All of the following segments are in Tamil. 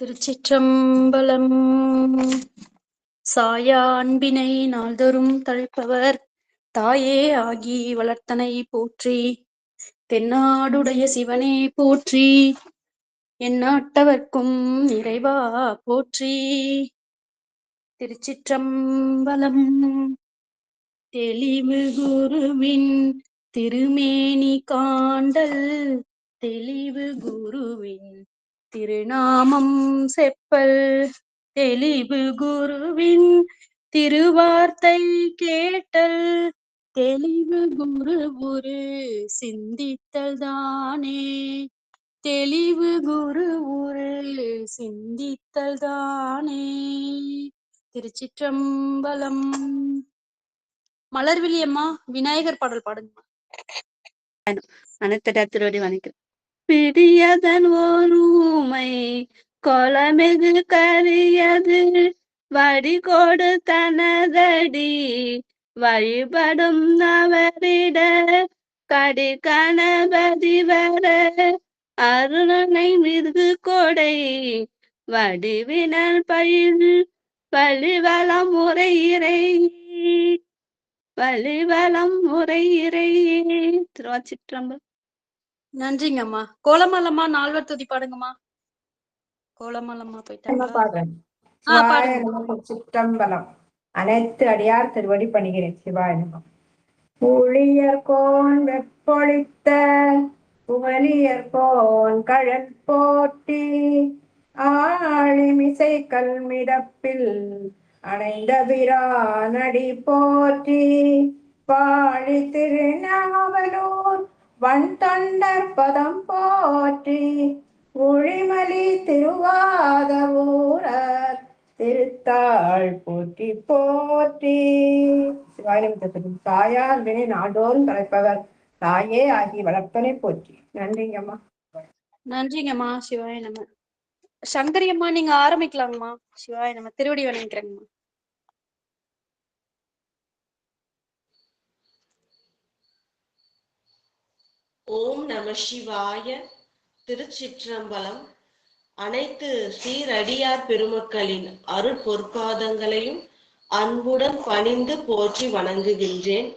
திருச்சிற்றம்பலம். சாயா அன்பினை நாள்தோறும் தழைப்பவர் தாயே ஆகி வளர்த்தனை போற்றி. தென்னாடுடைய சிவனே போற்றி. எந்நாட்டவர்க்கும் இறைவா போற்றி. திருச்சிற்றம்பலம். தெளிவு குருவின் திருமேனி காண்டல், தெளிவு குருவின் திருநாமம் செப்பல், தெளிவு குருவின் திருவார்த்தை கேட்டல், தெளிவு குரு சிந்தித்தல் தானே, தெளிவு குரு சிந்தித்தல் தானே. திருச்சிற்றம்பலம். மலர்விழி அம்மா, விநாயகர் பாடல் பாடுங்கம்மா. அனைத்து திருவடி வணக்கம். பிடியதன் ஓருமை கொலமெது கரியது, வடி கொடு தனதடி வழிபடும் அவரிட, கடி கணபதி வர அருணனை மிகு கொடை, வடிவினல் பயில் வழிவளம் முறையிறை, வழிவளம் முறையிறை. திருச்சிற்றம்பலம். நன்றிங்கம்மா. கோலமாலம்மா, நால்வர் துதி பாடுங்கம்மா. கோலமாலம்மா போயிட்டாங்களா? சிற்றம்பலம். அனைத்து அடியார் திருவடி பணிகிறேன். சிவாய நமः. ஊழியர்கோன் வெப்பொழித்த புகழியர்கோன் கழற் போற்றி, ஆழிமிசை கல்மிடப்பில் அணைந்த பிரானடி போற்றி, பாழி திருநாவலூர் வன் தொண்டர் பதம் போற்றி, ஒழிமலி திருவாத ஊரர் திருத்தாள் போற்றி போற்றி. தாயார் வினை நாடோறும் தலைப்பவர் தாயே ஆகி வளர்ப்பனை போற்றி. நன்றிங்கம்மா. நன்றிங்கம்மா. சிவாய நம்ம. சங்கரி அம்மா, நீங்க ஆரம்பிக்கலாங்கம்மா. சிவாய நம்ம. திருவடி வணங்கிக்கிறேங்கம்மா. ஓம் நம சிவாய. திருச்சிற்றம்பலம். அனைத்து சீரடியார் பெருமக்களின் அருள் பொற்பாதங்களையும் அன்புடன் பணிந்து போற்றி வணங்குகின்றேன்.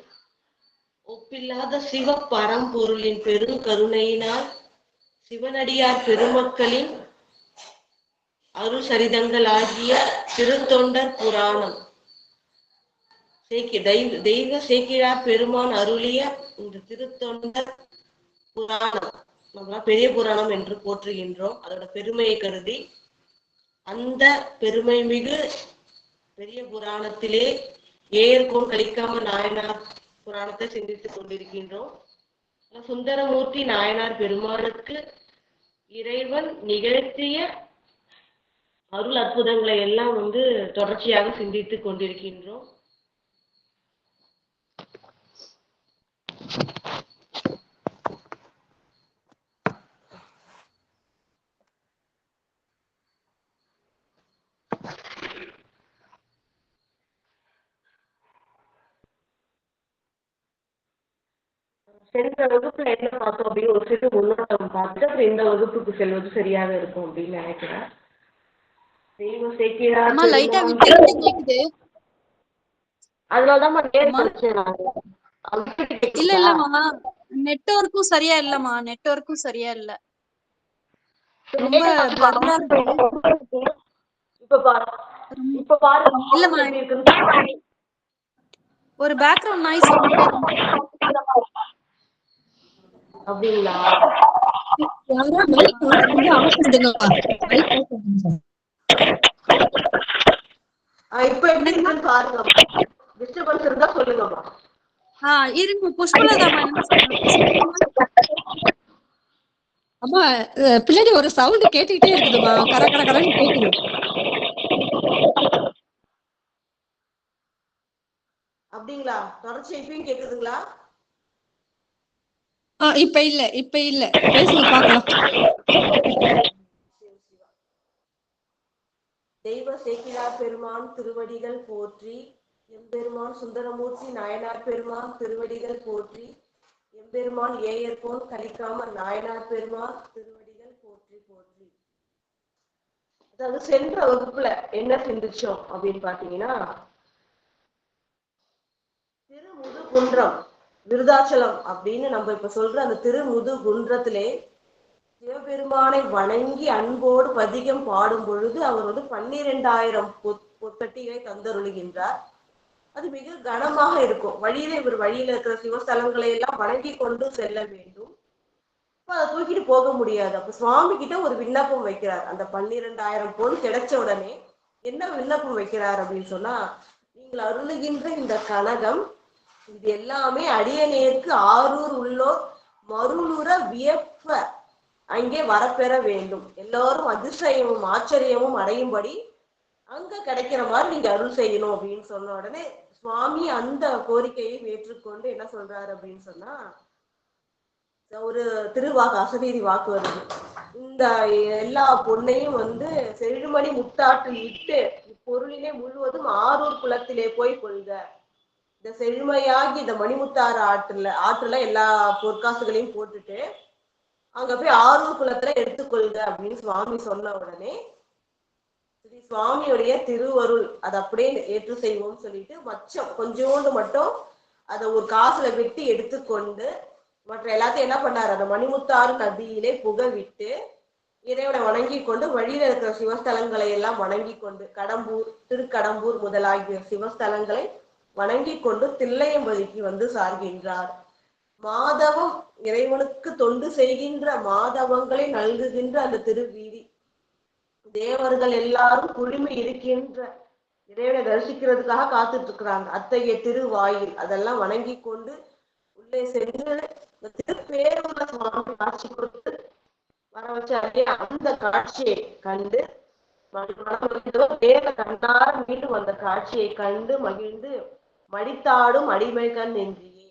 ஒப்பில்லாத சிவ பரம்பொருளின் பெருங்கருணையினால் சிவனடியார் பெருமக்களின் அருள் சரிதங்களாகிய திருத்தொண்டர் புராணம், தெய்வ சேக்கிழார் பெருமான் அருளிய இந்த திருத்தொண்டர் புராணம் நம்ம பெரிய புராணம் என்று போற்றுகின்றோம். அதோட பெருமையை கருதி அந்த பெருமை மிகு பெரிய புராணத்திலே ஏற்கோன் கலிக்காம நாயனார் புராணத்தை சிந்தித்துக் கொண்டிருக்கின்றோம். சுந்தரமூர்த்தி நாயனார் பெருமானுக்கு இறைவன் நிகழ்த்திய அருள் அற்புதங்களை எல்லாம் தொடர்ச்சியாக சிந்தித்துக் கொண்டிருக்கின்றோம். சென்ற வகுப்புல என்ன பார்த்தோம் அப்படின்னு ஒரு சிறு முன்னோட்டம் பார்த்து அப்புறம் இந்த வகுப்புக்கு செல்வது சரியாக இருக்கும் அப்படின்னு நினைக்கிறேன். தெய்வ சேக்கிழார் அதனாலதான் இல்ல இல்லம்மா, நெட்வொர்க்கும் சரியா இல்லம்மா. நெட்வொர்க்கும் சரியா இல்ல. ரொம்ப இப்ப பாருங்க. இல்லம்மா, ஒரு பேக்ரவுண்ட் நாய்ஸ் வந்துட்டே இருக்கு. அப்படிங்களா? இப்ப எப்படி இருக்குன்னு பாருங்க. டிஸ்டர்பன்ஸ் இருந்தா சொல்லுங்கம்மா. இருங்க. புஷ்பலதாமா என்ன சொல்லுங்க. அம்மா, பின்னாடி ஒரு சவுண்ட் கேட்டுக்கிட்டே இருக்குதுமா. கர கர கரன்னு கேக்குது. அப்படிங்களா? தொடர்ச்சி இப்பயும் கேக்குதுங்களா? இப்ப இல்ல பேசுங்க பாக்கலாம். தெய்வ சேக்கிழார் பெருமான் திருவடிகள் போற்றி. எம்பெருமான் சுந்தரமூர்த்தி நாயனார் பெருமான் திருவடிகள் போற்றி. எம்பெருமான் ஏயர்கோன் கலிக்காம நாயனார் பெருமான் திருவடிகள் போற்றி போற்றி. அதாவது சென்ற வகுப்புல என்ன சிந்திச்சோம் அப்படின்னு பாத்தீங்கன்னா, திருமுதுகுன்றம் விருதாச்சலம் அப்படின்னு நம்ம இப்ப சொல்ற அந்த திருமுதுகுன்றத்திலே சிவபெருமானை வணங்கி அன்போடு பதிகம் பாடும் பொழுது அவர் 12,000 பொற்கட்டிகளை தந்தருளுகின்றார். அது மிக கனமாக இருக்கும். இவர் வழியில இருக்கிற சிவஸ்தலங்களை எல்லாம் வணங்கி கொண்டு செல்ல வேண்டும். அதை தூக்கிட்டு போக முடியாது. அப்ப சுவாமி கிட்ட ஒரு விண்ணப்பம் வைக்கிறார். அந்த 12,000 பொன் கிடைச்ச உடனே என்ன விண்ணப்பம் வைக்கிறார் அப்படின்னு சொன்னா, நீங்கள் அருளுகின்ற இந்த கனகம் இது எல்லாமே அடியநேருக்கு ஆரூர் உள்ளோர் மருளுற வியப்ப அங்கே வரப்பெற வேண்டும். எல்லாரும் அதிசயமும் ஆச்சரியமும் அடையும்படி அங்க கிடைக்கிற மாதிரி நீங்க அருள் செய்யணும் அப்படின்னு சொன்ன உடனே சுவாமி அந்த கோரிக்கையை ஏற்றுக்கொண்டு என்ன சொல்றாரு அப்படின்னு சொன்னா, ஒரு திருவாக்கு அசரீரி வாக்கு வருது. இந்த எல்லா பொண்ணையும் செழுமணி முத்தாற்றில் இட்டு இப்பொருளிலே முழுவதும் ஆரூர் குளத்திலே போய் கொள்க. இந்த செழுமையாகி இந்த மணிமுத்தாறு ஆற்றுல எல்லா பொற்காசுகளையும் போட்டுட்டு அங்க போய் ஆரூர் குளத்துல எடுத்துக்கொள்க அப்படின்னு சுவாமி சொன்ன உடனே ஸ்ரீ சுவாமியுடைய திருவருள் அதை அப்படியே ஏற்று செய்வோம் சொல்லிட்டு கொஞ்சோண்டு மட்டும் அதை ஒரு காசுல வெட்டி எடுத்துக்கொண்டு மற்ற எல்லாத்தையும் என்ன பண்ணாரு, அந்த மணிமுத்தாறு நதியிலே புகவிட்டு இறைவனை வணங்கி கொண்டு வழியில இருக்கிற சிவஸ்தலங்களை எல்லாம் வணங்கி கொண்டு திருக்கடம்பூர் முதலாகிய சிவஸ்தலங்களை வணங்கி கொண்டு தில்லையம்பதிக்கு சார்கின்றார். மாதவம் இறைவனுக்கு தொண்டு செய்கின்ற மாதவங்களை நல்குகின்ற அந்த திருவீதி, தேவர்கள் எல்லாரும் குழுமி இருக்கின்ற இறைவனை தரிசிக்கிறதுக்காக காத்துட்டு இருக்கிறாங்க. அத்தகைய திருவாயில் அதெல்லாம் வணங்கி கொண்டு உள்ளே சென்று திருப்பேருள்ள சுவாமி காட்சி கொடுத்து வர வச்சாலே அந்த காட்சியை கண்டு வேற கண்டார மீண்டும் அந்த காட்சியை கண்டு மகிழ்ந்து மடித்தாடும் அடிமைகண் என்றியே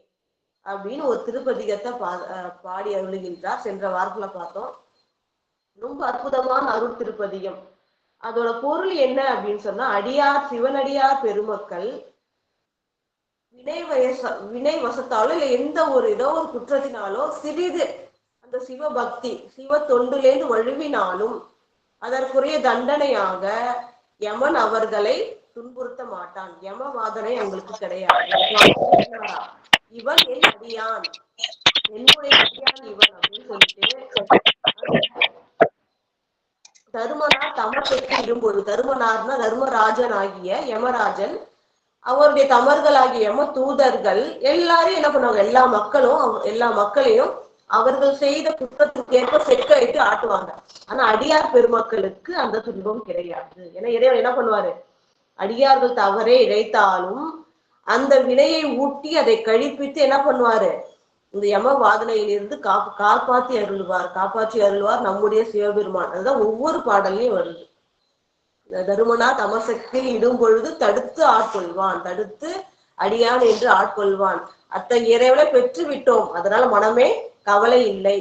அப்படின்னு ஒரு திருப்பதிகத்தை பாடி அருளுகின்றார். சென்ற வாரத்துல பார்த்தோம். ரொம்ப அற்புதமான அருள் திருப்பதிகம். அதோட பொருள் என்ன அப்படின்னு சொன்னா, அடியார் சிவனடியார் பெருமக்கள் வினை வசத்தாலோ இல்ல ஏதோ ஒரு குற்றத்தினாலோ சிறிது அந்த சிவபக்தி சிவ தொண்டுலேந்து வழுவினாலும் அதற்குரிய தண்டனையாக யமன் அவர்களை துன்புறுத்த மாட்டான். யமவாதனை அவங்களுக்கு கிடையாது. இவன் என் அடியான், என்னுடைய அடியான் இவன் அப்படின்னு சொல்லிட்டு தருமனார் தமசைக்கு இடும்பொழுது, தருமனார்னா தர்மராஜன் ஆகிய யமராஜன் அவருடைய தமர்களாகிய யம தூதர்கள் எல்லாரையும் என்ன பண்ணுவாங்க, எல்லா மக்களையும் அவர்கள் செய்த குற்றத்துக்கு ஏற்ப செக்க வைத்து ஆட்டுவாங்க. ஆனா அடியார் பெருமக்களுக்கு அந்த துன்பம் கிடையாது. ஏன்னா இறைவன் என்ன பண்ணுவாரு, அடியார்கள் தவறே இழைத்தாலும் அந்த வினையை ஊட்டி அதை கழிப்பித்து என்ன பண்ணுவாரு, இந்த யம வாதனையிலிருந்து காப்பாற்றி அருள்வார் நம்முடைய சிவபெருமான். அதுதான் ஒவ்வொரு பாடல்லையும் வருது. தருமனா தமசக்தி இடும் பொழுது தடுத்து ஆட்கொள்வான், தடுத்து அடியான் என்று ஆட்கொள்வான். அத்தகைய இறைவனை பெற்று விட்டோம், அதனால மனமே கவலை இல்லை.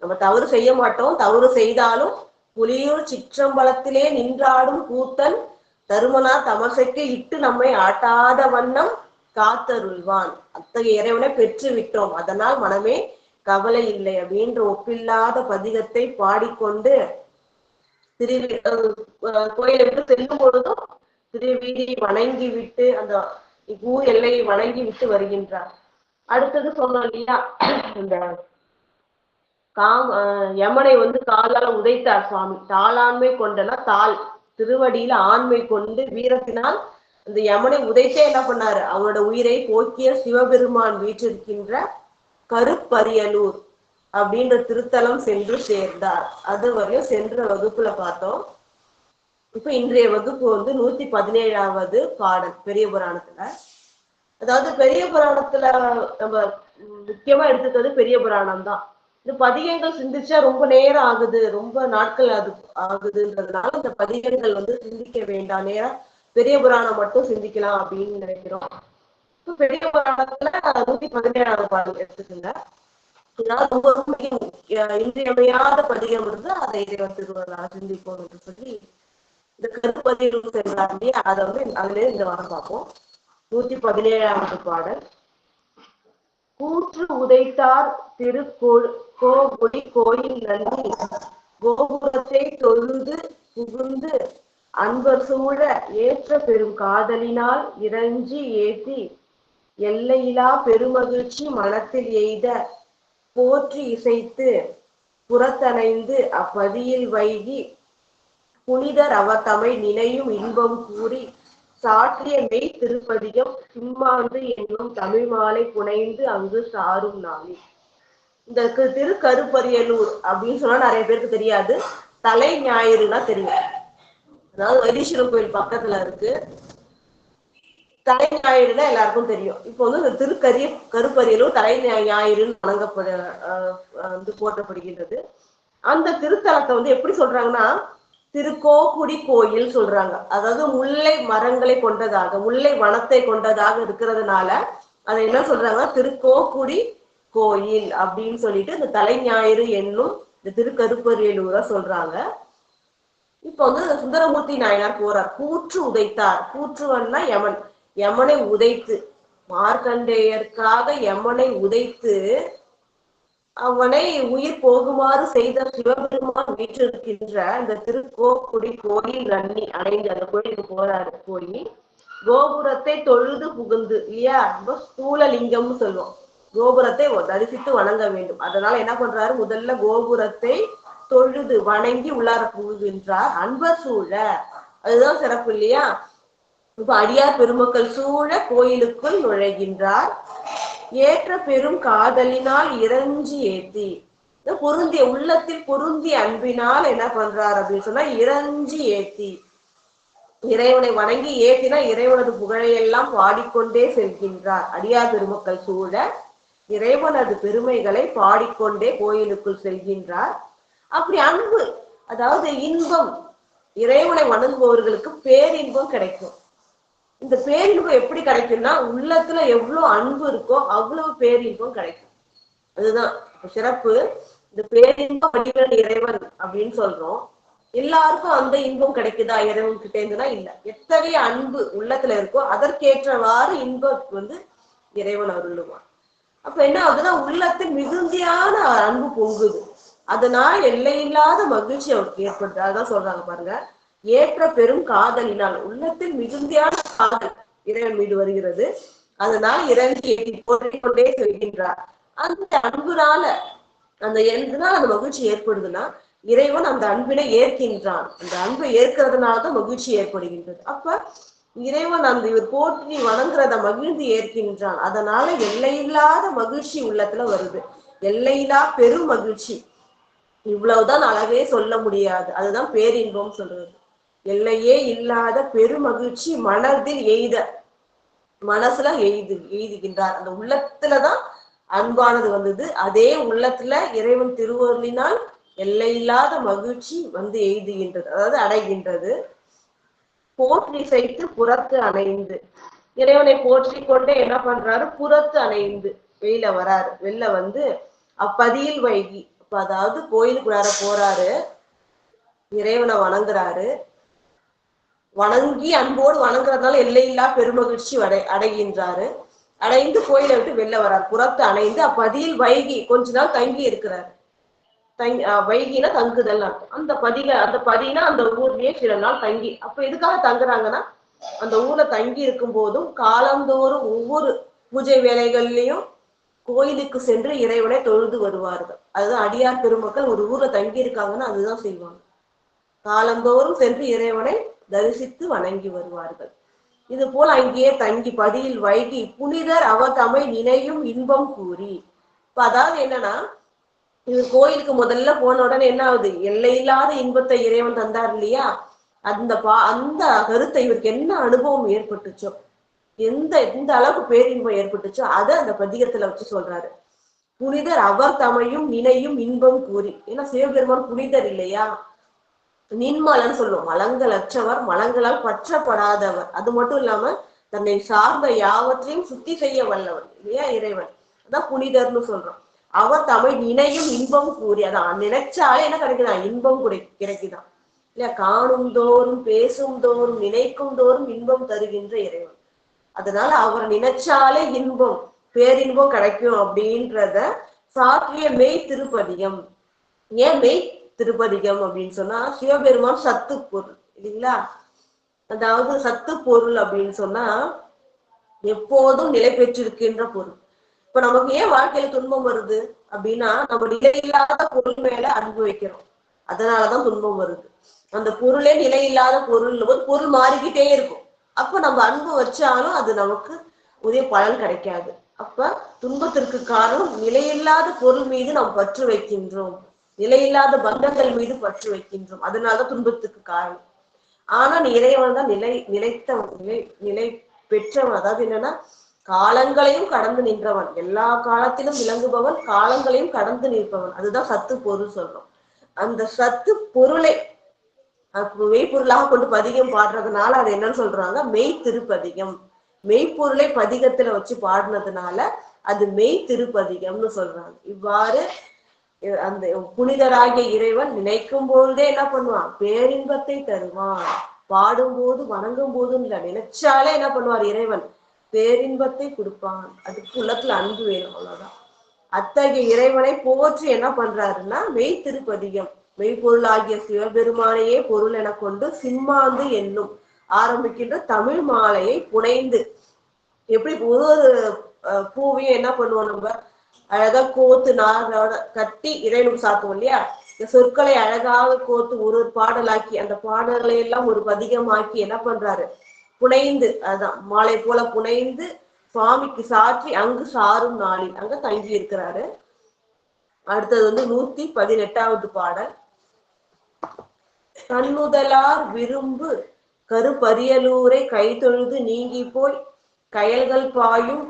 நம்ம தவறு செய்ய மாட்டோம். தவறு செய்தாலும் புலியூர் சிற்றம்பலத்திலே நின்றாடும் கூத்தன் தருமனா தமசைக்கு இட்டு நம்மை ஆட்டாத வண்ணம் காத்தருள்வான். அத்தகைய இறைவனை பெற்று விட்டோம், அதனால் மனமே கவலை இல்லை அப்படின்ற ஒப்பில்லாத பதிகத்தை பாடிக்கொண்டு கோயிலை விட்டு செல்லும் பொழுதும் திருவீதியை வணங்கி விட்டு அந்த ஊர் எல்லையை வணங்கி விட்டு வருகின்றார். அடுத்தது சொன்னோம் இல்லையா, இந்த யமனை காலால உதைத்தார் சுவாமி. தாளாண்மை கொண்டனா திருவடியில ஆண்மை கொண்டு வீரத்தினால் அந்த யமனை உதைத்தே என்ன பண்ணாரு, அவனோட உயிரை போக்கிய சிவபெருமான் வீற்றிருக்கின்ற கருப்பரியலூர் அப்படின்ற திருத்தலம் சென்று சேர்ந்தார். அது வரையும் சென்ற வகுப்புல பார்த்தோம். இப்ப இன்றைய வகுப்பு 117வது பாடல் பெரிய புராணத்துல. அதாவது பெரிய புராணத்துல நம்ம முக்கியமா எடுத்துக்கிறது பெரிய புராணம் தான். இந்த பதிகங்கள் சிந்திச்சா ரொம்ப நேரம் ஆகுது, ரொம்ப நாட்கள் ஆகுதுன்றதுனால இந்த பதிகங்கள் சிந்திக்க வேண்டாம், நேரம் பெரிய புராணம் மட்டும் சிந்திக்கலாம் அப்படின்னு நினைக்கிறோம். இப்ப பெரிய புராணத்துல 117வது பாடல் எடுத்துக்கோங்க. இதனால் ரொம்ப ரொம்ப இன்றியமையாத பதிகம் இருந்து அதை திருவள்ளார் சிந்திப்போம் என்று சொல்லி இந்த கருப்பதிகள் சென்றாண்டி அதை அதுல இந்த வாரம் பார்ப்போம். 117வது பாடல். கூற்று உதைத்தார் திருக்கோகுடி கோயில் நன்றி கோபுரத்தை தொழுது புகுந்து அன்பர் சூழ ஏற்ற பெரும் காதலினால் இறைஞ்சி ஏத்தி எல்லையிலா பெருமகிழ்ச்சி மனத்தில் எய்த போற்றி இசைத்து புறத்தணைந்து அப்பதியில் வைகி புனிதர் அவத்தமை நினையும் இன்பம் கூறி சாற்றிய மெய் திருப்பதிகம் சிம்மாந்து என்னும் தமிழ் மாலை புனைந்து அங்கு சாரும் நாளி. இந்த திருக்கருப்பரியலூர் அப்படின்னு சொன்னா நிறைய பேருக்கு தெரியாது. தலை ஞாயிறுனா தெரியும். அதாவது வைத்தீஸ்வரன் கோயில் பக்கத்துல இருக்கு. தலை ஞாயிறுனா எல்லாருக்கும் தெரியும். இப்போ வந்து இந்த கருப்பரியலூர் தலை ஞாயிறுன்னு வணங்கப்பட போற்றப்படுகின்றது. அந்த திருத்தலத்தை வந்து எப்படி சொல்றாங்கன்னா திருக்கோக்குடி கோயில் சொல்றாங்க. அதாவது முல்லை மரங்களை கொண்டதாக, முல்லை வனத்தை கொண்டதாக இருக்கிறதுனால அதை என்ன சொல்றாங்க, திருக்கோக்குடி கோயில் அப்படின்னு சொல்லிட்டு இந்த தலை ஞாயிறு என்னும் இந்த திருக்கருப்பரியலூரை சொல்றாங்க. இப்ப வந்து சுந்தரமூர்த்தி நாயனார் போறார். கூற்று உதைத்தார். கூற்றுவன்னா யமன். யமனை உதைத்து, மார்க்கண்டேயருக்காக யமனை உதைத்து அவனை உயிர் போகுமாறு செய்த சிவபெருமான் வீற்றிருக்கின்ற இந்த திருக்கோக்குடி கோயில் நன்னி அடைந்து அந்த கோயிலுக்கு போறாரு. போய் கோபுரத்தை தொழுது புகுந்து, இல்லையா, ரொம்ப ஸ்தூலலிங்கம்னு சொல்லுவோம். கோபுரத்தை தரிசித்து வணங்க வேண்டும். அதனால என்ன பண்றாரு, முதல்ல கோபுரத்தை தொழுது வணங்கி உள்ளார புகுகின்றார். அன்பர் சூழ, அதுதான் சிறப்பு இல்லையா. இப்ப அடியார் பெருமக்கள் சூழ கோயிலுக்குள் நுழைகின்றார். ஏற்ற பெரும் காதலினால் இறைஞ்சி ஏத்தி, பொருந்திய உள்ளத்தில் பொருந்திய அன்பினால் என்ன பண்றார் அப்படின்னு சொன்னா இறைஞ்சி ஏத்தி, இறைவனை வணங்கி ஏத்தினா இறைவனது புகழையெல்லாம் பாடிக்கொண்டே செல்கின்றார். அடியார் பெருமக்கள் சூழ இறைவனது பெருமைகளை பாடிக்கொண்டே கோயிலுக்குள் செல்கின்றார். அப்படி அன்பு, அதாவது இன்பம், இறைவனை வணங்குபவர்களுக்கு பேரின்பம் கிடைக்கும். இந்த பேரின்பம் எப்படி கிடைக்கும்னா உள்ளத்துல எவ்வளவு அன்பு இருக்கோ அவ்வளவு பேரின்பம் கிடைக்கும். அதுதான் சிறப்பு. இந்த பேரின்பம் வடிவன் இறைவன் அப்படின்னு சொல்றோம். எல்லாருக்கும் அந்த இன்பம் கிடைக்குதா இறைவன் கிட்ட இருந்துனா இல்ல. எத்தகைய அன்பு உள்ளத்துல இருக்கோ அதற்கேற்றவாறு இன்பம் வந்து இறைவன் அருளுவான். அப்ப என்ன ஆகுதுன்னா உள்ளத்தில் மிகுந்தியான அன்பு பொங்குது. அதனால் எல்லையில்லாத மகிழ்ச்சி அவருக்கு ஏற்படுது. அதான் சொல்றாங்க பாருங்க, ஏற்ற பெரும் காதலினால், உள்ளத்தில் மிகுந்தியான காதல் இறைவன் மீது வருகிறது. அதனால் இறங்கி போற்றிக்கொண்டே செல்கின்றார். அந்த அன்புனால அந்த மகிழ்ச்சி ஏற்படுதுன்னா இறைவன் அந்த அன்பினை ஏற்கின்றான். அந்த அன்பை ஏற்கிறதுனாலதான் மகிழ்ச்சி ஏற்படுகின்றது. அப்ப இறைவன் அந்த இவர் போற்றி வணங்குறத மகிழ்ந்து ஏற்கின்றான். அதனால எல்லையில்லாத மகிழ்ச்சி உள்ளத்துல வருது. எல்லையில்லா பெரும் மகிழ்ச்சி. இவ்வளவுதான் அழகே சொல்ல முடியாது. அதுதான் பேரின்பம் சொல்றது. எல்லையே இல்லாத பெருமகிழ்ச்சி மனதில் எய்த, மனசுல எய்துகின்றார். அந்த உள்ளத்துலதான் அன்பானது வந்தது. அதே உள்ளத்துல இறைவன் திருவருளினால் எல்லையில்லாத மகிழ்ச்சி வந்து எய்துகின்றது, அதாவது அடைகின்றது. போற்றி செய்து புறத்து அணைந்து, இறைவனை போற்றி கொண்டே என்ன பண்றாரு, புறத்து அணைந்து வெளியில வராரு. வெளில வந்து அப்பதியில் வைகி, அதாவது கோயிலுக்குள்ளார போறாரு, இறைவனை வணங்குறாரு. வணங்கி அன்போடு வணங்குறதுனால எல்லையில்லா பெருமகிழ்ச்சி அடைகின்றாரு. அடைந்து கோயிலை விட்டு வெளில வர்றாரு. புறத்து அணைந்து அப்பதியில் வைகி கொஞ்ச நாள் தங்கி இருக்கிறாரு. வைகினா தங்குதல். அந்த பதினா அந்த ஊர்லயே சில நாள் தங்கி. அப்ப எதுக்காக தங்குறாங்கன்னா அந்த ஊர்ல தங்கி இருக்கும் போதும் காலந்தோறும் ஒவ்வொரு பூஜை வேலைகள்லயும் கோயிலுக்கு சென்று இறைவனை தொழுது வருவார்கள். அதுதான் அடியார் பெருமக்கள் ஒரு ஊர்ல தங்கி இருக்காங்கன்னா அதுதான் செய்வாங்க. காலந்தோறும் சென்று இறைவனை தரிசித்து வணங்கி வருவார்கள். இது போல் அங்கேயே தங்கி பதியில் வைகி புனிதர் அவதமை நினையும் இன்பம் கூறி. இப்ப அதாவது என்னன்னா, இவர் கோயிலுக்கு முதல்ல போன உடனே என்ன ஆகுது, எல்லையில்லாத இன்பத்தை இறைவன் தந்தார் இல்லையா. அந்த கருத்தை இவருக்கு என்ன அனுபவம் ஏற்பட்டுச்சோ, எந்த அளவுக்கு பேரின்பம் ஏற்பட்டுச்சோ அதை அந்த பதிகத்துல வச்சு சொல்றாரு. புனிதர் அவர் தமையும் நினையும் இன்பம் கூறி. ஏன்னா சிவபெருமான் புனிதர் இல்லையா, நின்மலன்னு சொல்லுவோம். மலங்கள் அற்றவர், மலங்களால் பற்றப்படாதவர். அது மட்டும் இல்லாம தன்னை சார்ந்த யாவற்றையும் சுத்தி செய்ய வல்லவர் இல்லையா இறைவன். அதான் புனிதர்னு சொல்றோம். அவர் தமிழ் நினையும் இன்பம் கூறி, அதான் நினைச்சாலே என்ன கிடைக்குதான், இன்பம் கிடைக்குதான் இல்லையா. காணும் தோறும் பேசும் தோறும் நினைக்கும் தோறும் இன்பம் தருகின்ற இறைவன். அதனால அவர் நினைச்சாலே இன்பம், பேரின்பம் கிடைக்கும் அப்படின்றத சாற்றிய மெய் திருப்பதியம். ஏன் மெய் திருப்பதிகம் அப்படின்னு சொன்னா சிவபெருமான் சத்து பொருள் இல்லைங்களா. அதாவது சத்து பொருள் அப்படின்னு சொன்னா எப்போதும் நிலை பெற்றிருக்கின்ற பொருள். இப்ப நமக்கு ஏன் வாழ்க்கையில துன்பம் வருது அப்படின்னா நம்ம நிலையில்லாத பொருள் மேல அன்பு வைக்கிறோம், அதனாலதான் துன்பம் வருது. அந்த பொருளே நிலையில்லாத பொருள் பொருள் மாறிக்கிட்டே இருக்கும். அப்ப நம்ம அன்பு வச்சாலும் அது நமக்கு உரிய பலன் கிடைக்காது. அப்ப துன்பத்திற்கு காரணம் நிலையில்லாத பொருள் மீது நாம் பற்று வைக்கின்றோம், நிலையில்லாத பந்தங்கள் மீது பற்று வைக்கின்றோம், அதனாலதான் துன்பத்துக்கு காரணம். ஆனா இறைவன் தான் நிலை பெற்றவன். அதாவது என்னன்னா காலங்களையும் கடந்து நின்றவன், எல்லா காலத்திலும் விளங்குபவன், காலங்களையும் கடந்து நிற்பவன். அதுதான் சத்து பொருள் சொல்றோம். அந்த சத்து பொருளை மெய்ப்பொருளாக கொண்டு பதிகம் பாடுறதுனால அது என்னன்னு சொல்றாங்க, மெய் திருப்பதிகம். மெய்ப்பொருளை பதிகத்துல வச்சு பாடினதுனால அது மெய் திருப்பதிகம்னு சொல்றாங்க. இவ்வாறு அந்த புனிதராகிய இறைவன் நினைக்கும் பொழுதே என்ன பண்ணுவான், பேரின்பத்தை தருவான். பாடும்போது வணங்கும் போதும் இல்ல, நினைச்சாலே என்ன பண்ணுவார் இறைவன், பேரின்பத்தை கொடுப்பான். அதுக்கு உள்ளத்துல அன்பு வேணும், அவ்வளவுதான். அத்தகைய இறைவனை போற்றி என்ன பண்றாருன்னா மெய் திருப்பதிகம், மெய்ப்பொருளாகிய சிவபெருமானையே பொருள் என கொண்டு சிம்மாந்து என்னும் ஆரம்பிக்கின்ற தமிழ் மாலையை புனைந்து, எப்படி ஒரு பூவையும் என்ன பண்ணுவோம் நம்ம அழகா கோத்து நாரோட கட்டி இறைவனுக்கு சாத்துவோம் இல்லையா. இந்த சொற்களை அழகாக கோத்து ஒரு பாடலாக்கி அந்த பாடல்களை எல்லாம் ஒரு பதிகமாக்கி என்ன பண்றாரு, புனைந்து, அதான் மாலை போல புனைந்து சுவாமிக்கு சாற்றி அங்கு சாரும் நாளில் அங்க தங்கி இருக்கிறாரு. அடுத்தது 118வது பாடல். கண்ணுதலார் விரும்பு கருப்பரியலூரை கைதொழுது நீங்கி போய் கயல்கள் பாயும்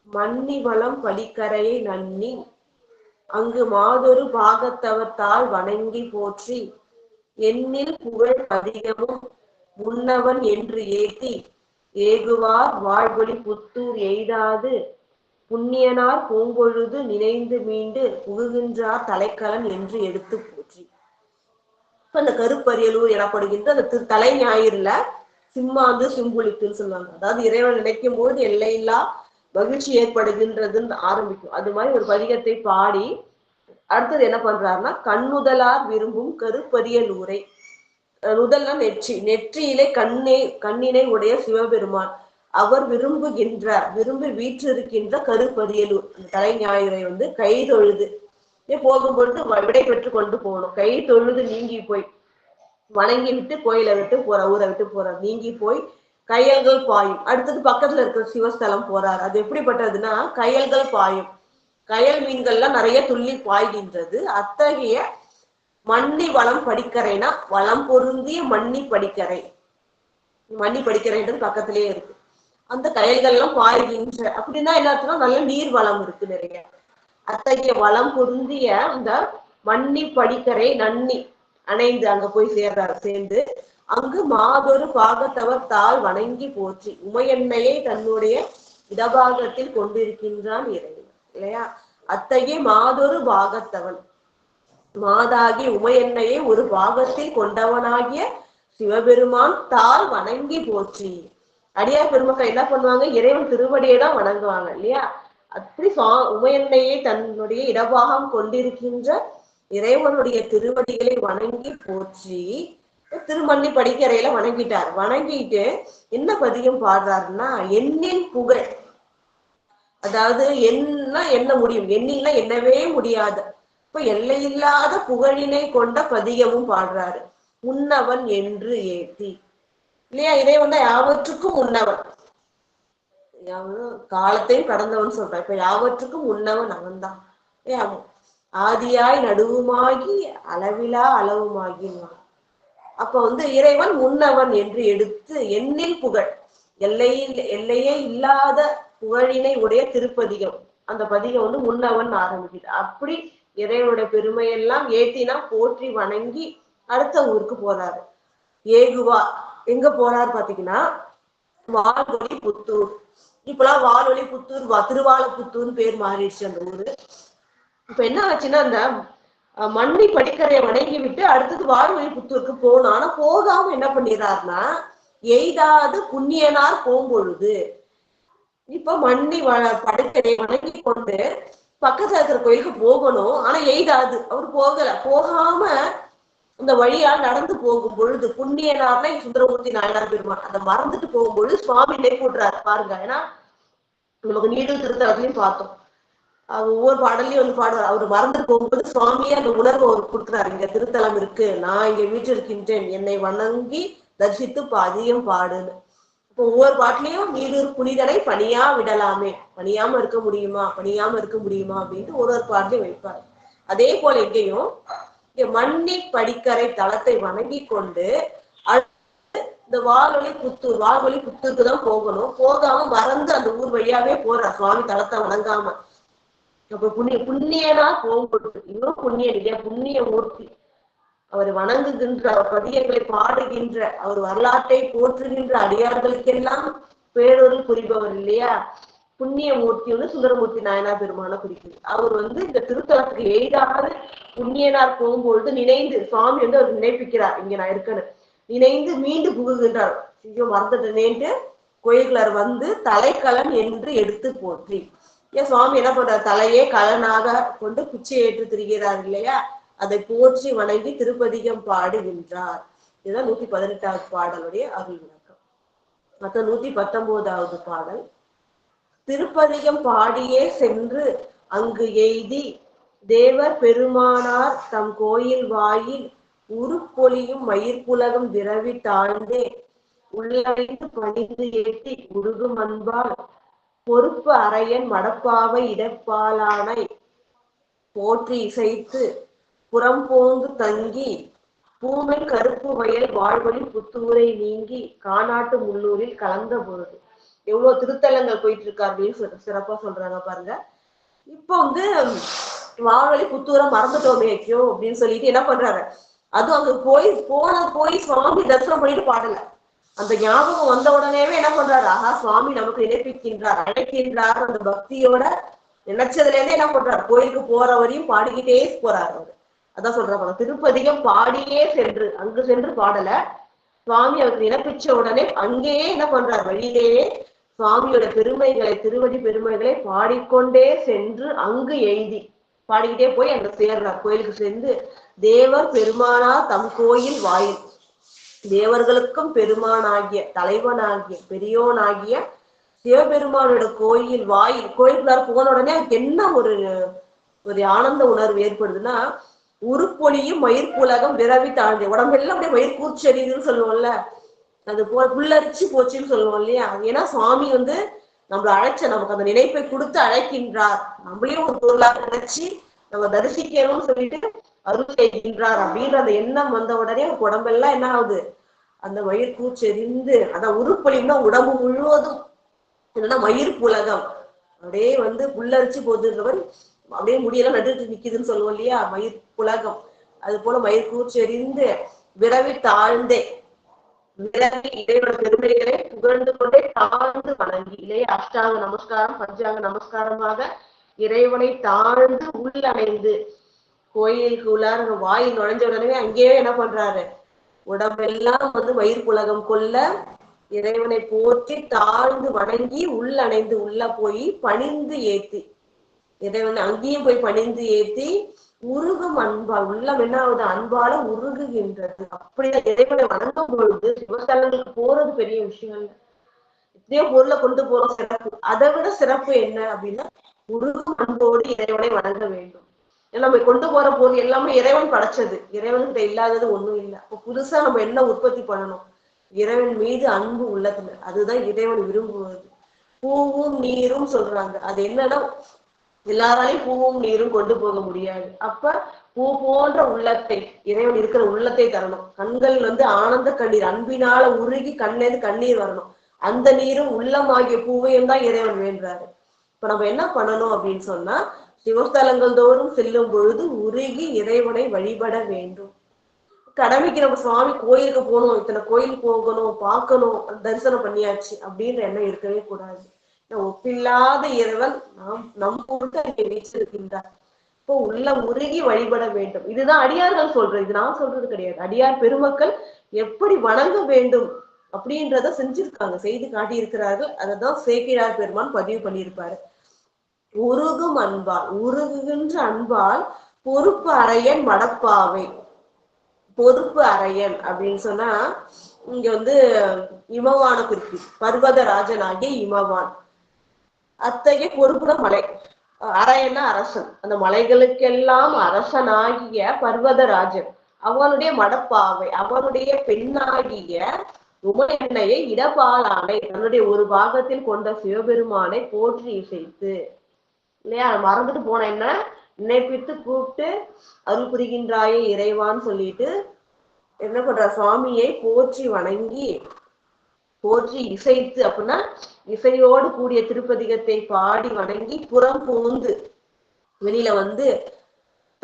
மன்னி வளம் படிக்கரையை நன்னி அங்கு மாதொரு பாகத்தவர்த்தால் வணங்கி போற்றி எண்ணில் புகழ் அதிகமும் முன்னவன் என்று ஏத்தி ஏகுவார் வாழ்வொளி புத்தூர் எய்தாது புண்ணியனார் பூம்பொழுது நினைந்து மீண்டு புகுகின்றார் தலைக்கலன் என்று எடுத்து போற்றி. அந்த கருப்பரியலூர் எனப்படுகின்ற அந்த தலை ஞாயிறுல சிம்மாந்து சிம்புளித்துன்னு சொல்லுவாங்க. அதாவது இறைவன் நினைக்கும் போது எல்லையில்லா மகிழ்ச்சி ஏற்படுகின்றதுன்னு ஆரம்பிக்கும். அது மாதிரி ஒரு பதிகத்தை பாடி அடுத்தது என்ன பண்றாருன்னா கண்ணுதலார் விரும்பும் கருப்பரியலூரை. நுதல்னா நெற்றி, நெற்றியிலே கண்ணினை உடைய சிவபெருமான் அவர் விரும்பி வீற்றிருக்கின்ற கருப்பரியலூர் அந்த தலை ஞாயிறை கை தொழுது போகும்பொழுது விடை பெற்று கொண்டு போகணும். கை தொழுது நீங்கி போய் வணங்கி விட்டு கோயிலை விட்டு போற, ஊரை விட்டு போற, நீங்கி போய் கயல்கள் பாயும். அடுத்தது பக்கத்துல இருக்கிற சிவஸ்தலம் போறாரு. அது எப்படிப்பட்டதுன்னா கயல்கள் பாயும், கயல் மீன்கள்லாம் நிறைய துள்ளி பாய்கின்றது. அத்தகைய மன்னி வளம் படிக்கரைனா வளம் பொருந்திய மன்னி படிக்கரை, மன்னி படிக்கரைன்றது பக்கத்திலேயே இருக்கு. அந்த கயல்கள் எல்லாம் பாய்கின்ற அப்படின்னா என்ன அர்த்தம்னா நல்ல நீர் வளம் இருக்கு நிறைய. அத்தகைய வளம் பொருந்திய அந்த மன்னி படிக்கரை நன்னி அணைந்து அங்க போய் சேர்ந்து அங்கு மாதொரு பாகத்தவர் தாள் வணங்கி போற்றி உமையன்னையை தன்னுடைய இடபாகத்தில் கொண்டிருக்கின்றான் இறைவன் இல்லையா. அத்தகைய மாதொரு பாகத்தவன், மாதாகி உமையன்னையை ஒரு பாகத்தில் கொண்டவனாகிய சிவபெருமான் தாள் வணங்கி போற்றி. அடியார் பெருமக்கள் என்ன பண்ணுவாங்க, இறைவன் திருவடியை தான் வணங்குவாங்க இல்லையா. அப்படி உமையன்னையை தன்னுடைய இடபாகம் கொண்டிருக்கின்ற இறைவனுடைய திருவடிகளை வணங்கி போற்றி திருமண்ணி படிக்கரையில வணங்கிட்டார். வணங்கிட்டு என்ன பதிகம் பாடுறாருன்னா எண்ணில் புகழ். அதாவது எண்ண முடியும், எண்ணில்னா எண்ணவே முடியாது. இப்ப எல்லையில்லாத புகழினை கொண்ட பதிகமும் பாடுறாரு. முன்னவன் என்று ஏத்தி இல்லையா. இறைவன் தான் யாவற்றுக்கும் முன்னவன், காலத்தையும் கடந்தவன் சொல்றான். இப்ப யாவற்றுக்கும் முன்னவன் அவன் தான். ஆதியாய் நடுவுமாகி அளவிலா அளவுமாகி. அப்ப இறைவன் முன்னவன் என்று எடுத்து எண்ணில் புகழ், எல்லையே இல்லாத புகழினை உடைய திருப்பதிகம். அந்த பதிகம் முன்னவன் ஆரம்பிக்குது. அப்படி இறைவனுடைய பெருமையெல்லாம் ஏத்தினா போற்றி வணங்கி அடுத்த ஊருக்கு போறாரு. ஏகுவா எங்க போறாரு பாத்தீங்கன்னா வாழ்வொளி புத்தூர். இப்பெல்லாம் வாழ்வொளி புத்தூர் திருவாலப்புத்தூர்னு பேர் மாறிடுச்சு அந்த ஊரு. இப்ப என்ன ஆச்சுன்னா அந்த மண்ணி படிக்கரையை வணங்கி விட்டு அடுத்தது வாழ்வொளி புத்தூருக்கு போகணும். ஆனா போகாம என்ன பண்ணிடுறாருன்னா எய்தாது புண்ணியனார் போம்பொழுது, இப்ப மண்ணி படிக்கரையை வணங்கி கொண்டு பக்கத்துல இருக்கிற கோயிலுக்கு போகணும். ஆனா எய்தாது அவர் போகாம இந்த வழியால் நடந்து போகும் பொழுது புண்ணியனார்னா சுந்தரமூர்த்தி நாயனார் பெருமான் அதை மறந்துட்டு போகும்பொழுது சுவாமி நினைப்பூட்டுறாரு பாருங்க. ஏன்னா நமக்கு நீடும் திருத்தலத்தையும் பார்த்தோம், ஒவ்வொரு பாடலையும் வந்து பாடுவார். அவர் மறந்துட்டு போகும்போது சுவாமியே அந்த உணர்வு அவர் கொடுக்குறாரு, இங்க திருத்தலம் இருக்கு, நான் இங்க வீட்டில் இருக்கின்றேன், என்னை வணங்கி தரிசித்து அதிகம் பாடுன்னு. இப்போ ஒவ்வொரு பாட்டிலையும் நீடூர் புனிதனை பணியா விடலாமே, பணியாம இருக்க முடியுமா, பணியாம இருக்க முடியுமா அப்படின்ட்டு ஒரு பாட்டிலையும் வைப்பார். அதே போல இங்கேயும் இங்க மண்ணி படிக்கரை தலத்தை வணங்கி கொண்டு இந்த வாழ்வழி புத்தூருக்கு தான் போகணும். போகாம மறந்து அந்த ஊர் வழியாவே போறார் சுவாமி தலத்தை வணங்காம. அப்ப புண்ணியனா போகும்பொழுது இன்னும் புண்ணியன் இல்லையா, புண்ணிய மூர்த்தி, அவர் வணங்குகின்ற, அவர் பதியங்களை பாடுகின்ற, அவர் வரலாற்றை போற்றுகின்ற அடியார்களுக்கெல்லாம் பேரொருள் புரிபவர் இல்லையா, புண்ணிய மூர்த்தி வந்து சுந்தரமூர்த்தி நாயனார் பெருமான குறிக்குது. அவர் வந்து இந்த திருத்தலத்துக்கு எய்தாது புண்ணியனார் போகும்பொழுது நினைந்து சுவாமி வந்து அவர் நினைப்பிக்கிறார், இங்க நான் இருக்கேன்னு நினைந்து மீண்டு புகுகின்றார். ஐயோ மறந்துட்டேனேன்ட்டு கோயில்களார் வந்து தலைக்கலன் என்று எடுத்து போற்றி. ஏன் சுவாமி என்ன பண்றார், தலையே கலனாக கொண்டு பிச்சை ஏற்று திரிகிறார் இல்லையா, அதை போற்றி வணங்கி திருப்பதிகம் பாடுகின்றார். இதுதான் 118வது பாடலுடைய அருள் விளக்கம். மற்ற 119வது பாடல், திருப்பதிகம் பாடியே சென்று அங்கு எய்தி தேவர் பெருமானார் தம் கோயில் வாயில் உருப்பொலியும் மயிர்புலகம் விரவி தாழ்ந்தே உள்ளடைந்து பணிந்து ஏற்றி உருகும் அன்பால் பொறுப்பு அரையன் மடப்பாவை இடப்பாலானை போற்றி இசைத்து புறம்போந்து தங்கி பூமை கருப்பு வயல் வாழ்வழி புத்தூரை நீங்கி காணாட்டு முள்ளூரில் கலந்த பொழுது. எவ்வளவு திருத்தலங்கள் போயிட்டு இருக்கா அப்படின்னு சிறப்பா சொல்றாங்க பாருங்க. இப்போ வந்து வாழ்வழி புத்தூரை மறந்துட்டோமேக்கோ அப்படின்னு சொல்லிட்டு என்ன பண்றாரு, அதுவும் அங்க போய் சுவாமி தரிசனம் பண்ணிட்டு பாடல, அந்த ஞாபகம் வந்த உடனேவே என்ன பண்றாரு, ஆஹா சுவாமி நமக்கு நினைப்பிக்கின்றார், அழைக்கின்றார், அந்த பக்தியோட நினைச்சதுல இருந்தே என்ன பண்றாரு, கோயிலுக்கு போற வரையும் பாடிக்கிட்டே போறாரு அவரு. அதான் சொல்றாங்க, திருப்பதிகம் பாடியே சென்று, அங்கு சென்று பாடல, சுவாமி அவருக்கு நினைப்பிச்ச உடனே அங்கேயே என்ன பண்றாரு, வழியிலேயே சுவாமியோட பெருமைகளை, திருவடி பெருமைகளை பாடிக்கொண்டே சென்று அங்கு எய்தி பாடிக்கிட்டே போய் அங்க சேர்றார். கோயிலுக்கு சேர்ந்து தேவர் பெருமானா தம் கோயில் வாயில், தேவர்களுக்கும் பெருமானாகிய, தலைவனாகிய, பெரியோனாகிய சிவபெருமானோட கோயில் வாயில், கோயிலுக்குள்ளார போன உடனே அதுக்கு என்ன ஒரு ஆனந்த உணர்வு ஏற்படுதுன்னா, உருப்பொலியும் மயிர்புலகம் விரவி தாழ்ந்த, உடம்பெல்லாம் அப்படியே மயிர் கூச்செறிதுன்னு சொல்லுவோம்ல, அது புல்லரிச்சு போச்சுன்னு சொல்லுவோம் இல்லையா. ஏன்னா சுவாமி வந்து நம்மளை அழைச்ச, நமக்கு அந்த நினைப்பை கொடுத்து அழைக்கின்றார், நம்மளையும் ஒரு பொருளாக நினைச்சு நம்ம தரிசிக்கணும்னு சொல்லிட்டு அருள் செய்கின்றார் அப்படின்ற அந்த எண்ணம் வந்த உடனே உடம்பெல்லாம் என்ன ஆகுது, அந்த மயிர் கூச்செறிந்து, அதான் உருப்பொலின்னா உடம்பு முழுவதும், இல்லைன்னா மயிர் புலகம் அப்படியே வந்து புல்லரிச்சு போதுன்றவர் அப்படியே முடியெல்லாம் நடுட்டு நிக்குதுன்னு சொல்லுவோம் இல்லையா, மயிர் புலகம். அது போல மயிர் கூச்செறிந்து விரவி தாழ்ந்தே, விரவி இறைவன பெருமைகளை புகழ்ந்து கொண்டே தாழ்ந்து வணங்கி இல்லையா, அஷ்டாங்க நமஸ்காரம் பஞ்சாங்க நமஸ்காரமாக இறைவனை தாழ்ந்து உள்ளணைந்து, கோயிலுக்கு உள்ளார வாயில் நுழைஞ்ச உடனே அங்கேயே என்ன பண்றாரு, உடம்பெல்லாம் வந்து மயிர் புலகம் கொள்ள இறைவனை போற்றி தாழ்ந்து வணங்கி உள்ளணைந்து, உள்ள போய் பணிந்து ஏத்தி, இறைவனை அங்கேயும் போய் பணிந்து ஏத்தி உருகும் அன்பால், உள்ளம் என்ன ஆகுது, அன்பால உருகுகின்றது. அப்படிதான் இறைவனை வணங்கும் பொழுது சிவஸ்தலங்களுக்கு போறது பெரிய விஷயம், எத்தனையோ பொருளை கொண்டு போறோம் சிறப்பு, அதை விட சிறப்பு என்ன அப்படின்னா உருகும் அன்போடு இறைவனை வணங்க வேண்டும். ஏன்னா நம்ம கொண்டு போற பொருள் எல்லாமே இறைவன் படைச்சது, இறைவன்கிட்ட இல்லாதது ஒண்ணும் இல்லை. அப்போ புதுசா நம்ம என்ன உற்பத்தி பண்ணணும், இறைவன் மீது அன்பு உள்ளதுல, அதுதான் இறைவன் விரும்புவது. பூவும் நீரும் சொல்றாங்க, அது என்னன்னா எல்லாராலையும் பூவும் நீரும் கொண்டு போக முடியாது. அப்ப பூ போன்ற உள்ளத்தை, இறைவன் இருக்கிற உள்ளத்தை தரணும். கண்கள் வந்து ஆனந்த கண்ணீர், அன்பினால உருகி கண்ணேது கண்ணீர் வரணும், அந்த நீரும் உள்ளமாகிய பூவையும் தான் இறைவன் வேண்டாரு. இப்ப நம்ம என்ன பண்ணணும் அப்படின்னு சொன்னா, சிவஸ்தலங்கள் தோறும் செல்லும் பொழுது உருகி இறைவனை வழிபட வேண்டும். கடமைக்கு நம்ம சுவாமி கோயிலுக்கு போகணும், இத்தனை கோயில் போகணும், பார்க்கணும், தரிசனம் பண்ணியாச்சு அப்படின்ற எண்ணம் இருக்கவே கூடாது. ஒப்பில்லாத இறைவன் நம் பொறுத்து அங்கே வீச்சிருக்கின்றார். இப்போ உள்ள உருகி வழிபட வேண்டும். இதுதான் அடியார்கள் சொல்றது, இது நான் சொல்றது கிடையாது. அடியார் பெருமக்கள் எப்படி வணங்க வேண்டும் அப்படின்றத செஞ்சிருக்காங்க, செய்து காட்டியிருக்கிறார்கள். அததான் சேக்கிழார் பெருமான் பதிவு பண்ணியிருப்பாரு. உருகும் அன்பால், உருகுகின்ற அன்பால் பொறுப்பு அரையன் மடப்பாவை, பொறுப்பு அரையன் அப்படின்னு சொன்னா இங்க வந்து இமவான குறிப்பி பர்வதராஜன் ஆகிய இமவான். அத்தகைய பொறுப்புல மலை அரையன்னா அரசன், அந்த மலைகளுக்கெல்லாம் அரசனாகிய பர்வதராஜன் அவனுடைய மடப்பாவை அவனுடைய பெண்ணாகிய உமையன்னையை இடபாலானை தன்னுடைய ஒரு பாகத்தில் கொண்ட சிவபெருமானை போற்றி இசைத்து, இல்லையா மறந்துட்டு போன என்ன நினைப்பித்து கூப்பிட்டு அருள் புரிகின்றாயே இறைவான்னு சொல்லிட்டு என்ன பண்ற சுவாமியை போற்றி வணங்கி போற்றி இசைத்து, அப்படின்னா இசையோடு கூடிய திருப்பதிகத்தை பாடி வணங்கி புறம் பூந்து வெளியில வந்து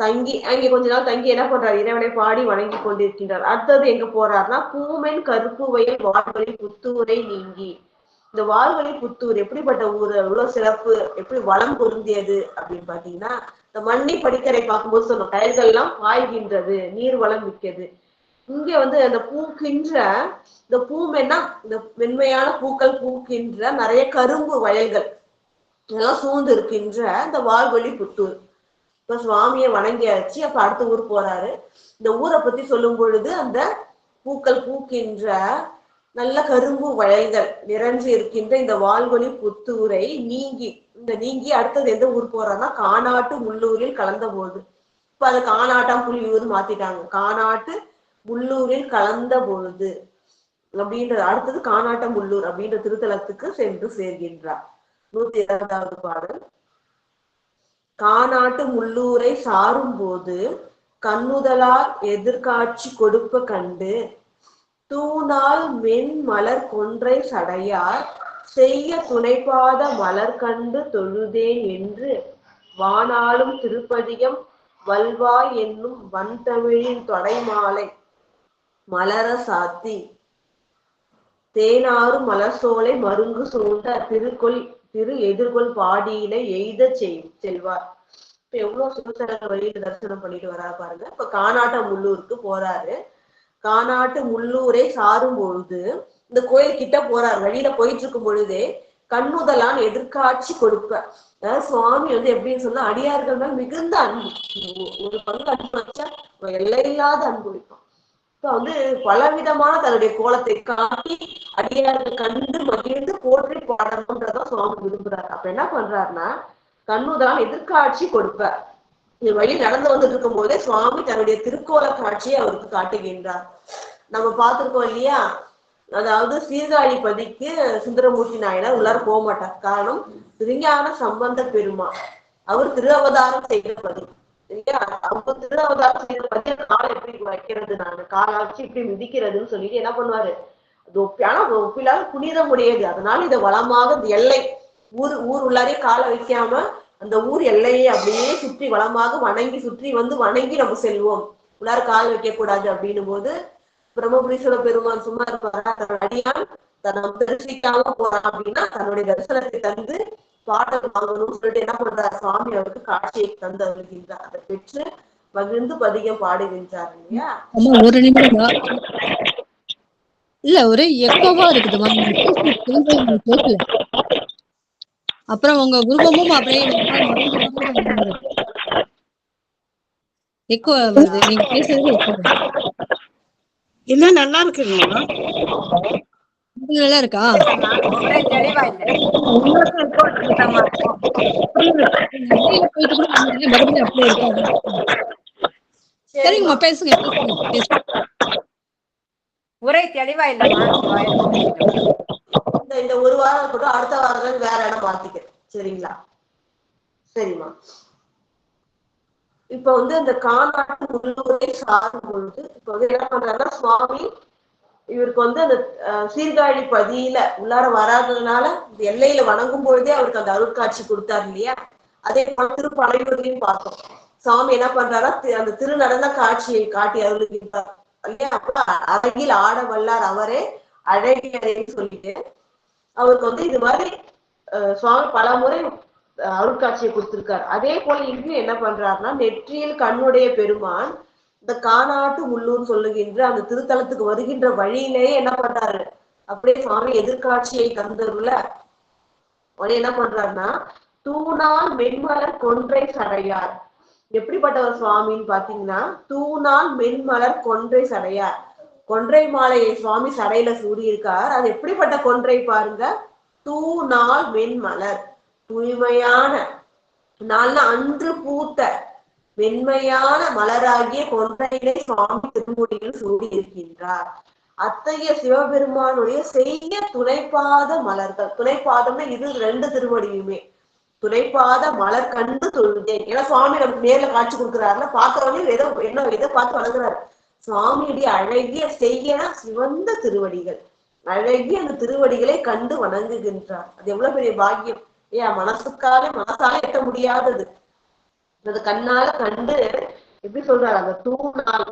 தங்கி அங்கே கொஞ்ச நாள் தங்கி என்ன பண்றாரு, இறைவனை பாடி வணங்கி கொண்டிருக்கின்றார். அடுத்தது எங்க போறாருன்னா பூமென் கருப்பு வயல் வாழ்வழி புத்தூரை நீங்கி. இந்த வாழ்வழி புத்தூர் எப்படிப்பட்ட ஊர், எவ்வளவு சிறப்பு, எப்படி வளம் பொருந்தியது அப்படின்னு பாத்தீங்கன்னா, இந்த மண்ணி படிக்கரை பார்க்கும்போது சொன்னோம் கயல்கள் எல்லாம் பாய்கின்றது, நீர் வளம் மிக்கது. இங்க வந்து அந்த பூக்கின்ற இந்த பூமென்னா இந்த மென்மையான பூக்கள் பூக்கின்ற நிறைய கரும்பு வயல்கள் இதெல்லாம் சூழ்ந்து இருக்கின்ற இந்த வாழ்வழி புத்தூர். இப்ப சுவாமியை வணங்கியாச்சு. அப்ப அடுத்த ஊர் போறாரு. இந்த ஊரை பத்தி சொல்லும் பொழுது அந்த பூக்கள் பூக்கின்ற நல்ல கரும்பு வயல்கள் நிறைஞ்சு இருக்கின்ற இந்த வாழ்வழி புத்தூரை நீங்கி அடுத்தது எந்த ஊர் போறாருன்னா கானாட்டு முள்ளூரில் கலந்த போது. இப்ப அது கானாட்டாம் புலியூர் மாத்திட்டாங்க, கானாட்டு முள்ளூரில் கலந்த பொழுது அப்படின்றது. அடுத்தது கானாட்டம் முள்ளூர் அப்படின்ற திருத்தலத்துக்கு சென்று சேர்கின்றார். 120வது பாடல். கானாட்டு முள்ளூரை சாரும் போது கண்ணுதலால் எதிர்காட்சி கொடுப்ப கண்டு தூணால் மென் மலர் கொன்றை சடையார் செய்ய துணைபாத மலர் கண்டு தொழுதேன் என்று வானாலும் திருப்பதிகம் வல்வாய் என்னும் வன்தமிழின் தொடைமாலை மலர சாத்தி தேனாறு மலர்சோலை மருங்கு சூழ்ந்த திரு எதிர்கொள் பாடியினை எய்த செல்வார். இப்ப எவ்வளவு சிவத்தலங்கள் வழியில தரிசனம் பண்ணிட்டு வரா பாருங்க. இப்ப கானாட்டு முள்ளூருக்கு போறாரு. கானாட்டு முள்ளூரை சாரும் பொழுது இந்த கோயில் கிட்ட போறாரு. வழியில போயிட்டு இருக்கும் பொழுதே கண்ணுதலான் எதிர்காட்சி கொடுப்ப. அதாவது சுவாமி வந்து எப்படின்னு சொன்னா அடியார்கள் மேல் மிகுந்த அன்பு, ஒரு பங்கு அன்பு வச்சா எல்லையில்லாத அன்பு வைப்பான். இப்ப வந்து பலவிதமான தன்னுடைய கோலத்தை காட்டி அடியார்கள் கண்டு மகிழ்ந்து போற்றி பாடணும்ன்றதான் சுவாமி விரும்புறாரு. அப்ப என்ன பண்றாருன்னா கண்ணுதான் எதிர்காட்சி கொடுப்பார். இது வழி நடந்து வந்துட்டு இருக்கும் போதே சுவாமி தன்னுடைய திருக்கோல காட்சியை அவருக்கு காட்டுகின்றார். நம்ம பார்த்திருக்கோம் இல்லையா, அதாவது சீர்காழி பதிக்கு சுந்தரமூர்த்தி நாயனார் உள்ளார போக மாட்டார். காரணம் திருஞான சம்பந்த பெருமான் அவர் திரு அவதாரம் செய்கிற பதி இல்லையா. அவங்க திரு அவதாரம் செய்கிற பதி காலை எப்படி வைக்கிறது, நான் காலாட்சி இப்படி மிதிக்கிறதுன்னு சொல்லிட்டு என்ன பண்ணுவாரு, அது ஆனா ஒப்பிலாத புனிதம் உடையது. அதனால இதை வளமாக எல்லை ஊர் உள்ளாரே காலை வைக்காம அந்த ஊர் எல்லையை அப்படியே சுற்றி வளமாக வணங்கி சுற்றி வந்து வணங்கி நம்ம செல்வோம், உள்ளார கால் வைக்க கூடாது அப்படின்னும் போது பிரம்மபுரீஸ்வர பெருமான் சும்மா இருப்பாரா, தன் அடியான் தன்னை தரிசிக்காம போறான் அப்படின்னா தன்னுடைய தரிசனத்தை தந்து பாடல் வாங்கணும்னு சொல்லிட்டு என்ன பண்றாரு, சுவாமி அவருக்கு காட்சியை தந்து அருள்கின்றார். அதை பெற்று மகிழ்ந்து பதிகம் பாடுகின்றார் இல்லையா. ஒரு நிமிடம் இல்ல, ஒரே எக்கோவா இருக்குதுமா, கேட்கல. அப்புறம் உங்க குருபமும் அப்படியே எக்கோ வருது, நீங்க பேசுறது எக்கோ. இல்ல நல்லா இருக்குங்கம்மா, நல்லா இருக்கா? தெளிவா இல்லை. சரிங்கம்மா, பேசுங்க. உரை தெளிவா இல்லம்மா. இந்த ஒரு வாரம் கூட அடுத்த வாரம் வேற இடம் மாத்திக்கிறேன், சரிங்களா? சரிம்மா. இப்ப வந்து அந்த கானாட்டு முள்ளூரை சாரும் பொழுது இப்ப வந்து என்ன பண்றாருன்னா சுவாமி இவருக்கு வந்து அந்த சீர்காழி பதியில உள்ளார வராததுனால இந்த எல்லையில வணங்கும் பொழுதே அவருக்கு அந்த அருட்காட்சி கொடுத்தாரு இல்லையா. அதே போல திருப்பலையூர்லையும் பார்த்தோம், சுவாமி என்ன பண்றாரா அந்த திருநடன காட்சியை காட்டி அருள்கின்றார் இல்லையா. அழகில் ஆட வல்லார் அவரே அழகியரைன்னு சொல்லிட்டு அவருக்கு வந்து இது மாதிரி சுவாமி பல முறை அருட்காட்சியை கொடுத்திருக்காரு. அதே போல இங்கேயும் என்ன பண்றாருன்னா நெற்றியில் கண்ணுடைய பெருமான் இந்த கானாட்டு முள்ளூர் சொல்லுகின்ற அந்த திருத்தலத்துக்கு வருகின்ற வழியிலேயே என்ன பண்றாரு, அப்படியே சுவாமி எதிர்காட்சியை தந்தருல உடனே என்ன பண்றாருன்னா தூணால் மென்மலர் கொன்றை சடையார். எப்படிப்பட்டவர் சுவாமின்னு பாத்தீங்கன்னா, தூணால் மென்மலர் கொன்றை சடையார். கொன்றை மாலையை சுவாமி சடையில சூடி இருக்கார். அது எப்படிப்பட்ட கொன்றை பாருங்க, தூணால் மென்மலர், தூய்மையான, நாள்னா அன்று பூத்த மென்மையான மலராகிய கொன்றையிலே சுவாமி திருமுடியில் சூடி இருக்கின்றார். அத்தகைய சிவபெருமானுடைய செய்ய துணைப்பாத மலர்கள், துணைப்பாதம்னா இது 2 திருவடியுமே, துணைப்பாத மலர் கண்டு தொழுதேன். ஏன்னா சுவாமி நமக்கு நேர்ல காட்சி கொடுக்குறாருல, பார்க்கிறவனே எதை பார்த்து வணங்குறாரு. சுவாமியுடைய அழகிய செய்யனா சிவந்த திருவடிகள், அழகிய அந்த திருவடிகளை கண்டு வணங்குகின்றார். அது எவ்வளவு பெரிய பாக்கியம். மனசால எட்ட முடியாதது, அது கண்ணால கண்டு. எப்படி சொல்றாரு, அந்த தூணால்,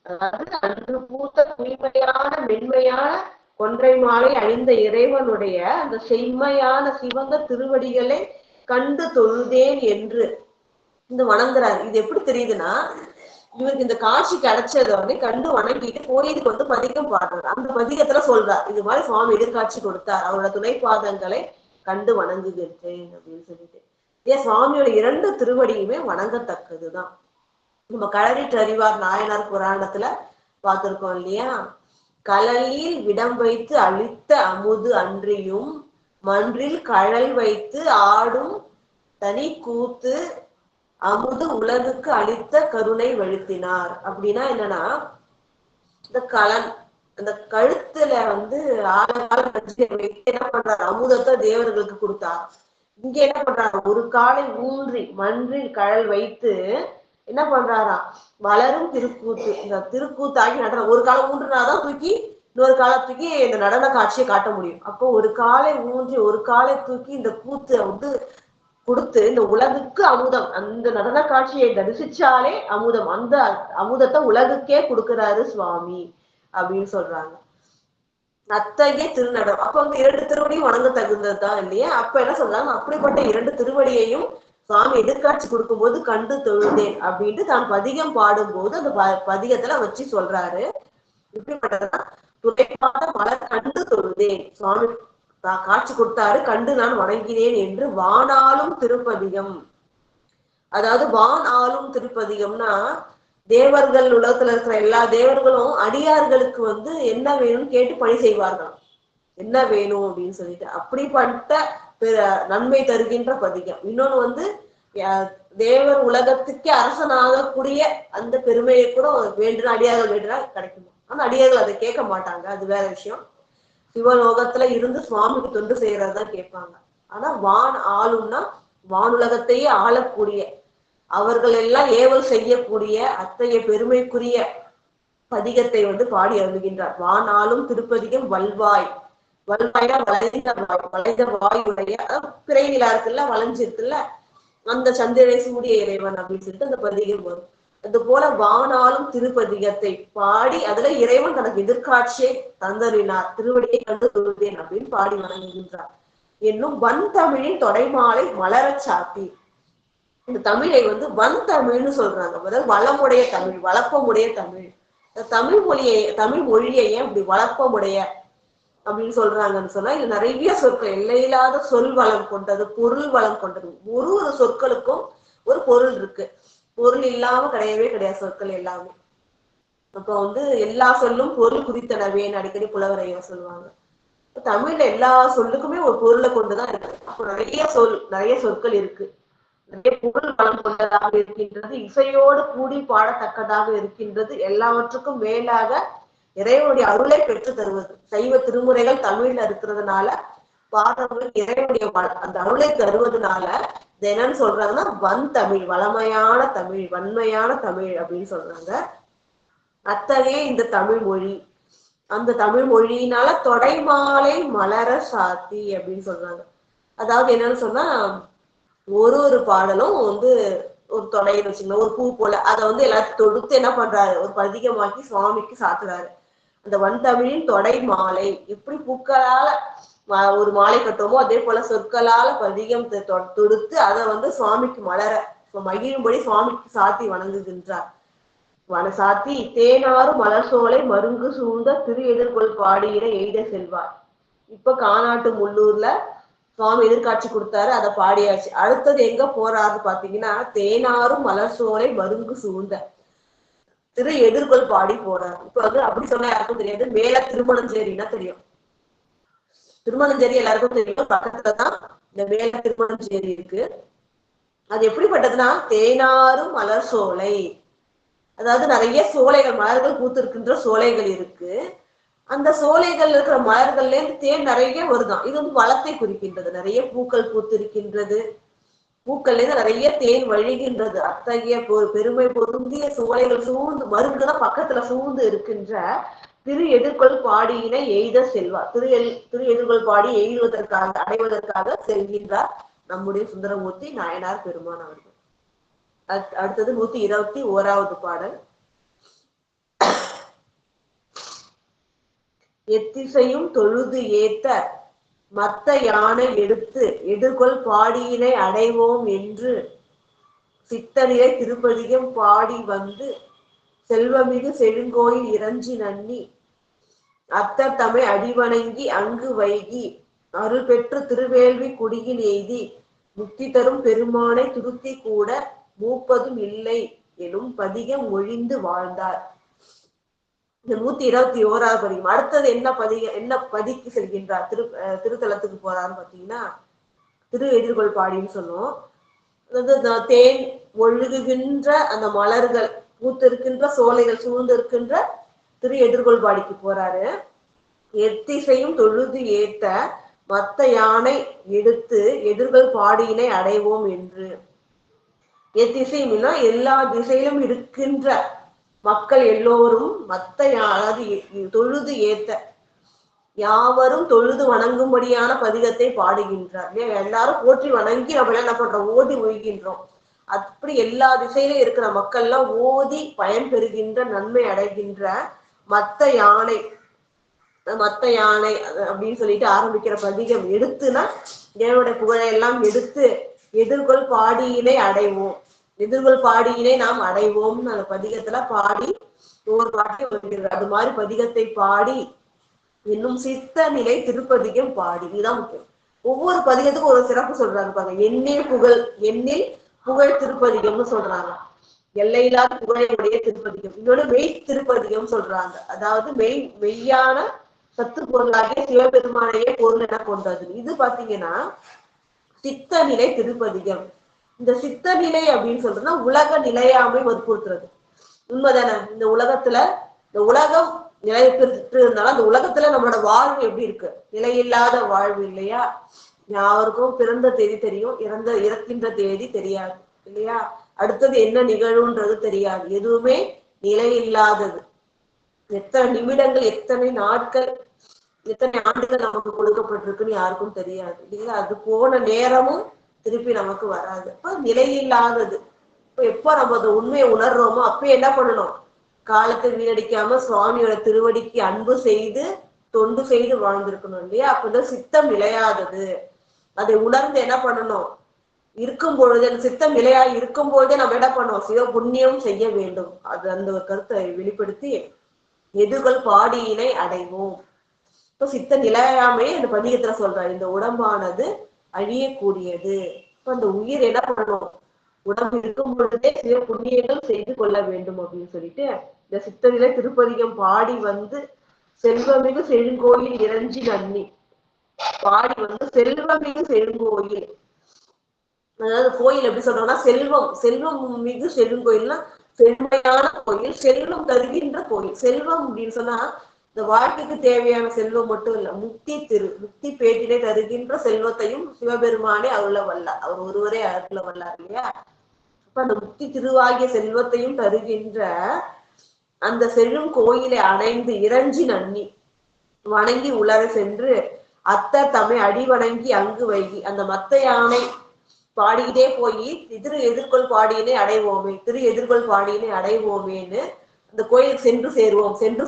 அதாவது அன்று பூத்த தூய்மையான மென்மையான கொன்றை மாலை அணிந்த இறைவனுடைய அந்த செம்மையான சிவந்த திருவடிகளை கண்டு தொழுதேன் என்று இந்த வணங்குறாரு. இது எப்படி தெரியுதுன்னா, இவருக்கு இந்த காட்சி கிடைச்சத வந்து கண்டு வணங்கிட்டு கோயிலுக்கு வந்து பதிகம் பாடுறாரு. அந்த பதிகத்துல சொல்றார், இது மாதிரி சுவாமி எதிர்காட்சி கொடுத்தார், அவரோட துணைப்பாதங்களை கண்டு வணங்குகின்றேன் அப்படின்னு சொல்லிட்டு. ஏன் சுவாமியோட 2 திருவடியுமே வணங்கத்தக்கதுதான். நம்ம களரிட்டு அறிவார் நாயனார் புராணத்துல பார்த்திருக்கோம் இல்லையா, கலலில் விடம் வைத்து அளித்த அமுது அன்றியும் மன்றில் கழல் வைத்து ஆடும் தனி கூத்து அமுது உலகுக்கு அளித்த கருணை வழுத்தினார். அப்படின்னா என்னன்னா, இந்த கலன் அந்த கழுத்துல வந்து ஆழகால வைத்து என்ன பண்றாரு, அமுதத்தை தேவர்களுக்கு கொடுத்தார். இங்க என்ன பண்றாரு, ஒரு காலை ஊன்றி மன்றில் கழல் வைத்து என்ன பண்றாராம், வளரும் திருக்கூத்து, இந்த திருக்கூத்தாகி நடனம். ஒரு காலம் ஊன்றுனாதான் தூக்கி இன்னொரு காலத்துக்கு இந்த நடன காட்சியை காட்ட முடியும். அப்போ ஒரு காலை ஊன்றி ஒரு காலை தூக்கி இந்த கூத்து வந்து கொடுத்து இந்த உலகுக்கு அமுதம், அந்த நடன காட்சியை தரிசிச்சாலே அமுதம், அந்த அமுதத்தை உலகுக்கே கொடுக்கிறாரு சுவாமி அப்படின்னு சொல்றாங்க. அத்தகைய திருநடம். அப்ப வந்து 2 திருவடியும் வணங்க தகுந்ததுதான் இல்லையா. அப்ப என்ன சொல்றாங்க, அப்படிப்பட்ட 2 திருவடியையும் சுவாமி எதிர்காட்சி கொடுக்கும் போது கண்டு தொழுதேன் அப்படின்ட்டு தான் பதிகம் பாடும்போது அந்த பதிகத்துல வச்சு சொல்றாரு. எப்படிப்பட்டதுன்னா, துணைப்பாத மலர் கண்டு தொழுதேன், சுவாமி காட்சி கொடுத்தாரு, கண்டு நான் வணங்கினேன் என்று வானாலும் திருப்பதிகம். அதாவது வான் ஆளும் திருப்பதிகம்னா, தேவர்கள் உலகத்துல இருக்கிற எல்லா தேவர்களும் அடியார்களுக்கு வந்து என்ன வேணும்னு கேட்டு பணி செய்வார்கள், என்ன வேணும் அப்படின்னு சொல்லிட்டு. அப்படிப்பட்ட நன்மை தருகின்ற பதிகம். இன்னொன்னு வந்து தேவர் உலகத்துக்கே அரசனாகக்கூடிய அந்த பெருமையை கூட வேண்டுனா அடியார்கள் வேண்டுனா கிடைக்குமா. ஆனா அடியார்கள் அதை கேட்க மாட்டாங்க, அது வேற விஷயம். சிவலோகத்துல இருந்து சுவாமிக்கு தொண்டு செய்யறதுதான் கேட்பாங்க. ஆனா வான் ஆளும்னா வானுலகத்தையே ஆளக்கூடிய, அவர்கள் எல்லாம் ஏவல் செய்யக்கூடிய அத்தகைய பெருமைக்குரிய பதிகத்தை வந்து பாடி அருளுகின்றார். வானாலும் திருப்பதிகம் வல்வாய், வல்வாயா வளைந்த வாயுடைய பிறை நிலா இருக்குல்ல, வளைஞ்சிருக்குல்ல, அந்த சந்திரனை சூரிய இறைவன் அப்படின்னு சொல்லிட்டு அந்த பதிகம் வரும். அது போல வானாலும் திருப்பதிகத்தை பாடி அதுல இறைவன் தனக்கு எதிர்காட்சியை தந்தறினார், திருவடியை கண்டு தொழுதேன் அப்படின்னு பாடி வணங்குகின்றார். என்னும் வன் தமிழின் தொடைமாலை மலர சாத்தி. இந்த தமிழை வந்து வன் தமிழ்னு சொல்றாங்க, அதாவது வளமுடைய தமிழ், வளப்பமுடைய தமிழ். தமிழ் மொழியை ஏன் இப்படி வளப்பமுடைய அப்படின்னு சொல்றாங்கன்னு சொன்னா, இது நிறைய சொற்கள், எல்லையில்லாத சொல் வளம் கொண்டது, பொருள் வளம் கொண்டது. ஒரு சொற்களுக்கும் ஒரு பொருள் இருக்கு, பொருள் இல்லாம கிடையவே கிடையாது சொற்கள் எல்லாமே. அப்ப வந்து எல்லா சொல்லும் பொருள் குறித்தனவேன்னு அடிக்கடி புலவரையர் சொல்லுவாங்க. தமிழ்ல எல்லா சொல்லுக்குமே ஒரு பொருளை கொண்டுதான் இருக்கு. அப்ப நிறைய சொற்கள் இருக்கு, நிறைய பொருள் வளம் கொண்டதாக இருக்கின்றது, இசையோடு கூடி பாடத்தக்கதாக இருக்கின்றது. எல்லாவற்றுக்கும் மேலாக இறைவனுடைய அருளை பெற்று தருவது. சைவ திருமுறைகள் தமிழ்ல இருக்கிறதுனால பாடல்கள் இறைவனுடைய அந்த அருளை தருவதனால இது என்னன்னு சொல்றாங்கன்னா வன் தமிழ், வளமையான தமிழ், வன்மையான தமிழ் அப்படின்னு சொல்றாங்க. அத்தகைய இந்த தமிழ் மொழி, அந்த தமிழ் மொழியினால தொடைமாலை மலர சாத்தி அப்படின்னு சொல்றாங்க. அதாவது என்னன்னு சொன்னா, ஒரு பாடலும் வந்து ஒரு தொடைன்னு வச்சுக்கணும், ஒரு பூ போல அதை வந்து எல்லாத்தையும் தொடுத்து என்ன பண்றாரு, ஒரு பதிகமாக்கி சுவாமிக்கு சாத்துறாரு. அந்த வன் தமிழின் தொடை மாலை, எப்படி பூக்களால ஒரு மாலை கட்டுவோமோ அதே போல சொற்களால பதிகம் தொடுத்து அதை வந்து சுவாமிக்கு மலர மகிழும்படி சுவாமிக்கு சாத்தி வணங்குகின்றார். சாத்தி தேனாறு மலர் சோலை மருங்கு சூழ்ந்த திரு எதிர்கொள் பாடியிட எய்த செல்வார். இப்ப காணாட்டு முள்ளூர்ல சுவாமி எதிர்காட்சி கொடுத்தாரு, அதை பாடியாச்சு. அடுத்தது எங்க போறாரு பாத்தீங்கன்னா, தேனாரும் மலர் சோலை மருங்கு சூழ்ந்த திரு எதிர்கொள் பாடி போறாரு. இப்ப வந்து அப்படி சொன்னா யாருக்கும் தெரியாது, மேல திருமணஞ்சேரின்னா தெரியும். திருமணஞ்சேரி எல்லாருக்கும் தெரியும், பக்கத்துலதான் இந்த மேல திருமணஞ்சேரி இருக்கு. அது எப்படிப்பட்டதுன்னா, தேனாரும் மலர் சோலை, அதாவது நிறைய சோலைகள், மலர்கள் பூத்து இருக்கின்ற சோலைகள் இருக்கு. அந்த சோலைகள் இருக்கிற மலர்கள்ல இருந்து தேன் நிறைய வருதான். இது வந்து வளத்தை குறிக்கின்றது. நிறைய பூக்கள் பூத்து இருக்கின்றது, பூக்கள்ல இருந்து நிறைய தேன் வழிகின்றது. அத்தகைய பெருமை பொருந்திய சோலைகள் சூழ்ந்து, மருங்குனா பக்கத்துல சூழ்ந்து இருக்கின்ற திரு எதிர்கொள் பாடியினை எய்த செல்வார். திரு எதிர்கொள் பாடி எய்துவதற்காக, அடைவதற்காக செல்கின்றார் நம்முடைய சுந்தரமூர்த்தி நாயனார் பெருமான் அவர்கள். அடுத்தது 121வது பாடல். எத்திசையும் தொழுது ஏத்த மத்த யானை எடுத்து எதிர்கொள் பாடியினை அடைவோம் என்று சித்தனிலை திருப்பதிகம் பாடி வந்து செல்வமிகு செழுங்கோயில் இறஞ்சி நன்னி அத்தர் தம்மை அடிவணங்கி அங்கு வைகி அருள் பெற்று திருவேள்வி குடியில் எய்தி முக்தி தரும் பெருமானை துருத்தி கூட மூப்பதும் இல்லை எனும் பதிகம் ஒழிந்து வாழ்ந்தார். இந்த 121வது பதிகம். அடுத்தது என்ன பதிக்கு செல்கின்றார்? திருத்தலத்துக்கு போறான்னு பாத்தீங்கன்னா, திரு எதிர்கொள் பாடின்னு சொன்னோம். அதாவது தேன் ஒழுகுகின்ற அந்த மலர்கள் பூத்து இருக்கின்ற சோலைகள் சூழ்ந்து இருக்கின்ற திரு எதிர்கொள் பாடிக்கு போறாரு. எத்திசையும் தொழுது ஏத்த மத்த யானை எடுத்து எதிர்கொள் பாடியினை அடைவோம் என்று. எத்திசையும்னா எல்லா திசையிலும் இருக்கின்ற மக்கள் எல்லோரும் மத்த அதாவது தொழுது ஏத்த, யாவரும் தொழுது வணங்கும்படியான பதிகத்தை பாடுகின்றார். எல்லாரும் போற்றி வணங்கி நம்ம என்ன பண்றோம்? ஓதி ஒழிகின்றோம். அப்படி எல்லா திசையிலும் இருக்கிற மக்கள் எல்லாம் ஓதி பயன் பெறுகின்ற, நன்மை அடைகின்ற மத்த யானை அப்படின்னு சொல்லிட்டு ஆரம்பிக்கிற பதிகம் எடுத்துனா, தேவனுடைய புகழை எல்லாம் எடுத்து எதிர்கொள் பாடியினை அடைவோம், எதிர்கொள் பாடியினை நாம் அடைவோம்னு அந்த பதிகத்துல பாடி ஒவ்வொரு பாட்டையும் வருகிறது. அது மாதிரி பதிகத்தை பாடி இன்னும் சித்த நிலை திருப்பதிகம் பாடி, இதுதான் முக்கியம். ஒவ்வொரு பதிகத்துக்கும் ஒரு சிறப்பு சொல்றாங்க பாருங்க. எண்ணில் புகழ் திருப்பதிகம்னு சொல்றாங்க. எல்லையில்லாத புகழையுடைய திருப்பதிகம். இன்னொன்னு மெய் திருப்பதிகம் சொல்றாங்க. அதாவது மெய்யான சத்து பொருளாகிய சிவபெருமானையே பொருள் என கொண்டது. இது பாத்தீங்கன்னா சித்த நிலை திருப்பதிகம். இந்த சித்த நிலை அப்படின்னு சொல்றதுன்னா உலக நிலையாமை வற்புறுத்துறது. உண்மைதானே? இந்த உலகம் நிலை பெற்று இருந்தாலும் அந்த உலகத்துல நம்மளோட வாழ்வு எப்படி இருக்கு? நிலையில்லாத வாழ்வு இல்லையா? யாருக்கும் பிறந்த தேதி தெரியும், இறக்கின்ற தேதி தெரியாது இல்லையா? அடுத்தது என்ன நிகழ்வுன்றது தெரியாது. எதுவுமே நிலை இல்லாதது. எத்தனை நிமிடங்கள், எத்தனை நாட்கள், எத்தனை ஆண்டுகள் நமக்கு கொடுக்கப்பட்டிருக்குன்னு யாருக்கும் தெரியாது இல்லைங்களா? அது போன நேரமும் திருப்பி நமக்கு வராது. அப்ப நிலை இல்லாதது. இப்ப எப்ப நம்ம அந்த உண்மையை உணர்றோமோ அப்ப என்ன பண்ணணும்? காலத்தை வீணடிக்காம சுவாமியோட திருவடிக்கு அன்பு செய்து தொண்டு செய்து வாழ்ந்திருக்கணும் இல்லையா? அப்பதான் சித்தம் நிலையாதது. அதை உணர்ந்து என்ன பண்ணணும்? இருக்கும் பொழுது, அந்த சித்தம் நிலையா இருக்கும் பொழுதே நம்ம என்ன பண்ணோம்? சிவ புண்ணியம் செய்ய வேண்டும். அது அந்த ஒரு கருத்தை வெளிப்படுத்தி எதிர்கொள் பாடியினை அடைவோம். இப்ப சித்த நிலையாமையே அந்த பதிகத்துல சொல்றாரு. இந்த உடம்பானது அழியக்கூடியது. இப்ப அந்த உயிர் என்ன பண்ணணும்? உடம்பு இருக்கும் பொழுதே சிவ புண்ணியங்கள் செய்து கொள்ள வேண்டும் அப்படின்னு சொல்லிட்டு இந்த சித்தநிலை திருப்பதிகம் பாடி வந்து செல்வமிகு செழுங்கோயில் இறஞ்சி நன்னி பாடி வந்து செல்வமிகு செழுங்கோயில், அதாவது கோயில் எப்படி சொல்றோம்னா செல்வம் மிகு செழுங்கோயில்னா செழுமையான கோயில், செல்வம் தருகின்ற கோயில். செல்வம் அப்படின்னு சொன்னா இந்த வாழ்க்கைக்கு தேவையான செல்வம் மட்டும் இல்ல, முக்தி பேட்டினை தருகின்ற செல்வத்தையும் சிவபெருமானே அருள வல்லார். அவர் ஒருவரே அருள வல்லார் இல்லையா? அப்ப அந்த முக்தி திருவாகிய செல்வத்தையும் தருகின்ற அந்த செல்லும் கோயிலை அடைந்து இறஞ்சி நன்னி வணங்கி உலர சென்று அத்தர் தம்மை அடி வணங்கி அங்கு வைகி, அந்த மத்த யானை பாடிக்கிட்டே போய் திரு எதிர்கொள் பாடியினை அடைவோமேன்னு அந்த கோயிலுக்கு சென்று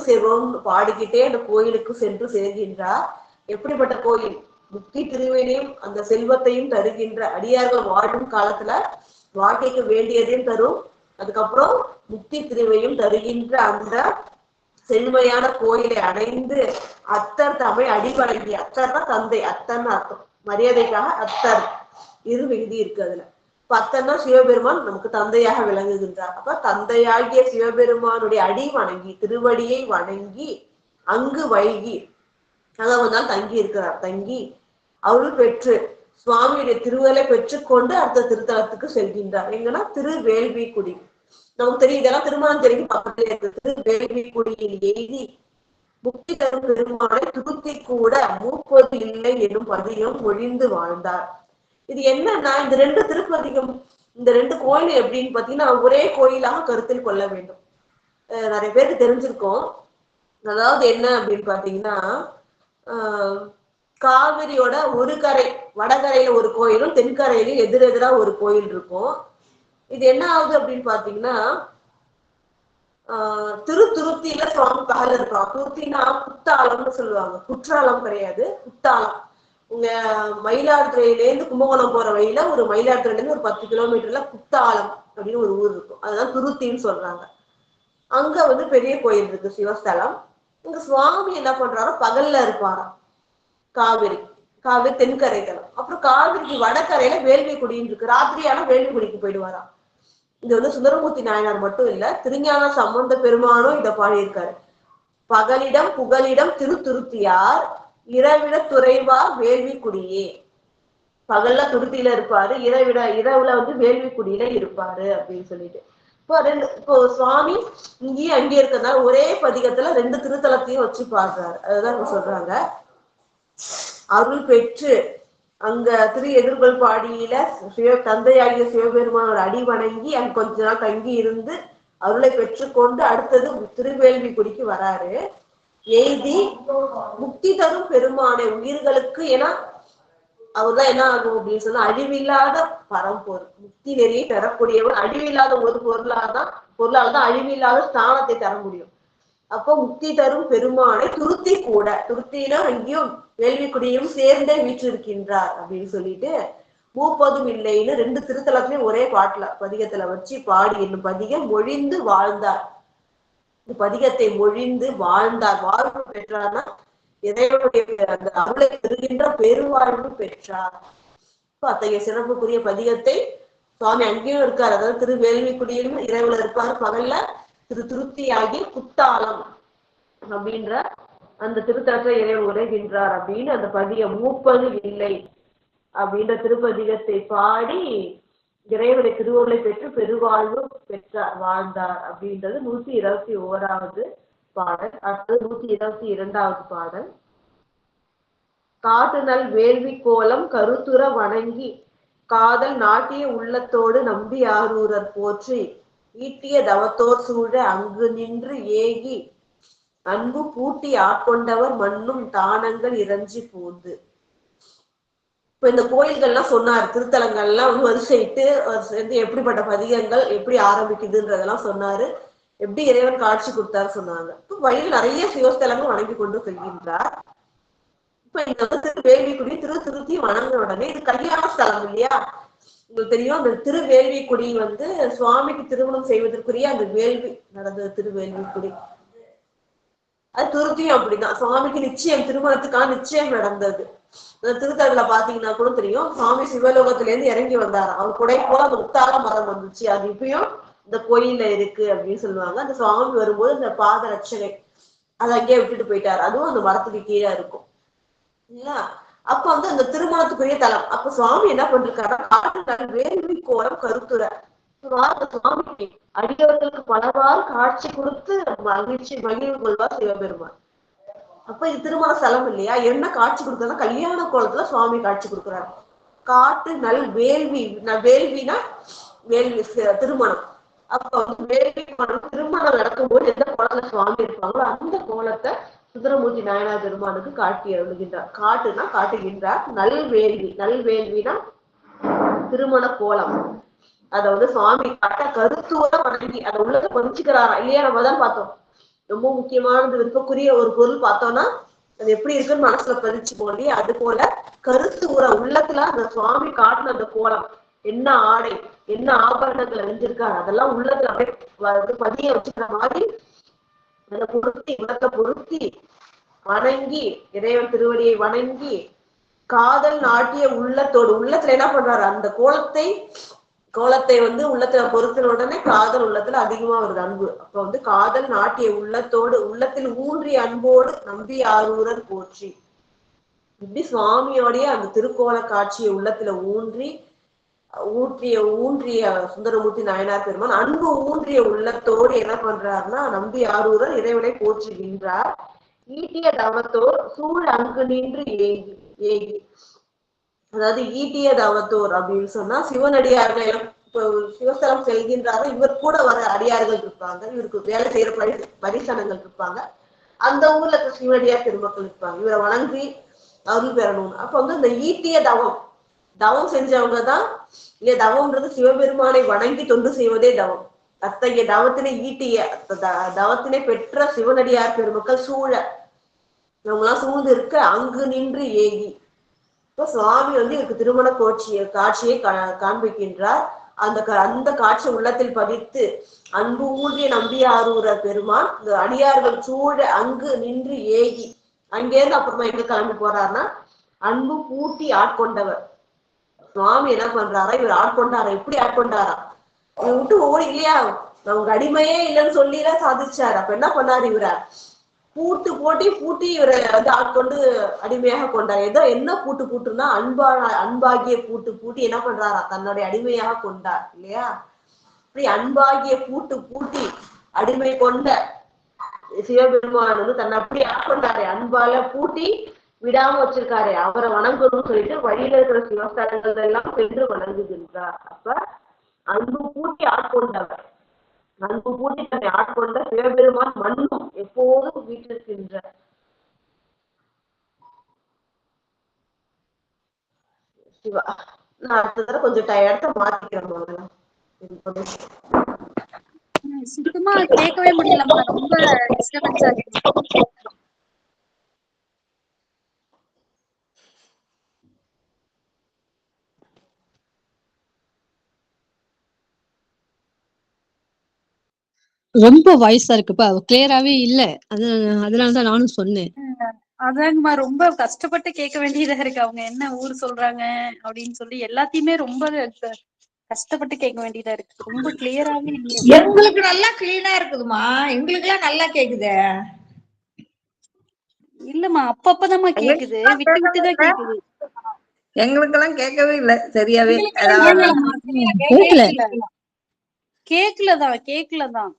சேருவோம் பாடிக்கிட்டே அந்த கோயிலுக்கு சென்று சேர்கின்றார். எப்படிப்பட்ட கோயில்? முக்தி திருவினையும் அந்த செல்வத்தையும் தருகின்ற, அடியார்கள் வாழும் காலத்துல வாழ்க்கைக்கு வேண்டியதையும் தரும், அதுக்கப்புறம் முக்தி திருவையும் தருகின்ற அந்த செழுமையான கோயிலை அடைந்து அத்தர் தம்மை அடிவணங்கி, அத்தர்னா தந்தை, அத்தன்னு அர்த்தம், மரியாதைக்காக அத்தர் இரு விகுதி இருக்கு அதுல. அத்தன்னா சிவபெருமான் நமக்கு தந்தையாக விளங்குகின்றார். அப்ப தந்தையாகிய சிவபெருமானுடைய அடி வணங்கி, திருவடியை வணங்கி, அங்கு வைகி அங்க கொஞ்ச நாள் தங்கி இருக்கிறார். தங்கி அருள் பெற்று சுவாமியுடைய திருவலை பெற்றுக்கொண்டு அடுத்த திருத்தலத்துக்கு செல்கின்றார். எங்கன்னா திருவேள்விக்குடி. நமக்கு தெரியும், இதெல்லாம் திருமணம் தெரியும் பக்கத்துல இருக்கு. திருவேள்விக்குடியில் எய்தி முக்தி தரும் பெருமானை துருத்தி கூட மூப்பது இல்லை எனும் பதிகம் ஒழிந்து வாழ்ந்தார். இது என்னன்னா, இந்த ரெண்டு திருப்பதிகம், இந்த ரெண்டு கோயில் எப்படின்னு பாத்தீங்கன்னா ஒரே கோயிலாக கருத்தில் கொள்ள வேண்டும். நிறைய பேருக்கு தெரிஞ்சிருக்கோம். அதாவது என்ன அப்படின்னு பாத்தீங்கன்னா, காவிரியோட ஒரு கரை, வடகரையில ஒரு கோயிலும் தென்கரையிலும் எதிரெதிரா ஒரு கோயில் இருக்கும். இது என்ன ஆகுது அப்படின்னு பாத்தீங்கன்னா, திருத்தியில சுவாமி பகல இருக்கலாம். துருத்தினா குத்தாலம்னு சொல்லுவாங்க, குற்றாலம் கிடையாது, குத்தாலம். உங்க மயிலாடுதுறையில இருந்து கும்பகோணம் போற வழியில ஒரு மயிலாடுதுறையில இருந்து ஒரு 10 கிலோமீட்டர்ல குத்தாலம் அப்படின்னு ஒரு ஊர் இருக்கும். அதுதான் துருத்தின்னு சொல்றாங்க. அங்க வந்து பெரிய கோயில் இருக்கு, சிவஸ்தலம். இங்க சுவாமி என்ன பண்றாரோ பகல்ல இருப்பாராம். காவிரி தென்கரை தலம். அப்புறம் காவிரிக்கு வடகரையில வேள்விக்குடின்னு இருக்கு. ராத்திரியான வேள்விக்குடிக்கு போயிடுவாராம். இது வந்து சுந்தரமூர்த்தி நாயனார் மட்டும் இல்ல, திருஞான சம்பந்த பெருமானும் இதை பாடியிருக்காரு. பகலிடம் புகலிடம் திருத்துருத்தியார், இரவிட துறைவார் வேள்விக்குடியே. பகல்ல துருத்தியில இருப்பாரு, இரவுல வந்து வேள்விக்குடியில இருப்பாரு அப்படின்னு சொல்லிட்டு. இப்போ சுவாமி இங்கேயும் அங்கேயே இருக்கிறதுனால ஒரே பதிகத்துல ரெண்டு திருத்தலத்தையும் வச்சு பாடுறாரு. அதுதான் சொல்றாங்க. அருள் பெற்று அங்க திரு எதிர்கொள் பாடியில தந்தையாகிய சிவபெருமானோட அடி வணங்கி அங்க கொஞ்ச நாள் தங்கி இருந்து அருளை பெற்றுக்கொண்டு அடுத்தது திருவேள்விக்குடிக்கு வராரு. எய்தி முக்தி தரும் பெருமானை உயிர்களுக்கு, ஏன்னா அவர்தான் என்ன ஆகும் அப்படின்னு சொன்னா அழிவில்லாத பரம்பொருள், முக்தி நெறியை தரக்கூடியவர். அழிவில்லாத ஒரு பொருளால்தான் அழிவில்லாத ஸ்தானத்தை தர முடியும். அப்போ முக்தி தரும் பெருமானை துருத்தினா அங்கேயும் வேள்விக்குடியும் சேர்ந்தே வீற்றிருக்கின்றார் அப்படின்னு சொல்லிட்டு மூப்பதும் இல்லைன்னு ரெண்டு திருத்தலத்திலையும் ஒரே பாட்டுல பதிகத்துல வச்சு பாடி என்னும் பதிகம் மொழிந்து வாழ்ந்தார். இந்த பதிகத்தை மொழிந்து வாழ்ந்தார். வாழ்வு பெற்றார்னா இறைவனுடைய அந்த அருளை பெறுகின்ற பெருவாழ்வு பெற்றார். அத்தகைய சிறப்புக்குரிய பதிகத்தை சுவாமி அங்கேயும் இருக்கார். அதாவது திருவேள்விக்குடியிலும் இரவுல இருப்பார், பகல்ல திருத்தியாகி குத்தாலம் அப்படின்ற அந்த திருத்தலத்தை இறைவன் உரைகின்றார் அப்படின்னு அந்த பதிகம் மூப்பது இல்லை அப்படின்ற திருப்பதிகத்தை பாடி இறைவனை திருவருளை பெற்று பெருவாழ்வு பெற்றார், வாழ்ந்தார் அப்படின்றது 121வது பாடல். அடுத்தது 122வது பாடல். காட்டுநல் வேள்வி கோலம் கருத்துற வணங்கி காதல் நாட்டிய உள்ளத்தோடு நம்பி ஆரூரர் போற்றி ஈட்டிய தவத்தோர் சூழ அங்கு நின்று ஏகி அன்பு பூட்டி ஆட்கொண்டவர் மண்ணும் தானங்கள் இறைஞ்சி பூந்து. இப்ப இந்த கோயில்கள்லாம் சொன்னார், திருத்தலங்கள்லாம் வந்து வரிசைட்டு எப்படிப்பட்ட பதிகங்கள் எப்படி ஆரம்பிக்குதுன்றதெல்லாம் சொன்னாரு. எப்படி இறைவன் காட்சி கொடுத்தாரு சொன்னாங்க. இப்ப வழியில் நிறைய சிவஸ்தலங்கள் வணங்கி கொண்டு செல்கின்றார். இப்ப இந்த வந்து வேள்விக்குடி திருத்தி வணங்கின உடனே இது கல்யாண ஸ்தலம் இல்லையா? உங்களுக்கு தெரியும், அந்த திருவேள்விக்குடி வந்து சுவாமிக்கு திருமணம் செய்வதற்குரிய அந்த வேள்வி நடந்தது திருவேள்விக்குடி. அது துருத்தியும் அப்படிதான், சுவாமிக்கு நிச்சயம், திருமணத்துக்கான நிச்சயம் நடந்தது. அந்த திருத்தல பாத்தீங்கன்னா கூட தெரியும், சுவாமி சிவலோகத்துல இருந்து இறங்கி வந்தாரு. அவர் கூட போல அந்த முத்தால மரம் வந்துச்சு. அது இப்பயும் இந்த கோயில்ல இருக்கு அப்படின்னு சொல்லுவாங்க. அந்த சுவாமி வரும்போது இந்த பாத ரட்சகை அதை அங்கேயே விட்டுட்டு போயிட்டாரு. அதுவும் அந்த மரத்துக்கு கீழே இருக்கும் இல்லையா? அப்ப வந்து அந்த திருமணத்துக்குரிய தலம். அப்ப சுவாமி என்ன பண்றாரு, வேள்வி கோலம் கருத்துற சுவாமி அடியவர்களுக்கு பலவாறு காட்சி கொடுத்து மகிழ்வு கொள்வார் சிவபெருமான். அப்ப இது திருமண ஸ்தலம் இல்லையா? என்ன காட்சி கொடுத்தா கல்யாண கோலத்துல சுவாமி காட்சி கொடுக்குறாரு. காட்டு நல் வேள்வி, வேள்வினா வேள்வி திருமணம். அப்ப வேள்வி திருமணம் நடக்கும்போது எந்த கோலத்துல சுவாமி இருப்பாங்களோ அந்த கோலத்தை சுந்தரமூர்த்தி நாயனார் பெருமானுக்கு காட்டி அருளுகின்றார். காட்டுகின்றார். நல்வேள்வினா திருமண கோலம். அத வந்து சுவாமி காட்ட கருத்துவ வணங்கி அதை உள்ள பறிச்சுக்கிறாரா இல்லையா? நம்ம தான் பார்த்தோம். ரொம்ப முக்கியமானது, விருப்பக்குரிய ஒரு பொருள் பார்த்தோம்னா அது எப்படி இருக்குன்னு மனசுல பதிச்சுப்போம் இல்லையா? அது போல கருத்து உர உள்ளத்துல அந்த சுவாமி காட்டின அந்த கோலம், என்ன ஆடை, என்ன ஆபரணங்கள் அணிஞ்சிருக்காரு, அதெல்லாம் உள்ளத்துல அப்படியே பதிய வச்சுக்கிற மாதிரி அதை பொருத்தி, உலக பொருத்தி வணங்கி, இறைவன் திருவடியை வணங்கி காதல் நாட்டிய உள்ளத்தோடு உள்ளத்துல என்ன பண்றாரு, அந்த கோலத்தை வந்து உள்ளத்துல பொறுத்தின உடனே காதல் உள்ளத்துல அதிகமா வருது அன்பு. அப்ப வந்து காதல் நாட்டிய உள்ளத்தோடு உள்ளத்தில் ஊன்றிய அன்போடு நம்பி ஆரூரர் போற்றி. இப்படி சுவாமியோடைய அந்த திருக்கோல காட்சியை உள்ளத்துல ஊன்றிய சுந்தரமூர்த்தி நாயனார் பெருமான் அன்பு ஊன்றிய உள்ளத்தோடு என்ன பண்றாருன்னா நம்பி ஆரூரர் இறைவனை போற்றுகின்றார். ஈட்டிய தவத்தோர் சூழ் அங்கு நின்று ஏகி அதாவது ஈட்டிய தவத்தோர் அப்படின்னு சொன்னா சிவனடியார்கள் இப்போ சிவஸ்தலம் செல்கின்றாரு, இவர் கூட வர அடியார்கள் இருப்பாங்க, இவருக்கு வேலை செய்யற பரிசனங்கள் இருப்பாங்க, அந்த ஊர்ல இருக்க சிவனடியார் பெருமக்கள் இருப்பாங்க, இவரை வணங்கி அருள் பெறணும். அப்ப வந்து இந்த ஈட்டிய தவம் செஞ்சவங்க தான் இல்லையா, தவம்ன்றது சிவபெருமானை வணங்கி தொண்டு செய்வதே தவம். அத்தகைய தவத்தினை ஈட்டிய தவத்தினை பெற்ற சிவனடியார் பெருமக்கள் சூழ இவங்கெல்லாம் சூழ்ந்து இருக்க அங்கு நின்று ஏகி. இப்ப சுவாமி வந்து இவருக்கு திருமண காட்சியை காண்பிக்கின்றார். அந்த காட்சி உள்ளத்தில் பதித்து அன்பு ஊழிய நம்பி ஆரூரர் பெருமான் இந்த அடியார்கள் சூழ அங்கு நின்று ஏகி. அங்கேருந்து அப்புறமா எங்க கிளம்பி போறாருன்னா அன்பு பூட்டி ஆட்கொண்டவர். சுவாமி என்ன பண்றாரா, இவர் ஆட்கொண்டாரா, எப்படி ஆட்கொண்டாரா, இவர் விட்டு ஓடி இல்லையா, அவங்க அடிமையே இல்லைன்னு சொல்லிதான் சாதிச்சாரு. அப்ப என்ன பண்ணாரு, இவரை பூட்டி இவரை வந்து ஆட்கொண்டு அடிமையாக கொண்டார். ஏதோ என்ன பூட்டுன்னா அன்பாகிய பூட்டி என்ன பண்றாரா, தன்னுடைய அடிமையாக கொண்டார் இல்லையா. இப்படி அன்பாகிய பூட்டி அடிமை கொண்ட சிவபெருமான் வந்து தன்னை அப்படி ஆட்கொண்டாரு, அன்பால பூட்டி விடாம வச்சிருக்காரு, அவரை வணங்கணும்னு சொல்லிட்டு வழியில இருக்கிற சிவஸ்தலங்கள் எல்லாம் சென்று வணங்குகின்றார். அப்ப அன்பு பூட்டி ஆட்கொண்டவர், அன்பு பூட்டி தன்னை ஆட்கொண்ட சிவபெருமான் மண்ணும் எப்போதும் வீட்டிருக்கின்ற சிவா. நான் அடுத்த தடவை கொஞ்சம் இடத்த மாத்திக்கிறேன். சுத்தமா கேட்கவே முடியலம்மா, ரொம்ப டிஸ்டர்பன்ஸா இருக்கு. ரொம்ப வாய்ஸா இருக்குப்பா, கிளியராவே இல்ல. அதனாலதான் நானும் சொன்னேன். அதாங்கம்மா ரொம்ப கஷ்டப்பட்டு கேட்க வேண்டியதா இருக்கு. அவங்க என்ன ஊர் சொல்றாங்க அப்படின்னு சொல்லி எல்லாத்தையுமே ரொம்ப கஷ்டப்பட்டு கேட்க வேண்டியதா இருக்கு. ரொம்ப கிளியராவே இல்ல. எங்களுக்கு நல்லா கிளீனா இருக்குதுமா, எங்களுக்கு எல்லாம் நல்லா கேக்குது. இல்லம்மா அப்பப்பதாம்மா கேக்குது, விட்டு விட்டுதான் கேக்குது. எங்களுக்கு எல்லாம் கேட்கவே இல்ல சரியாவே. கேக்கலதான்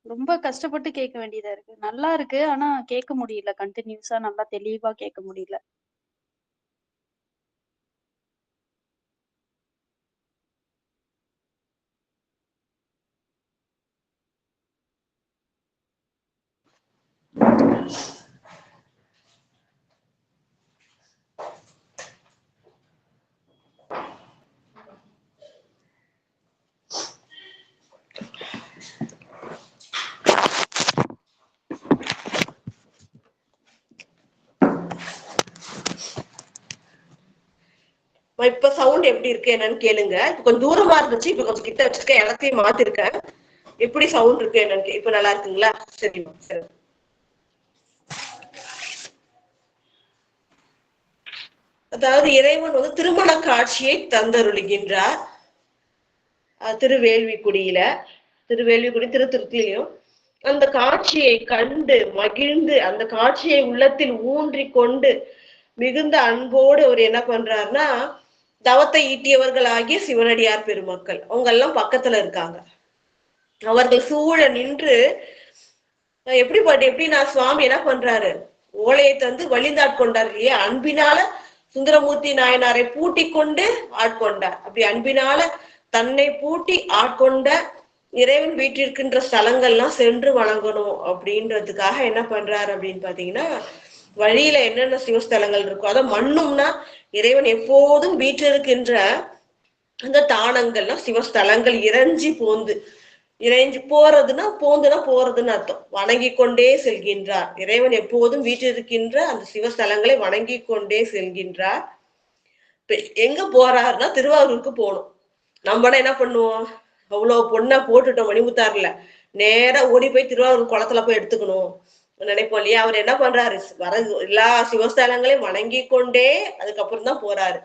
ரொம்ப கஷ்டப்பட்டு கேட்க வேண்டியதா இருக்கு. நல்லா இருக்கு, ஆனா கேட்க முடியல, கண்டினியூஸா நல்லா தெளிவா கேட்க முடியல. இப்ப சவுண்ட் எப்படி இருக்கு என்னன்னு கேளுங்க. இப்ப கொஞ்சம் தூரமா இருந்துச்சு, இப்ப கொஞ்சம் கிட்ட வச்சிருக்கேன், எல்லாத்தையும் மாத்திருக்கேன். எப்படி சவுண்ட் இருக்கு என்னன்னு இப்ப நல்லா இருக்குங்களா? சரிம்மா சரி. அதாவது இறைவன் வந்து திருமண காட்சியை தந்தருளுகின்றார் திருவேள்விக்குடி திருத்திலையும். அந்த காட்சியை கண்டு மகிழ்ந்து அந்த காட்சியை உள்ளத்தில் ஊன்றி கொண்டு மிகுந்த அன்போடு அவர் என்ன பண்றாருன்னா தவத்தை ஈட்டியவர்கள் ஆகிய சிவனடியார் பெருமக்கள் அவங்க எல்லாம் பக்கத்துல இருக்காங்க. அவர்கள் சூழ நின்று எப்படி நான் சுவாமி என்ன பண்றாரு, ஓலையை தந்து வழிந்தாட்கொண்டார் இல்லையா, அன்பினால சுந்தரமூர்த்தி நாயனாரை பூட்டி கொண்டு ஆட்கொண்டார். அப்படி அன்பினால தன்னை பூட்டி ஆட்கொண்ட இறைவன் வீட்டிற்கின்ற ஸ்தலங்கள்லாம் சென்று வணங்கணும் அப்படின்றதுக்காக என்ன பண்றாரு அப்படின்னு பாத்தீங்கன்னா, வழியில என்னென்ன சிவஸ்தலங்கள் இருக்கோ அதை மண்ணும்னா இறைவன் எப்போதும் வீட்டிருக்கின்ற அந்த தானங்கள்லாம் சிவஸ்தலங்கள் இறைஞ்சி போறதுன்னா போறதுன்னு அர்த்தம். வணங்கி கொண்டே செல்கின்றார். இறைவன் எப்போதும் வீட்டிருக்கின்ற அந்த சிவஸ்தலங்களை வணங்கி கொண்டே செல்கின்றார். எங்க போறாருன்னா திருவாரூருக்கு போகணும். நம்மனா என்ன பண்ணுவோம், அவ்வளவு பொண்ணை போட்டுட்டோம் மணிமுத்தாறுல, நேரா ஓடி போய் திருவாரூர் குளத்துல போய் எடுத்துக்கணும், நினைப்போம் இல்லையா? அவர் என்ன பண்றாரு, எல்லா சிவஸ்தலங்களையும் வணங்கி கொண்டே அதுக்கப்புறம் தான் போறாரு.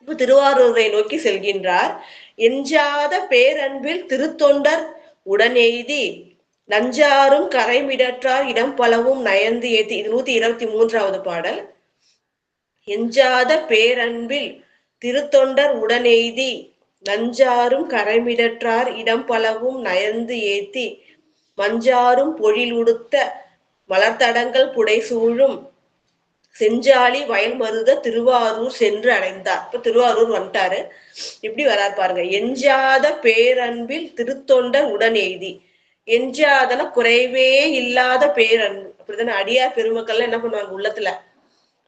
இப்ப திருவாரூரை நோக்கி செல்கின்றார். எஞ்சாத பேரன்பில் திருத்தொண்டர் உடனெய்தி நஞ்சாரும் கரைமிடற்றார் இடம் பலவும் நயந்து ஏத்தி. இது 123வது பாடல். எஞ்சாத பேரன்பில் திருத்தொண்டர் உடனெய்தி நஞ்சாரும் கரைமிடற்றார் இடம் பலவும் நயந்து ஏத்தி மஞ்சாரும் பொழில் உடுத்த மலர்த்தடங்கள் புடைசூழும் செஞ்சாலி வயல் மருத திருவாரூர் சென்று அடைந்தார். இப்ப திருவாரூர் வந்துட்டாரு. இப்படி வராரு பாருங்க. எஞ்சாத பேரன்பில் திருத்தொண்டர் உடன் எய்தி. எஞ்சாதன குறைவே இல்லாத பேரன்பு. அப்படித்தானே அடியார் பெருமக்கள் என்ன பண்ணுவாங்க, உள்ளத்துல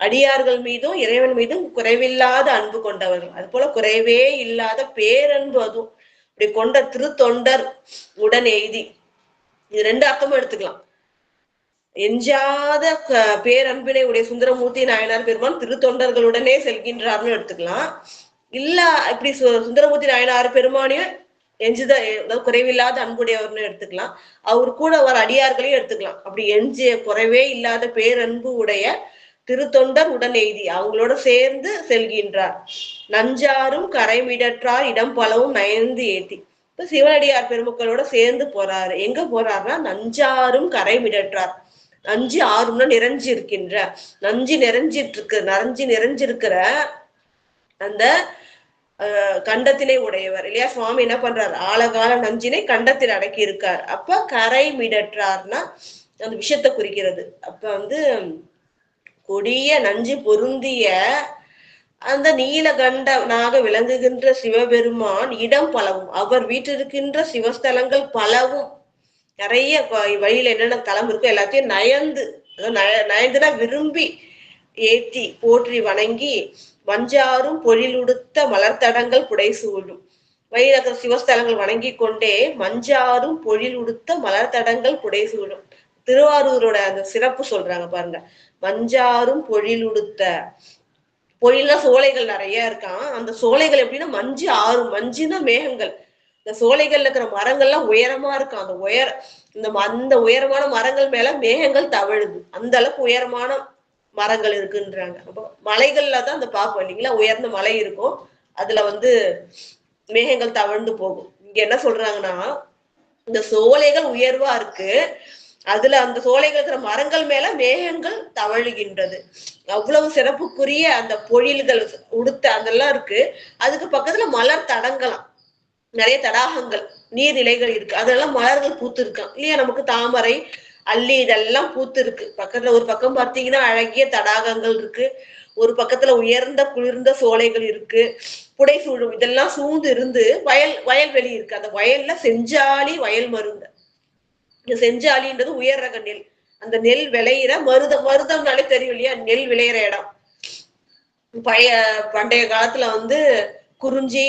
அடியார்கள் மீதும் இறைவன் மீதும் குறைவில்லாத அன்பு கொண்டவர்கள். அது போல குறைவே இல்லாத பேரன்பு, அதுவும் இப்படி கொண்ட திருத்தொண்டர் உடன் எய்தி. இது ரெண்டு அர்த்தமும் எடுத்துக்கலாம். எஞ்சாத பேரன்பினை உடைய சுந்தரமூர்த்தி நாயனார் பெருமான் திருத்தொண்டர்களுடனே செல்கின்றார்னு எடுத்துக்கலாம். இல்ல இப்படி சுந்தரமூர்த்தி நாயனார் பெருமானையும் எஞ்சுத குறைவில்லாத அன்புடையவர்னு எடுத்துக்கலாம். அவர் கூட வர அடியார்களையும் எடுத்துக்கலாம். அப்படி எஞ்சிய குறைவே இல்லாத பேரன்பு உடைய திருத்தொண்டர் உடன் எய்தி அவங்களோட சேர்ந்து செல்கின்றார். நஞ்சாரும் கரைமிடற்றார் இடம் பலவும் நயந்து ஏத்தி. இப்ப சிவனடியார் பெருமக்களோட சேர்ந்து போறாரு. எங்க போறாருன்னா நஞ்சாரும் கரைமிடற்றார். நஞ்சு ஆறும்னா நிறைஞ்சு இருக்கின்ற, நஞ்சு நிறைஞ்சிருக்கிற அந்த கண்டத்தினை உடையவர் இல்லையா? சுவாமி என்ன பண்றாரு, ஆழகால நஞ்சினை கண்டத்தில் அடக்கி இருக்கார். அப்ப கரை மிடற்றார்னா அந்த விஷயத்தை குறிக்கிறது. அப்ப கொடிய நஞ்சு பொருந்திய அந்த நீலகண்டனாக விளங்குகின்ற சிவபெருமான் இடம் பலவும், அவர் வீட்டிருக்கின்ற சிவஸ்தலங்கள் பலவும், நிறைய வழியில என்னென்ன தலம் இருக்கோ எல்லாத்தையும் நயந்துனா விரும்பி ஏத்தி போற்றி வணங்கி மஞ்சாரும் பொழில் உடுத்த மலர்த்தடங்கள் புடைசூழும். வழியில சிவஸ்தலங்கள் வணங்கி கொண்டே மஞ்சாரும் பொழில் உடுத்த மலர்த்தடங்கள் புடைசூழும். திருவாரூரோட அந்த சிறப்பு சொல்றாங்க பாருங்க. மஞ்சாரும் பொழில் உடுத்த, பொழில்னா சோலைகள் நிறைய இருக்கான். அந்த சோலைகள் எப்படின்னா மஞ்சு ஆறும், மஞ்சுன்னா மேகங்கள். இந்த சோலைகள்ல இருக்கிற மரங்கள்லாம் உயரமா இருக்கும். அந்த உயரமான மரங்கள் மேல மேகங்கள் தவழுது. அந்த அளவுக்கு உயரமான மரங்கள் இருக்குன்றாங்க. அப்போ மலைகள்ல தான் அந்த பார்ப்போம் இல்லைங்களா, உயர்ந்த மலை இருக்கும், அதுல மேகங்கள் தவழ்ந்து போகும். இங்க என்ன சொல்றாங்கன்னா, இந்த சோலைகள் உயர்வா இருக்கு, அதுல அந்த சோலைகள் இருக்கிற மரங்கள் மேல மேகங்கள் தவழுகின்றது. அவ்வளவு சிறப்புக்குரிய அந்த பொழில்கள் உடுத்த அதெல்லாம் இருக்கு. அதுக்கு பக்கத்துல மலர் தடங்கலாம், நிறைய தடாகங்கள், நீர்நிலைகள் இருக்கு. அதெல்லாம் மலர்கள் பூத்து இருக்கான் இல்லையா? நமக்கு தாமரை அல்லி இதெல்லாம் பூத்து இருக்கு. பக்கத்துல ஒரு பக்கம் பார்த்தீங்கன்னா அழகிய தடாகங்கள் இருக்கு, ஒரு பக்கத்துல உயர்ந்த குளிர்ந்த சோலைகள் இருக்கு, புடைசூழும் இதெல்லாம் சூழ்ந்து இருந்து வயல்வெளி இருக்கு. அந்த வயல்ல செஞ்சாலி வயல் மருந்த. இந்த செஞ்சாலின்றது உயர் ரக நெல். அந்த நெல் விளையிற மருதம்னாலே தெரியும் இல்லையா, நெல் விளையிற இடம். பண்டைய காலத்துல குறிஞ்சி,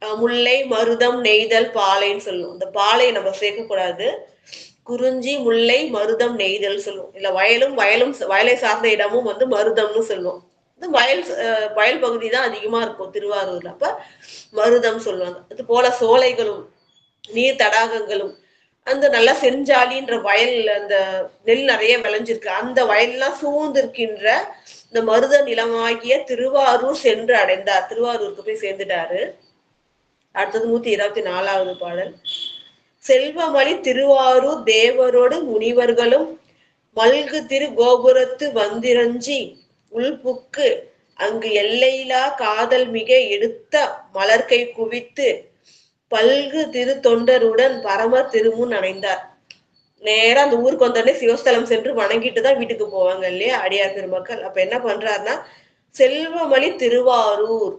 முல்லை, மருதம், நெய்தல், பாலைன்னு சொல்லுவோம். இந்த பாலை நம்ம சேர்க்கக்கூடாது. குறிஞ்சி, முல்லை, மருதம், நெய்தல் சொல்லுவோம். இல்ல வயலை சார்ந்த இடமும் மருதம்னு சொல்லுவோம். வயல் பகுதி தான் அதிகமா இருக்கும் திருவாரூர்ல. அப்ப மருதம் சொல்லுவாங்க. அது போல சோலைகளும் நீர் தடாகங்களும் அந்த நல்லா செஞ்சாலின்ற வயல், அந்த நெல் நிறைய விளைஞ்சிருக்கு, அந்த வயல்லாம் சூழ்ந்திருக்கின்ற இந்த மருத நிலமாகிய திருவாரூர் சென்று அடைந்தார். திருவாரூருக்கு போய் சேர்ந்துட்டாரு. அடுத்தது 124வது பாடல். செல்வமணி திருவாரூர் தேவரோடு முனிவர்களும் மல்கு திரு கோபுரத்து வந்திரஞ்சி உள்புக்கு அங்கு எல்லையிலா காதல் மிக எடுத்த மலர்கை குவித்து பல்கு திரு தொண்டருடன் பரம திருமுன் அடைந்தார். நேரா அந்த ஊருக்கு வந்தோடனே சிவஸ்தலம் சென்று வணங்கிட்டு தான் வீட்டுக்கு போவாங்க இல்லையா அடியார் பெருமக்கள். அப்ப என்ன பண்றாருன்னா, செல்வமணி திருவாரூர்,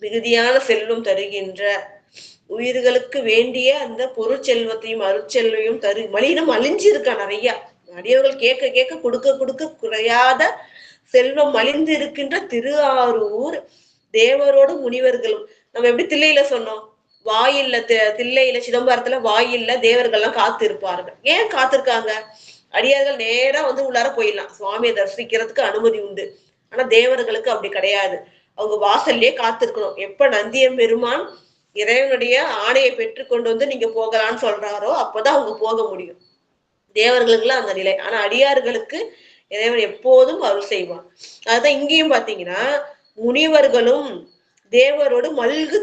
மிகுதியான செல்வம் தருகின்ற, உயிர்களுக்கு வேண்டிய அந்த பொருட்செல்வத்தையும் அருட்செல்வையும் மலினம் அழிஞ்சு இருக்கா நிறைய. அடியவர்கள் கேட்க கேட்க கொடுக்க குறையாத செல்வம் மலிந்து இருக்கின்ற திருவாரூர் தேவரோடு முனிவர்களும். நம்ம எப்படி தில்லையில சொன்னோம், வாயில்ல தில்லையில சிதம்பரத்துல வாயில்ல தேவர்கள்லாம் காத்து இருப்பார்கள். ஏன் காத்திருக்காங்க? அடியார்கள் நேரா உள்ளார போயிடலாம், சுவாமியை தரிசிக்கிறதுக்கு அனுமதி உண்டு. ஆனா தேவர்களுக்கு அப்படி கிடையாது. அவங்க வாசல்லே காத்திருக்கணும். எப்ப நந்தியம் பெருமான் இறைவனுடைய ஆணையை பெற்று கொண்டு நீங்க போகலான்னு சொல்றாரோ அப்பதான் அவங்க போக முடியும். தேவர்களுக்குலாம் அந்த நிலை. ஆனா அடியார்களுக்கு இறைவன் எப்போதும் அருள் செய்வான். அதுதான் இங்கேயும் பாத்தீங்கன்னா முனிவர்களும் தேவரோடு மல்கு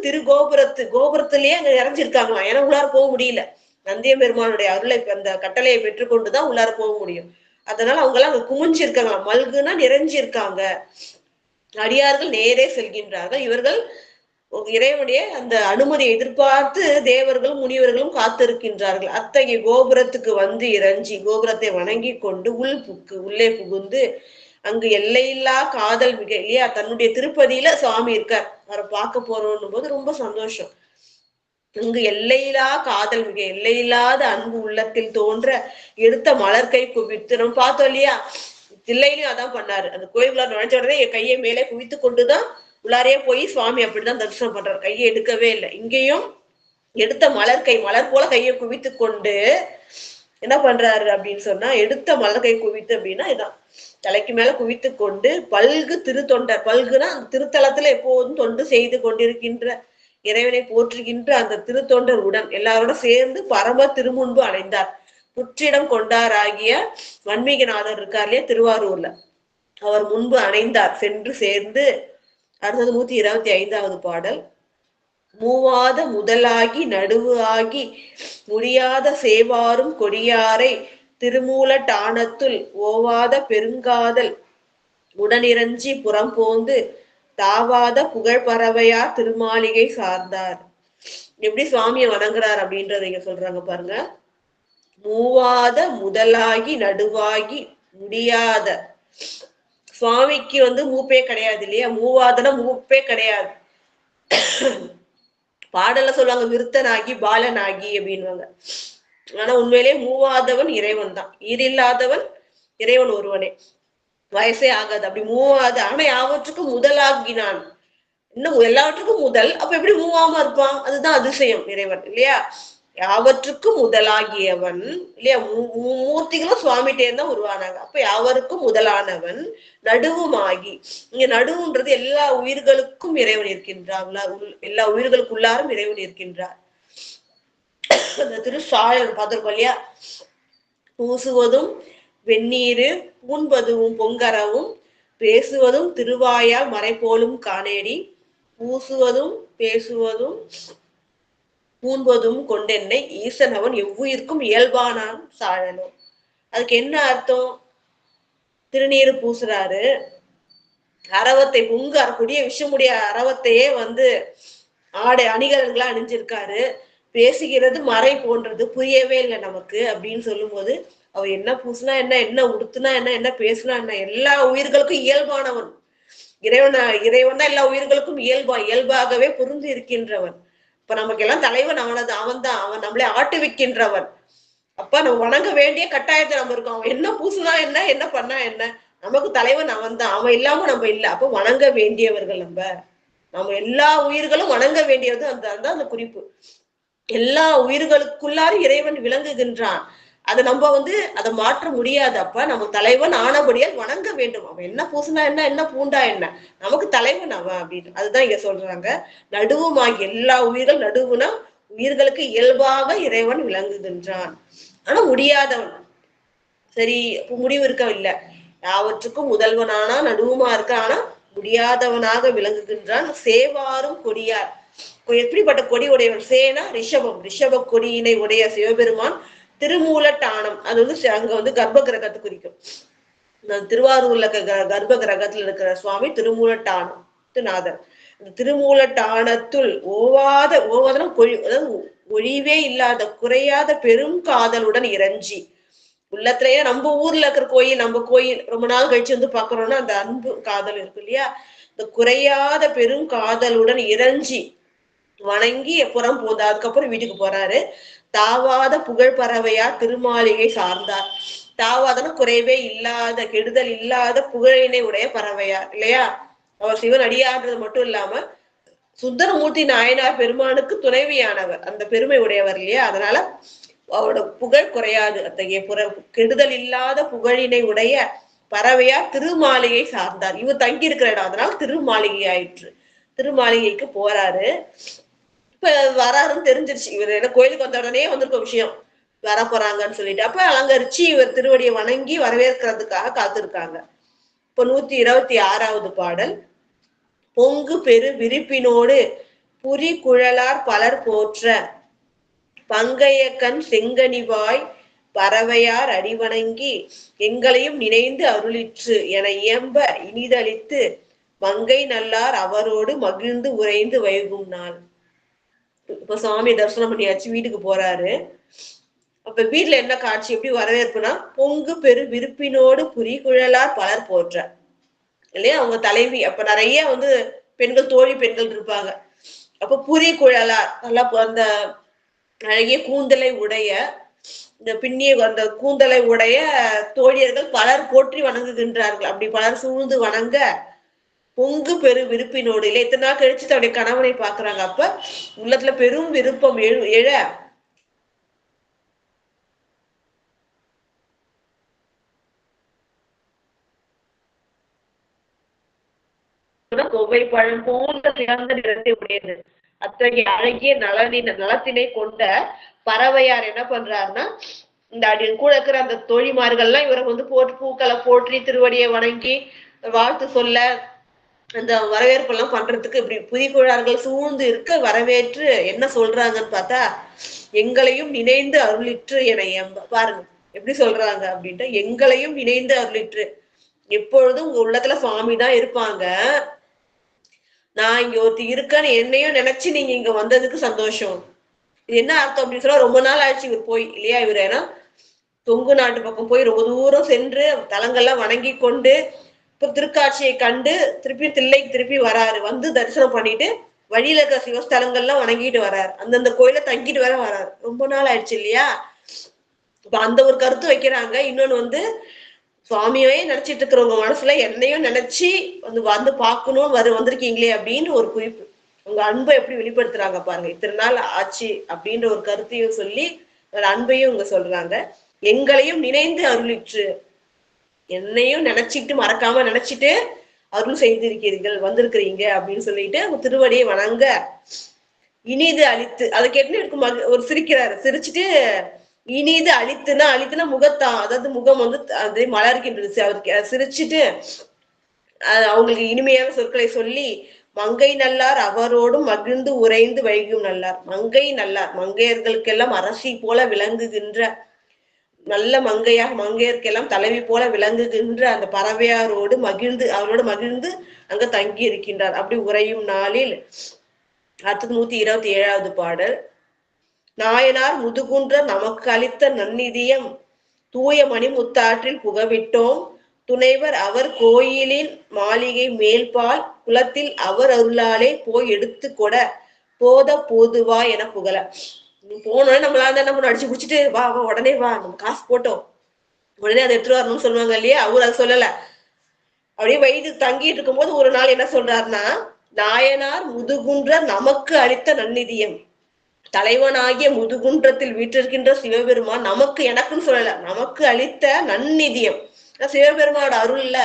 கோபுரத்திலேயே அங்க இறஞ்சிருக்காங்களாம். ஏன்னா உள்ளார போக முடியல. நந்திய பெருமானுடைய அருளை அந்த கட்டளையை பெற்றுக்கொண்டுதான் உள்ளார போக முடியும். அதனால அவங்க எல்லாம் அங்க குமிஞ்சிருக்காங்களாம். மல்குனா நிறைஞ்சிருக்காங்க. அடியார்கள் நேரே செல்கின்றார்கள். இவர்கள் இறைவனுடைய அந்த அனுமதியை எதிர்பார்த்து தேவர்களும் முனிவர்களும் காத்திருக்கின்றார்கள். அத்தகைய கோபுரத்துக்கு வந்து இறஞ்சி கோபுரத்தை வணங்கி கொண்டு உள்ளே புகுந்து அங்கு எல்லையில்லா காதல் மிக இல்லையா, தன்னுடைய திருப்பதியில சுவாமி இருக்கார், அவரை பார்க்க போறோம் போது ரொம்ப சந்தோஷம். அங்கு எல்லையில்லா காதல் மிக எல்லையில்லாத அன்பு உள்ளத்தில் தோன்ற எடுத்த மலர்கை குவித்து நம்ம பார்த்தோம் இல்லையா, தில்லையிலையும் அதான் பண்ணாரு. அந்த கோயிலுக்குள்ள நுழைஞ்ச உடனே என் கையை மேலே குவித்து கொண்டுதான் உள்ளாரையே போய் சுவாமி அப்படிதான் தரிசனம் பண்றாரு. கையை எடுக்கவே இல்லை. இங்கேயும் எடுத்த மலர் போல கையை குவித்து கொண்டு என்ன பண்றாரு அப்படின்னு சொன்னா, எடுத்த மலர்கை குவித்து அப்படின்னா இதான் தலைக்கு மேல குவித்து கொண்டு பல்கு திருத்தொண்டர், பல்குனா அந்த திருத்தலத்துல எப்போதும் தொண்டு செய்து கொண்டிருக்கின்ற இறைவனை போற்றுகின்ற அந்த திருத்தொண்டர் உடன் எல்லாரோட சேர்ந்து பரம திருமுன்பு அடைந்தார். புற்றிடம் கொண்டார் ஆகிய வன்மீகநாதர் இருக்கார் இல்லையா திருவாரூர்ல, அவர் முன்பு அணைந்தார், சென்று சேர்ந்து. அடுத்தது 125வது பாடல். மூவாத முதலாகி நடுவு ஆகி முடியாத சேவாரும் கொடியாரை திருமூல டானத்துள் ஓவாத பெருங்காதல் உடனிரஞ்சி புறம் போந்து தாவாத புகழ் பறவையா திருமாளிகை சார்ந்தார். எப்படி சுவாமியை வணங்குறார் அப்படின்றத இங்க சொல்றாங்க பாருங்க. மூவாத முதலாகி நடுவாகி முடியாத, சுவாமிக்கு மூப்பே கிடையாது இல்லையா, மூவாதன மூப்பே கிடையாது. பாடல சொல்லுவாங்க விருத்தனாகி பாலனாகி அப்படின்வாங்க. ஆனா உண்மையிலேயே மூவாதவன் இறைவன் தான், ஈரில்லாதவன் இறைவன் ஒருவனே, வயசே ஆகாது. அப்படி மூவாது, ஆனா யாவற்றுக்கும் முதலாகினான், இன்னும் எல்லாவற்றுக்கும் முதல். அப்ப எப்படி மூவாம இருப்பான்? அதுதான் அதிசயம் இறைவன் இல்லையா. யாவற்றுக்கும் முதலாகியவன் இல்லையா, மூர்த்திகளும் சுவாமிகிட்டே தான் உருவானாங்க. அப்ப யாவருக்கும் முதலானவன் நடுவுமாகி, இங்க நடுவுன்றது எல்லா உயிர்களுக்கும் இறைவன் இருக்கின்றார், எல்லா உயிர்களுக்குள்ளாரும் இறைவன் இருக்கின்றார். அந்த திருசாயல் பார்த்திருக்கோம் இல்லையா, பூசுவதும் வெந்நீரு பூண்பதும் பொங்கரவும் பேசுவதும் திருவாயால் மறைபோலும் காணேடி பூசுவதும் பேசுவதும் பூண்பதும் கொண்டென்னை ஈசன் அவன் எவ்வுயிர்க்கும் இயல்பானான் சாழலும். அதுக்கு என்ன அர்த்தம்? திருநீரு பூசுறாரு, அரவத்தை கொடிய விஷமுடைய அரவத்தையே ஆடை அணிகலன்களா அணிஞ்சிருக்காரு, பேசுகிறது மறை போன்றது, புரியவே இல்லை நமக்கு அப்படின்னு சொல்லும் போது அவர் என்ன பூசுனா என்ன, என்ன உடுத்துனா என்ன, என்ன பேசுனா என்ன, எல்லா உயிர்களுக்கும் இயல்பானவன் இறைவன் தான் எல்லா உயிர்களுக்கும் இயல்பாகவே புரிந்து இருக்கின்றவன். இப்ப நமக்கு எல்லாம் தலைவன் அவன் தான், அவன் நம்மளை ஆட்டுவிக்கின்றவன். அப்ப நம்ம வணங்க வேண்டிய கட்டாயத்தை நம்ம இருக்கோம். அவன் என்ன பூசுனா என்ன, என்ன பண்ணா என்ன, நமக்கு தலைவன் அவன் தான், அவன் இல்லாம நம்ம இல்லை. அப்ப வணங்க வேண்டியவர்கள் நம்ம எல்லா உயிர்களும் வணங்க வேண்டியது அந்த குறிப்பு. எல்லா உயிர்களுக்குள்ளாரும் இறைவன் விளங்குகின்றான். அதை நம்ம அதை மாற்ற முடியாது. அப்ப நம்ம தலைவன் ஆனபடியால் வணங்க வேண்டும். அவன் என்ன பூசுனா என்ன, என்ன பூண்டா என்ன, நமக்கு தலைவன் அவன் அப்படின்னு. அதுதான் இங்க சொல்றாங்க. நடுவுமாகி எல்லா உயிர்கள், நடுவுனா உயிர்களுக்கு இயல்பாக இறைவன் விளங்குகின்றான். ஆனா முடியாதவன், சரி முடிவு இருக்கவில்லை, யாவற்றுக்கும் முதல்வனானா நடுவுமா இருக்க, ஆனா முடியாதவனாக விளங்குகின்றான். சேவாரும் கொடியார், எப்படிப்பட்ட கொடி உடையவன்? சேனா ரிஷபம், ரிஷப கொடியினை உடைய சிவபெருமான் திருமூல டானம். அது அங்க கர்ப்ப கிரகத்தை குறிக்கும். திருவாரூர்ல கர்ப்ப கிரகத்துல இருக்கிற சுவாமி திருமூல டானம் நாதர். இந்த திருமூல டானத்துள் ஓவாதன ஒழிவே இல்லாத குறையாத பெரும் காதலுடன் இறஞ்சி, உள்ளத்திலேயே நம்ம ஊர்ல இருக்கிற கோயில், நம்ம கோயில் ரொம்ப நாள் கழிச்சு பாக்குறோம்னா அந்த அன்பு காதல் இருக்கு இல்லையா, இந்த குறையாத பெரும் காதலுடன் இறஞ்சி வணங்கி புறம் போதா. அதுக்கப்புறம் வீட்டுக்கு போறாரு. தாவாத புகழ் பறவையா திருமாளிகை சார்ந்தார். தாவாதன குறைவே இல்லாத, கெடுதல் இல்லாத புகழினை உடைய பறவையார் இல்லையா. அவர் சிவன் அடியாடுறது மட்டும் இல்லாம சுந்தரமூர்த்தி நாயனார் பெருமானுக்கு துணைவியானவர், அந்த பெருமை உடையவர் இல்லையா. அதனால அவரோட புகழ் குறையாது. அத்தகைய கெடுதல் இல்லாத புகழினை உடைய பறவையா திருமாளிகை சார்ந்தார். இவர் தங்கி இருக்கிற இடம், அதனால திருமாளிகை ஆயிற்று. திருமாளிகைக்கு போறாரு. இப்ப வராருன்னு தெரிஞ்சிருச்சு. இவர் என்ன கோயிலுக்கு வந்த உடனே வந்திருக்க விஷயம், வர போறாங்கன்னு சொல்லிட்டு அப்ப அலங்கரிச்சு இவர் திருவடியை வணங்கி வரவேற்கிறதுக்காக காத்திருக்காங்க. இப்ப 126வது பாடல். பொங்கு பெரு விரிப்பினோடு புரி குழலார் பலர் போற்ற பங்கைய கண் செங்கனிவாய் பறவையார் அடிவணங்கி எங்களையும் நினைந்து அருளிற்று என இயம்ப இனிதளித்து மங்கை நல்லார் அவரோடு மகிழ்ந்து உறைந்து வைகும் நாள். இப்ப சுவாமி தரிசனம் பண்ணியாச்சு, வீட்டுக்கு போறாரு. அப்ப வீட்டுல என்ன காட்சி, எப்படி வரவேற்புனா பொங்கு பெரு விருப்பினோடு புரி குழலார் பலர் போற்ற இல்லையா, அவங்க தலைவி. அப்ப நிறைய பெண்கள், தோழி பெண்கள் இருப்பாங்க. அப்ப புரி குழலார் நல்லா அந்த அழகிய கூந்தலை உடைய, இந்த பின்னிய அந்த கூந்தலை உடைய தோழியர்கள் பலர் போற்றி வணங்குகின்றார்கள். அப்படி பலர் சூழ்ந்து வணங்க பொங்கு பெரு விருப்பினோடு இல்லை, இத்தனை நாள் கழிச்சு தன்னுடைய கணவனை பாக்குறாங்க. அப்ப உள்ளத்துல பெரும் விருப்பம் எழ கொவ்வை பழம் போன்ற சிறந்த நிறத்தை உடையது. அத்தகைய அழகிய நலத்தினை கொண்ட பறவையார் என்ன பண்றாருன்னா, இந்த கூட இருக்கிற அந்த தோழிமார்கள்லாம் இவரை பூக்களை போற்றி திருவடியை வணங்கி வாழ்த்து சொல்ல அந்த வரவேற்பு எல்லாம் பண்றதுக்கு இப்படி புதிகுழார்கள் சூழ்ந்து இருக்க வரவேற்று என்ன சொல்றாங்கன்னு பார்த்தா, எங்களையும் நினைந்து அருளிற்று என பாருங்க எப்படி சொல்றாங்க அப்படின்ட்டு, எங்களையும் நினைந்து அருளிற்று. எப்பொழுதும் உங்க உள்ளத்துல சுவாமி தான் இருப்பாங்க, நான் இங்க ஒருத்தி இருக்கேன்னு என்னையும் நினைச்சு நீங்க இங்க வந்ததுக்கு சந்தோஷம். இது என்ன அர்த்தம் அப்படின்னு சொல்ல, ரொம்ப நாள் ஆயிடுச்சு இவர் போய் இல்லையா, இவர் ஏன்னா தொங்கு நாட்டு பக்கம் போய் ரொம்ப தூரம் சென்று தலங்கள்லாம் வணங்கி கொண்டு இப்ப திருக்காட்சியை கண்டு திருப்பி தில்லைக்கு திருப்பி வராரு. தரிசனம் பண்ணிட்டு வழியில இருக்கிற சிவஸ்தலங்கள்லாம் வணங்கிட்டு வராரு. அந்தந்த கோயில தங்கிட்டு வர வராரு. ரொம்ப நாள் ஆயிடுச்சு இல்லையா. இப்ப அந்த ஒரு கருத்து வைக்கிறாங்க. இன்னொன்னு சுவாமியே நினைச்சிட்டு இருக்கிறவங்க மனசுல என்னையும் நினைச்சு பாக்கணும் வந்திருக்கீங்களே அப்படின்னு ஒரு குறிப்பு. உங்க அன்பை எப்படி வெளிப்படுத்துறாங்க பாருங்க, இத்தனை நாள் ஆச்சு அப்படின்ற ஒரு கருத்தையும் சொல்லி அன்பையும் இவங்க சொல்றாங்க. எங்களையும் நினைந்து அருளிற்று, என்னையும் நினைச்சிட்டு மறக்காம நினைச்சிட்டு அருள் செய்திருக்கிறீர்கள், வந்திருக்கிறீங்க அப்படின்னு சொல்லிட்டு திருவடியை வணங்க இனிது அழித்து, அதை கேட்டு இருக்கு ஒரு சிரிக்கிறாரு. சிரிச்சுட்டு இனிது அழித்துனா முகத்தான், அதாவது முகம் அது மலர்கின்றது. அவருக்கு சிரிச்சுட்டு அவங்களுக்கு இனிமையான சொற்களை சொல்லி மங்கை நல்லார் அவரோடும் மகிழ்ந்து உறைந்து வைகும் நல்லார். மங்கை நல்லார், மங்கையர்களுக்கெல்லாம் அரசி போல விளங்குகின்ற நல்ல மங்கையருக்கெல்லாம் தலைவி போல விளங்குகின்ற அந்த பறவையாரோடு அவரோடு மகிழ்ந்து அங்க தங்கி இருக்கின்றார். அப்படி உறையும் நாளில். அடுத்தது 127வது பாடல். நாயனார் முதுகுன்ற நமக்கு அளித்த நன்னிதியம் தூய மணிமுத்தாற்றில் புகவிட்டோம் துணைவர் அவர் கோயிலின் மாளிகை மேல்பால் குலத்தில் அவர் அருளாலே போய் எடுத்து கொட போத போதுவா என புகழ. போனோடனே நம்மளால என்ன பண்ண, அடிச்சு பிடிச்சிட்டு வா வா உடனே வா, நம்ம காசு போட்டோம் உடனே அதை எடுத்துட்டு வரணும்னு சொல்லுவாங்க இல்லையா. அவர் அதை சொல்லல. அப்படியே வயது தங்கிட்டு இருக்கும் போது ஒரு நாள் என்ன சொல்றாருன்னா, நாயனார் முதுகுன்ற நமக்கு அளித்த நன்னிதியம், தலைவனாகிய முதுகுன்றத்தில் வீற்றிருக்கின்ற சிவபெருமான் நமக்கு, எனக்குன்னு சொல்லல, நமக்கு அளித்த நன்னிதியம். சிவபெருமானோட அருள்ல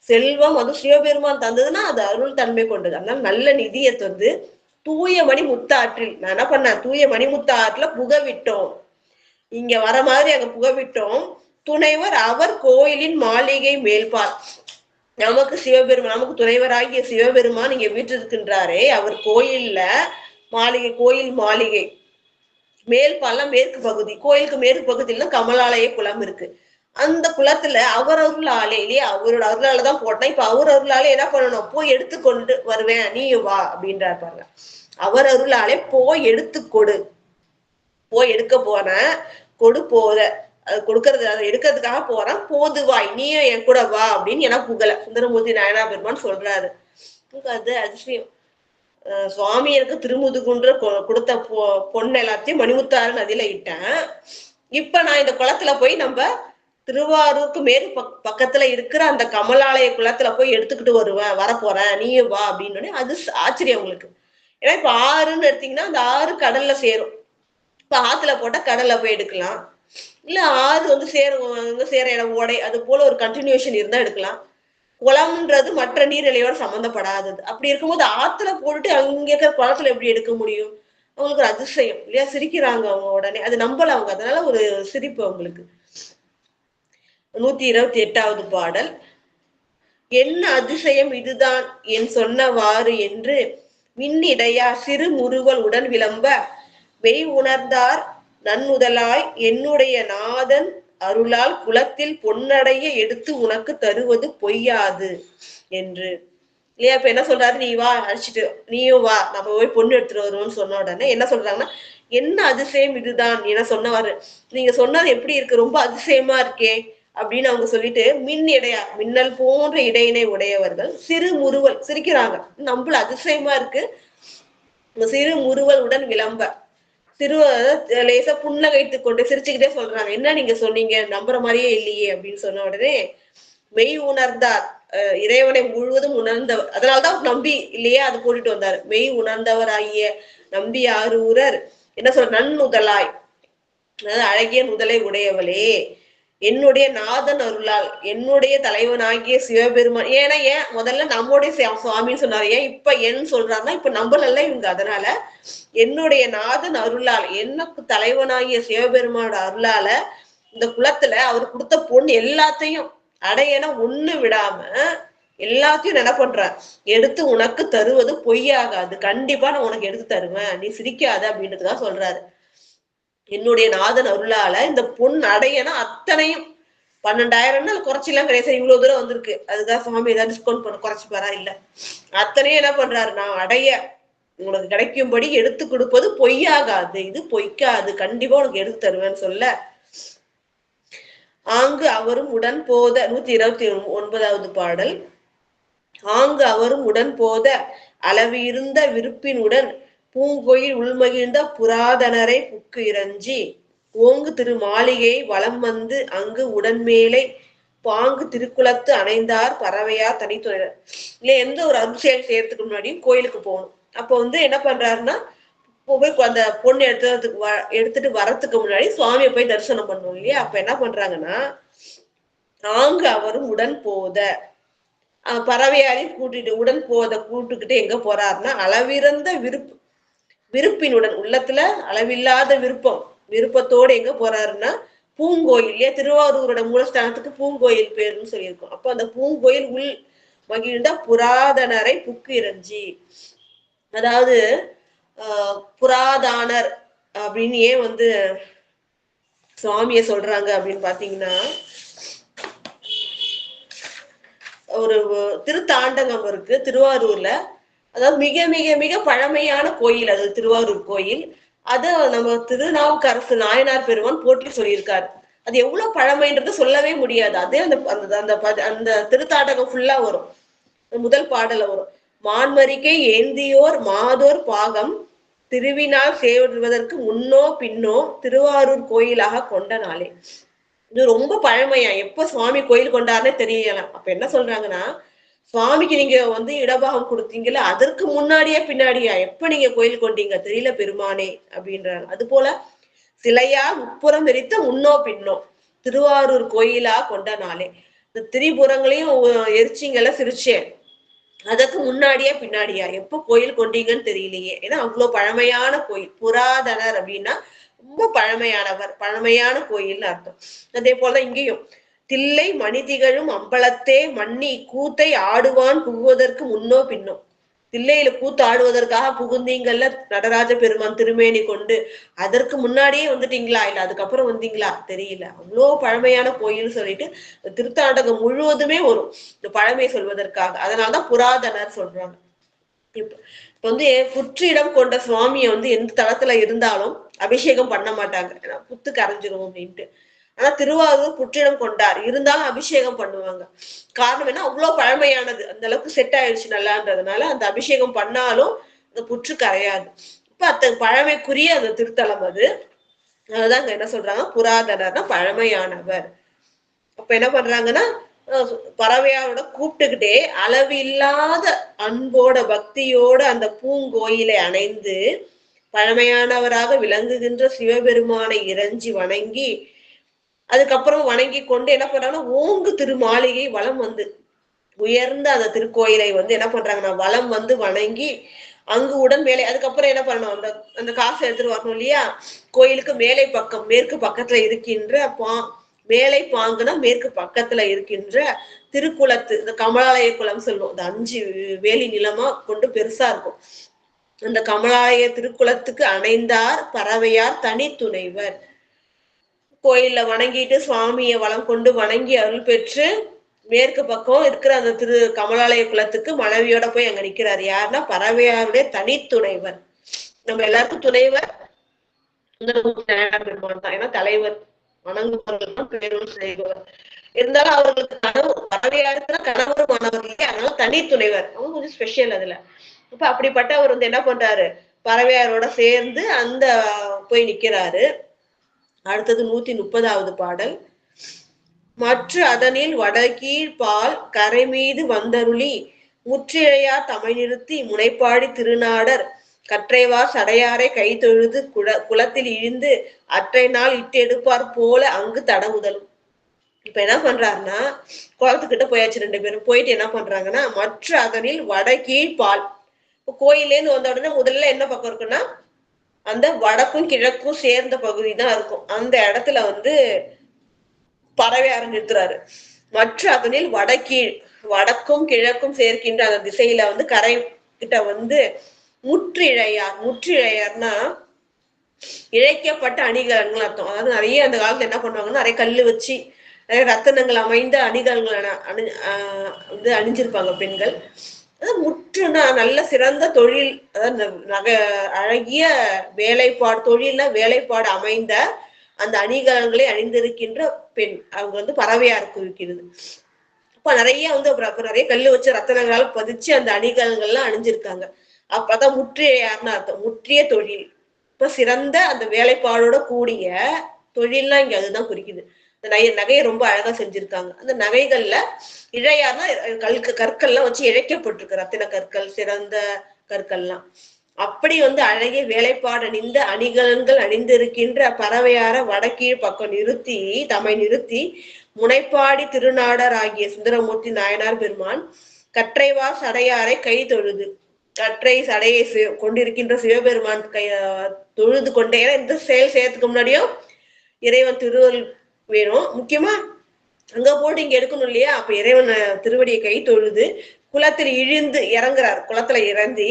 செல்வம், அது சிவபெருமான் தந்ததுன்னா அது அருள் தன்மை கொண்டது. அதனால நல்ல நிதியத்தை தூய மணி முத்தாற்றில் நான் என்ன பண்ணேன், தூய மணிமுத்தாற்றுல புகவிட்டோம். இங்க வர மாதிரி அங்க புகவிட்டோம். துணைவர் அவர் கோயிலின் மாளிகை மேல்பால், நமக்கு சிவபெருமான், நமக்கு துணைவராகிய சிவபெருமான் இங்க வீற்றிருக்கின்றாரே, அவர் கோயில்ல மாளிகை, கோயில் மாளிகை மேல்பால்ல மேற்கு பகுதி, கோயிலுக்கு மேற்கு பகுதியில கமலாலய குளம் இருக்கு. அந்த குளத்துல அவர் அருளாலே இல்லையா, அவரோட அருளாலதான் போட்டேன். இப்ப அவர் அருளாலே என்ன பண்ணணும், போய் எடுத்துக்கொண்டு வருவேன், நீயும் வா அப்படின்றாரு பாருங்க. அவர் அருளாலே போய் எடுத்து கொடு, போய் எடுக்க போன கொடு போத, அது கொடுக்கறது, அதை எடுக்கிறதுக்காக போறேன், போதுவாய் நீயும் என் கூட வா அப்படின்னு என புகழ சுந்தரமூர்த்தி நாயனா பெருமான் சொல்றாரு. அது அதிசயம். சுவாமி எனக்கு திருமுதுகுன்ற கொடுத்த பொண்ணு எல்லாத்தையும் மணிமுத்தாறு நதியில இட்டேன். இப்ப நான் இந்த குளத்துல போய் நம்ம திருவாரூருக்கு மேற்கு பக்கத்துல இருக்கிற அந்த கமலாலய குளத்துல போய் எடுத்துக்கிட்டு வரப்போறேன், நீயும் வா அப்படின்னு. அது ஆச்சரியம் உங்களுக்கு. ஏன்னா இப்ப ஆறுன்னு எடுத்தீங்கன்னா அந்த ஆறு கடல்ல சேரும். இப்ப ஆத்துல போட்டா கடல்ல போய் எடுக்கலாம், இல்ல ஆறு சேர இடம் ஓடை, அது போல ஒரு கண்டினியூஷன் இருந்தா எடுக்கலாம். குளம்ன்றது மற்ற நீர்நிலையோட சம்பந்தப்படாதது. அப்படி இருக்கும்போது ஆத்துல போட்டுட்டு அங்க இருக்கிற குளத்துல எப்படி எடுக்க முடியும்? அவங்களுக்கு ஒரு அதிசயம் இல்லையா, சிரிக்கிறாங்க அவங்க உடனே, அது நம்பல அவங்க, அதனால ஒரு சிரிப்பு அவங்களுக்கு. 128வது பாடல். என்ன அதிசயம் இதுதான் என் சொன்னவாறு என்று மின்னிடையா சிறு முறுவல் உடன் விளம்ப மெய் உணர்ந்தார் நன்னுதலாய் என்னுடைய நாதன் அருளால் குலத்தில் பொன்னடைய எடுத்து உனக்கு தருவது பொய்யாது என்று. இல்லையா, இப்ப என்ன சொல்றாரு, நீ வா அழைச்சிட்டு, நீயும் வா நம்ம போய் பொண்ணு எடுத்துட்டு வருவோம்னு சொன்ன உடனே என்ன சொல்றாங்கன்னா, என்ன அதிசயம் இதுதான் என சொன்னவாறு, நீங்க சொன்னது எப்படி இருக்கு, ரொம்ப அதிசயமா இருக்கே அப்படின்னு அவங்க சொல்லிட்டு, மின் இடையா மின்னல் போன்ற இடையினை உடையவர்கள் சிறு முறுவல் சிரிக்கிறாங்க, நம்மள அதிசயமா இருக்கு, சிறு முறுவல் உடன் விளம்ப, சிறு லேசா புன்னகைத்து கொண்டு சிரிச்சுக்கிட்டே சொல்றாங்க, என்ன நீங்க சொன்னீங்க, நம்புற மாதிரியே இல்லையே அப்படின்னு சொன்ன உடனே மெய் உணர்ந்தார், இறைவனை முழுவதும் உணர்ந்தவர், அதனால்தான் நம்பி இல்லையே அது போட்டுட்டு வந்தாரு, மெய் உணர்ந்தவர் ஆகிய நம்பி ஆரூரர் என்ன சொல்ற, நன்னுதலாய், அதாவது அழகிய முதலை உடையவளே, என்னுடைய நாதன் அருளால், என்னுடைய தலைவனாகிய சிவபெருமான், ஏன்னா ஏன் முதல்ல நம்முடைய சுவாமின்னு சொன்னாரு, ஏன் இப்ப என் சொல்றாருன்னா இப்ப நம்பலல்ல இவங்க, அதனால என்னுடைய நாதன் அருளால், எனக்கு தலைவனாகிய சிவபெருமானோட அருளால இந்த குலத்துல அவர் கொடுத்த பொண்ணு எல்லாத்தையும் அடையன ஒண்ணு விடாம எல்லாத்தையும் என்ன பண்றார், எடுத்து உனக்கு தருவது பொய்யாகாது, கண்டிப்பா நான் உனக்கு எடுத்து தருவேன், நீ சிரிக்காத அப்படின்றதுக்காக சொல்றாரு. என்னுடைய நாதன் அருளால இந்த பொண்ணு அடையனா அத்தனையும் 12,000 குறைச்சிலாம் கிடையாது, இவ்வளவு தூரம் வந்திருக்கு, அதுக்காக சுவாமி ஏதாவது டிஸ்கவுண்ட் பண்ண குறைச்சு இல்ல, அத்தனையும் என்ன பண்றாரு, நான் அடைய உனக்கு கிடைக்கும்படி எடுத்து கொடுப்பது பொய்யாகாது, இது பொய்க்காது, கண்டிப்பா உனக்கு எடுத்து தருவேன்னு சொல்ல ஆங்கு அவரும் உடன் போத 129வது பாடல். ஆங்கு அவரும் உடன் போத அளவு இருந்த விருப்பினுடன் பூங்கோயில் உள்மகிழ்ந்த புராதனரை புக்கு இறஞ்சி ஓங்கு திரு மாளிகை வலம் வந்து அங்கு உடன்மேலை பாங்கு திருக்குளத்து அணைந்தார் பறவையார் தனித்துறையினர். இல்ல எந்த ஒரு அபிஷேகம் செய்யறதுக்கு முன்னாடியும் கோயிலுக்கு போகணும். அப்ப வந்து என்ன பண்றாருன்னா, போய் அந்த பொண்ணு எடுத்துட்டு வரத்துக்கு முன்னாடி சுவாமியை போய் தரிசனம் பண்ணுவோம் இல்லையா, அப்ப என்ன பண்றாங்கன்னா, ஆங்கு அவரும் உடன் போத பறவையாரையும் கூட்டிட்டு உடன் கூட்டுக்கிட்டு எங்க போறாருன்னா, அளவிறந்த விருப்பினுடன், உள்ளத்துல அளவில்லாத விருப்பத்தோடு எங்க போறாருன்னா பூங்கோயில், இல்லையா, திருவாரூரோட மூலஸ்தானத்துக்கு பூங்கோயில் பேருன்னு சொல்லியிருக்கோம். அப்ப அந்த பூங்கோயில் உள் மகிழ்ந்த புராதனரை புக்கு இறஞ்சி, அதாவது புராதானர் அப்படின்னு ஏன் வந்து சுவாமிய சொல்றாங்க அப்படின்னு பாத்தீங்கன்னா, ஒரு திருத்தாண்டகம் இருக்கு திருவாரூர்ல, அதாவது மிக மிக மிக பழமையான கோயில் அது திருவாரூர் கோயில். அத நம்ம திருநாவுக்கரசு நாயனார் பெருமான் போற்றி சொல்லியிருக்காரு. அது எவ்வளவு பழமைன்றது சொல்லவே முடியாது. அதே அந்த திருத்தாண்டகம் ஃபுல்லா வரும். முதல் பாடல வரும், மான்மரிக்கை ஏந்தியோர் மாதோர் பாகம் திருவினால் சேருவதற்கு முன்னோ பின்னோ திருவாரூர் கோயிலாக கொண்ட நாளே. இது ரொம்ப பழமையா, எப்ப சுவாமி கோயில் கொண்டாருன்னே தெரியலாம். அப்ப என்ன சொல்றாங்கன்னா, சுவாமிக்கு நீங்க வந்து இடபாகம் கொடுத்தீங்கல்ல, அதற்கு முன்னாடியே பின்னாடியா, எப்ப நீங்க கோயில் கொண்டீங்க தெரியல பெருமானே அப்படின்றாங்க. அது போல சிலையா உட்புறம் எரித்த முன்னோ பின்னோ திருவாரூர் கோயிலா கொண்ட நாளே, இந்த திரிபுரங்களையும் எரிச்சிங்கல்ல சிரிச்சேன், அதற்கு முன்னாடியே பின்னாடியா, எப்ப கோயில் கொண்டீங்கன்னு தெரியலையே. ஏன்னா அவ்வளவு பழமையான கோயில். புராதனர் அப்படின்னா ரொம்ப பழமையானவர், பழமையான கோயில்னு அர்த்தம். அதே போல இங்கேயும் தில்லை மணிதிகழும் அம்பலத்தே மன்னி கூத்தை ஆடுவான் புகுவதற்கு முன்னோ பின்னோ, தில்லையில கூத்து ஆடுவதற்காக புகுந்தீங்கல்ல நடராஜ பெருமான் திருமேனி கொண்டு, அதற்கு முன்னாடியே வந்துட்டீங்களா இல்ல அதுக்கப்புறம் வந்தீங்களா தெரியல, அவ்வளோ பழமையான கோயில் சொல்லிட்டு திருத்தாண்டகம் முழுவதுமே வரும் இந்த பழமை சொல்வதற்காக. அதனாலதான் புராதனர் சொல்றாங்க. இப்ப வந்து புற்றிடம் கொண்ட சுவாமியை வந்து எந்த தளத்துல இருந்தாலும் அபிஷேகம் பண்ண மாட்டாங்க, புத்து கரைஞ்சிரும் அப்படின்ட்டு. ஆனா திருவாரூர் புற்றிடம் கொண்டார் இருந்தாலும் அபிஷேகம் பண்ணுவாங்க. காரணம் என்ன, அவ்வளவு பழமையானது, அந்த அளவுக்கு செட் ஆயிடுச்சு நல்லான்றதுனால அந்த அபிஷேகம் பண்ணாலும் அந்த புற்று கரையாது. இப்ப பழமைக்குரிய அந்த திருத்தலம் அது. அதுதான் என்ன சொல்றாங்க, புராதனர்னா பழமையானவர். அப்ப என்ன பண்றாங்கன்னா, பறவையாரோட கூப்பிட்டுக்கிட்டே அளவு இல்லாத அன்போட பக்தியோட அந்த பூங்கோயிலை அணைந்து பழமையானவராக விளங்குகின்ற சிவபெருமானை இறைஞ்சி வணங்கி, அதுக்கப்புறம் வணங்கி கொண்டு என்ன பண்றாங்கன்னா, ஓங்கு திருமாளிகை வலம் வந்து உயர்ந்த அந்த திருக்கோயிலை வந்து என்ன பண்றாங்கன்னா வலம் வந்து வணங்கி அங்கு உடன் மேலே அதுக்கப்புறம் என்ன பண்ணணும், அந்த அந்த காசை எடுத்துட்டு வரணும் இல்லையா. கோயிலுக்கு மேலை பக்கம் மேற்கு பக்கத்துல இருக்கின்ற மேலை பாங்குனா மேற்கு பக்கத்துல இருக்கின்ற திருக்குளத்து, இந்த கமலாலய குளம் சொல்லுவோம், இந்த 5 வேலி நிலமா கொண்டு பெருசா இருக்கும். அந்த கமலாலய திருக்குளத்துக்கு அணைந்தார் பறவையார் தனி துணைவர். கோயில்ல வணங்கிட்டு சுவாமியை வளம் கொண்டு வணங்கி அருள் பெற்று மேற்கு பக்கம் இருக்கிற அந்த கமலாலய குளத்துக்கு மனைவியோட போய் அங்க நிக்கிறாரு. யாருன்னா பறவையாருடைய தனித்துணைவர். நம்ம எல்லாருக்கும் துணைவர் பெருமான் தான், ஏன்னா தலைவர் வணங்குபவர்கள் தான் பேரும் செய்வர். இருந்தாலும் அவர்களுக்கு பறவையாருக்குன்னா கணவரும் மாணவர் இல்லையா, அதனால தனி துணைவர் அவங்க கொஞ்சம் ஸ்பெஷல் அதுல. இப்ப அப்படிப்பட்ட அவர் என்ன பண்றாரு, பறவையாரோட சேர்ந்து அந்த போய் நிக்கிறாரு. அடுத்தது 130வது பாடல். மற்ற அதனில் வடகீழ் பால் கரை மீது வந்தருளி முற்றிழையார் தமை நிறுத்தி முனைப்பாடி திருநாடர் கற்றைவார் சடையாரை கை தொழுது குளத்தில் இழிந்து அற்றை நாள் இட்டெடுப்பார் போல அங்கு தடவுதலும். இப்ப என்ன பண்றாருன்னா, குளத்துக்கிட்ட போயாச்சு 2 பேரும். போயிட்டு என்ன பண்றாங்கன்னா, மற்ற அதனில் வடகீழ் பால். கோயிலேருந்து வந்த உடனே முதல்ல என்ன பக்கம் இருக்குன்னா, அந்த வடக்கும் கிழக்கும் சேர்ந்த பகுதி தான் இருக்கும். அந்த இடத்துல பறவையார நிறுத்துறாரு. மற்ற அதனில் வடக்கீழ், வடக்கும் கிழக்கும் சேர்க்கின்ற அந்த திசையில கரை கிட்ட முற்றிழையார். முற்றிழையார்னா இழைக்கப்பட்ட அணிகலன்கள் அர்த்தம். அதாவது நிறைய அந்த காலத்துல என்ன பண்ணுவாங்கன்னா, நிறைய கல்லு வச்சு நிறைய ரத்தனங்கள் அமைந்த அணிகலன்கள் அணிஞ்சிருப்பாங்க பெண்கள். முற்றுனா நல்ல சிறந்த தொழில், அதாவது அழகிய வேலைப்பாடு, தொழில வேலைப்பாடு அமைந்த அந்த அணிகலன்களை அணிந்திருக்கின்ற பெண் அவங்க பறவையார் குறிக்கிறது. அப்ப நிறைய நிறைய கல்லு வச்சு ரத்தனங்களால் பதிச்சு அந்த அணிகலன்கள்லாம் அணிஞ்சிருக்காங்க. அப்பதான் முற்றியார்னு அர்த்தம். முற்றிய தொழில், இப்ப சிறந்த அந்த வேலைப்பாடோட கூடிய தொழில்லாம் இங்க அதுதான் குறிக்குது. அந்த நகையை ரொம்ப அழகா செஞ்சிருக்காங்க. அந்த நகைகள்ல இழையார்னா கற்கள்லாம் வச்சு இழைக்கப்பட்டிருக்கு, ரத்தின கற்கள், சிறந்த கற்கள்லாம். அப்படி அழகிய வேலைப்பாடு அணிந்த அணிகலன்கள் அணிந்திருக்கின்ற பறவையார வடக்கீழ் பக்கம் நிறுத்தி தம்மை நிறுத்தி முனைப்பாடி திருநாடர் ஆகிய சுந்தரமூர்த்தி நாயனார் பெருமான் கற்றைவார் சடையாரை கை தொழுது, கற்றை சடையை கொண்டிருக்கின்ற சிவபெருமான் தொழுது கொண்டே. இந்த செயல் செய்யறதுக்கு முன்னாடியும் இறைவன் திருவருள் வேணும். முக்கியமா அங்க போட்டு இங்க எடுக்கணும் இல்லையா. அப்ப இறைவன் திருவடியை கை தொழுது குளத்தில் இழிந்து இறங்குறார். குளத்துல இறந்தி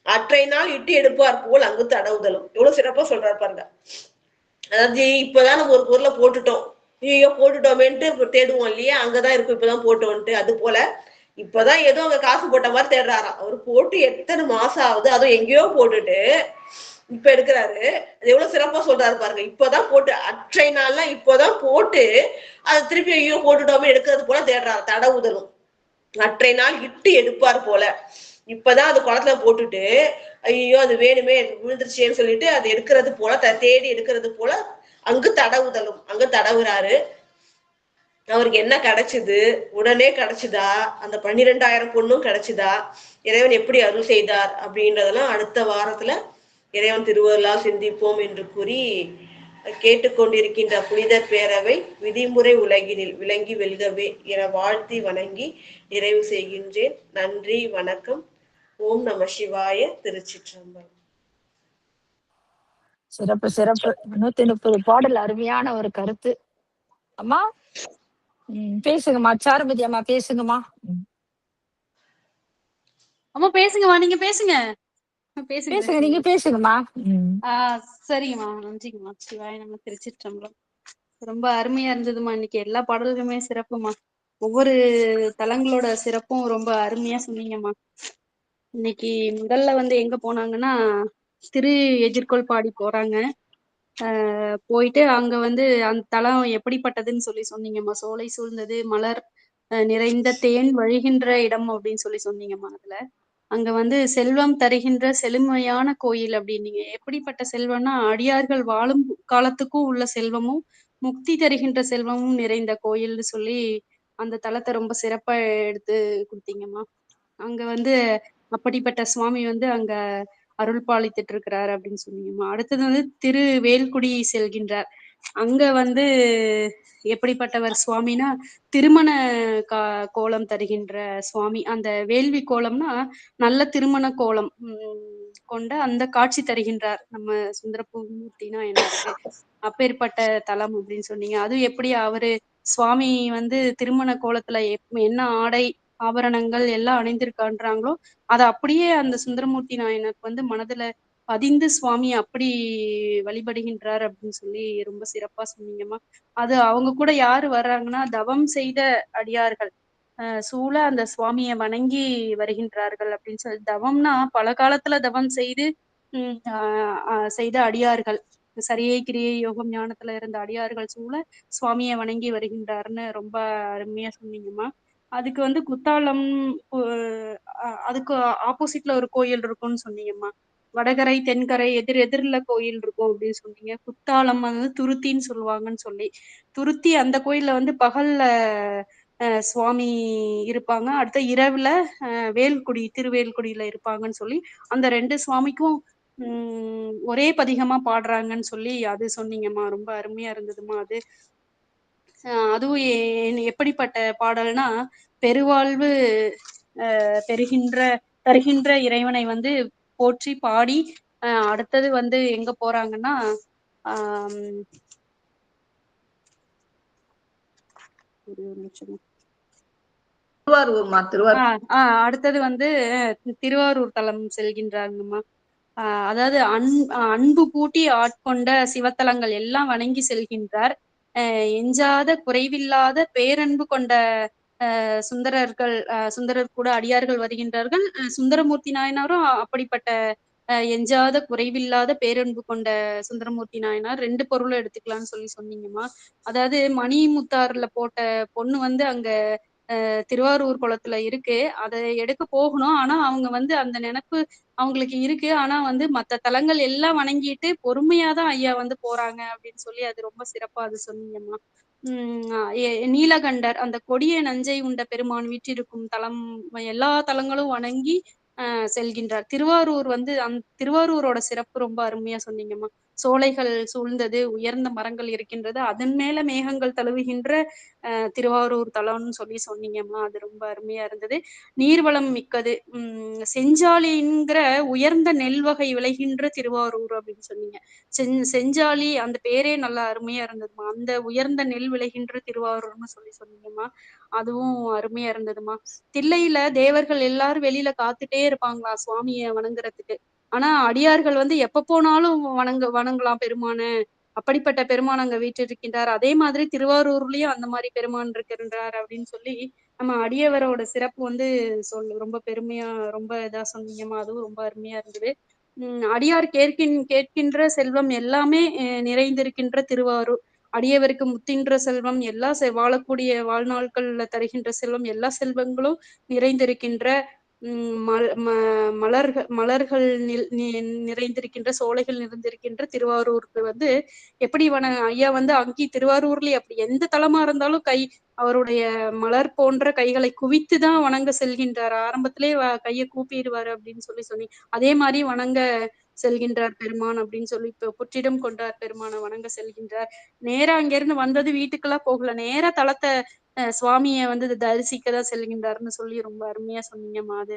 அற்றை நாள் இட்டு எடுப்பார் போல் அங்கு தடவுதலும். எவ்வளவு சிறப்பா சொல்றாரு பாருங்க. அதாவது இப்பதான் நம்ம ஒரு பொருளை போட்டுட்டோம், ஐயோ போட்டுட்டோமேன்ட்டு தேடுவோம் இல்லையா, அங்கதான் இருக்கும் இப்பதான் போட்டோம்ட்டு. அது போல இப்பதான் ஏதோ அங்க காசு போட்ட மாதிரி தேடுறாராம். அவர் போட்டு எத்தனை மாசம் ஆகுது, அதுவும் எங்கேயோ போட்டுட்டு இப்ப எடுக்கிறாரு. அது எவ்வளவு சிறப்பா சொல்றாரு பாருங்க. இப்பதான் போட்டு அற்றை நாள்லாம் இப்பதான் போட்டு அது திருப்பி ஐயோ போட்டுட்டோமே எடுக்கிறது போல தேடுறாரு. தடவுதலும் அற்றை நாள் இட்டு எடுப்பார் போல. இப்பதான் அது குளத்துல போட்டுட்டு ஐயோ அது வேணுமே விழுந்துருச்சேன்னு சொல்லிட்டு அது எடுக்கிறது போல, தேடி எடுக்கிறது போல அங்கு தடவுதலும், அங்க தடவுறாரு. அவருக்கு என்ன கிடைச்சது, உடனே கிடைச்சுதா, அந்த 12,000 பொண்ணும் கிடைச்சுதா, இறைவன் எப்படி அருள் செய்தார் அப்படின்றதெல்லாம் அடுத்த வாரத்துல இறைவன் திருவருளால் சிந்திப்போம் என்று கூறி கேட்டுக்கொண்டிருக்கின்ற புனிதர் பேரவை விதிமுறை உலகினில் விளங்கி வெல்கவே என வாழ்த்தி வணங்கி நிறைவு செய்கின்றேன். நன்றி, வணக்கம். ஓம் நம சிவாய. திருச்சிற்றம்பலம். சிறப்பு சிறப்பு. 130 பாடல் அருமையான ஒரு கருத்து. அம்மா பேசுங்கம்மா, சாருமதி அம்மா பேசுங்கம்மா. அம்மா பேசுங்கம்மா, நீங்க பேசுங்க பேசுங்க, நீங்க பேசுங்கம்மா. சரிங்கம்மா, நன்றிங்கம்மா. சிவாய நம்ம. திருச்சிற்றம்பலம். ரொம்ப அருமையா இருந்ததுமா. இன்னைக்கு எல்லா பாடல்களுமே சிறப்புமா. ஒவ்வொரு தலங்களோட சிறப்பும் ரொம்ப அருமையா சொன்னீங்கம்மா. இன்னைக்கு முதல்ல எங்க போனாங்கன்னா திரு எதிர்கொள் பாடி போறாங்க. போயிட்டு அங்க அந்த தலம் எப்படிப்பட்டதுன்னு சொன்னீங்கம்மா. சோலை சூழ்ந்தது, மலர் நிறைந்த தேன் வழிகின்ற இடம் அப்படின்னு சொன்னீங்கம்மா. அதுல அங்க செல்வம் தருகின்ற செழுமையான கோயில் அப்படின்னீங்க. எப்படிப்பட்ட செல்வம்னா அடியார்கள் வாழும் காலத்துக்கும் உள்ள செல்வமும் முக்தி தருகின்ற செல்வமும் நிறைந்த கோயில்னு அந்த தலத்தை ரொம்ப சிறப்பா எடுத்து கொடுத்தீங்கம்மா. அங்க அப்படிப்பட்ட சுவாமி அங்க அருள் பாலித்துட்டு இருக்கிறாரு அப்படின்னு சொன்னீங்கம்மா. அடுத்தது திரு வேல்குடி செல்கின்றார். அங்க எப்படிப்பட்டவர் சுவாமினா திருமண கோலம் தருகின்ற சுவாமி. அந்த வேள்வி கோலம்னா நல்ல திருமண கோலம். கொண்ட அந்த காட்சி தருகின்றார் நம்ம சுந்தரமூர்த்தி நாயனாருக்கு. அப்பேற்பட்ட தலம் அப்படின்னு சொன்னீங்க. அதுவும் எப்படி அவரு சுவாமி வந்து திருமண கோலத்துல என்ன ஆடை ஆபரணங்கள் எல்லாம் அணிந்திருக்கான்றாங்களோ அத அப்படியே அந்த சுந்தரமூர்த்தி நாயனாருக்கு வந்து மனதுல பதிந்து சுவாமி அப்படி வழிபடுகின்றார் அப்படின்னு சொல்லி ரொம்ப சிறப்பா சொன்னீங்கம்மா. அது அவங்க கூட யாரு வர்றாங்கன்னா தவம் செய்த அடியார்கள் சூழ அந்த சுவாமிய வணங்கி வருகின்றார்கள் அப்படின்னு சொல்லி தவம்னா பல காலத்துல தவம் செய்து செய்த அடியார்கள் சரியை கிரியை யோகம் ஞானத்துல இருந்த அடியார்கள் சூழ சுவாமிய வணங்கி வருகின்றார்னு ரொம்ப அருமையா சொன்னீங்கம்மா. அதுக்கு வந்து குத்தாலம் அதுக்கு ஆப்போசிட்ல ஒரு கோயில் இருக்கும்னு சொன்னீங்கம்மா. வடகரை தென்கரை எதிர் எதிர்ல கோயில் இருக்கும் அப்படின்னு சொன்னீங்க. குத்தாலம் வந்து துருத்தின்னு சொல்லுவாங்கன்னு சொல்லி துருத்தி அந்த கோயில்ல வந்து பகல்ல சுவாமி இருப்பாங்க. அடுத்த இரவுல வேல்குடி திருவேல்குடியில இருப்பாங்கன்னு சொல்லி அந்த 2 சுவாமிக்கும் ஒரே பதிகமா பாடுறாங்கன்னு சொல்லி அது சொன்னீங்கம்மா. ரொம்ப அருமையா இருந்ததும்மா அது. அதுவும் எப்படிப்பட்ட பாடல்னா பெருவாழ்வு பெறுகின்ற தருகின்ற இறைவனை வந்து போற்றி பாடி அடுத்தது வந்து எங்க போறாங்கன்னா ஆஹ் ஒரு நிமிஷம். திருவாரூர்மா திருவாரூர். அடுத்தது வந்து திருவாரூர் தலம் செல்கின்றாங்கம்மா. அதாவது அன்பு பூட்டி ஆட்கொண்ட சிவத்தலங்கள் எல்லாம் வணங்கி செல்கின்றார். எஞ்சாத குறைவில்லாத பேரன்பு கொண்ட சுந்தரர்கள் சுந்தரர் கூட அடியார்கள் வருகின்றார்கள். சுந்தரமூர்த்தி நாயனாரும் அப்படிப்பட்ட எஞ்சாத குறைவில்லாத பேரன்பு கொண்ட சுந்தரமூர்த்தி நாயனார் 2 பொருளும் எடுத்துக்கலாம்னு சொல்லி சொன்னீங்கம்மா. அதாவது மணிமுத்தாறுல போட்ட பொண்ணு வந்து அங்க திருவாரூர் குளத்துல இருக்கு. அதை எடுக்க போகணும். ஆனா அவங்க வந்து அந்த நினைப்பு அவங்களுக்கு இருக்கு. ஆனா வந்து மத்த தலங்கள் எல்லாம் வணங்கிட்டு பொறுமையாதான் ஐயா வந்து போறாங்க அப்படின்னு சொல்லி அது ரொம்ப சிறப்பா அது சொன்னீங்கம்மா. நீலகண்டர் அந்த கொடிய நஞ்சை உண்ட பெருமான் வீற்றிருக்கும் தலம் எல்லா தலங்களும் வணங்கி செல்கின்றார். திருவாரூர் வந்து திருவாரூரோட சிறப்பு ரொம்ப அருமையா சொன்னீங்கம்மா. சோலைகள் சூழ்ந்தது, உயர்ந்த மரங்கள் இருக்கின்றது, அதன் மேல மேகங்கள் தழுவுகின்ற திருவாரூர் தலம்னு சொல்லி சொன்னீங்கம்மா. அது ரொம்ப அருமையா இருந்தது. நீர்வளம் மிக்கது. செஞ்சாலிங்கிற உயர்ந்த நெல் வகை விளைகின்ற திருவாரூர் அப்படின்னு சொன்னீங்க. செஞ்சாலி அந்த பேரே நல்லா அருமையா இருந்ததுமா. அந்த உயர்ந்த நெல் விளைகின்ற திருவாரூர்னு சொல்லி சொன்னீங்கம்மா. அதுவும் அருமையா இருந்ததுமா. தில்லையில தேவர்கள் எல்லாரும் வெளியில காத்துட்டே இருப்பாங்களா சுவாமிய வணங்குறதுக்கு. ஆனா அடியார்கள் வந்து எப்ப போனாலும் வணங்கலாம் பெருமான அப்படிப்பட்ட பெருமான் அங்க வீற்றிருக்கின்றார். அதே மாதிரி திருவாரூர்லயும் அந்த மாதிரி பெருமான் இருக்கின்றார் அப்படின்னு சொல்லி நம்ம அடியவரோட சிறப்பு வந்து ரொம்ப பெருமையா ரொம்ப இதா சொன்னீங்கம்மா. அதுவும் ரொம்ப அருமையா இருந்தது. அடியார் கேட்கின்ற செல்வம் எல்லாமே நிறைந்திருக்கின்ற திருவாரூர். அடியவருக்கு முத்தின்ற செல்வம் எல்லா வாழக்கூடிய வாழ்நாட்கள்ல தருகின்ற செல்வம் எல்லா செல்வங்களும் நிறைந்திருக்கின்ற மலர்கள் நிறைந்திருக்கின்ற சோலைகள் நிறைந்திருக்கின்ற திருவாரூருக்கு வந்து எப்படி ஐயா வந்து அங்கி திருவாரூர்லயே அப்படி எந்த தலமா இருந்தாலும் அவருடைய மலர் போன்ற கைகளை குவித்துதான் வணங்க செல்கின்றார். ஆரம்பத்திலே கையை கூப்பிடுவாரு அப்படின்னு சொல்லி சொன்னீங்க. அதே மாதிரி வணங்க செல்கின்றார் பெருமான் அப்படின்னு சொல்லி இப்ப புற்றிடம் கொண்டார் பெருமானை வணங்க செல்கின்றார். நேரா அங்கிருந்து வந்தது வீட்டுக்கெல்லாம் போகல, நேரா தலத்தை சுவாமிய வந்து தரிசிக்கதான் செல்கின்றார்னு சொல்லி ரொம்ப அருமையா சொன்னீங்கம்மா. அது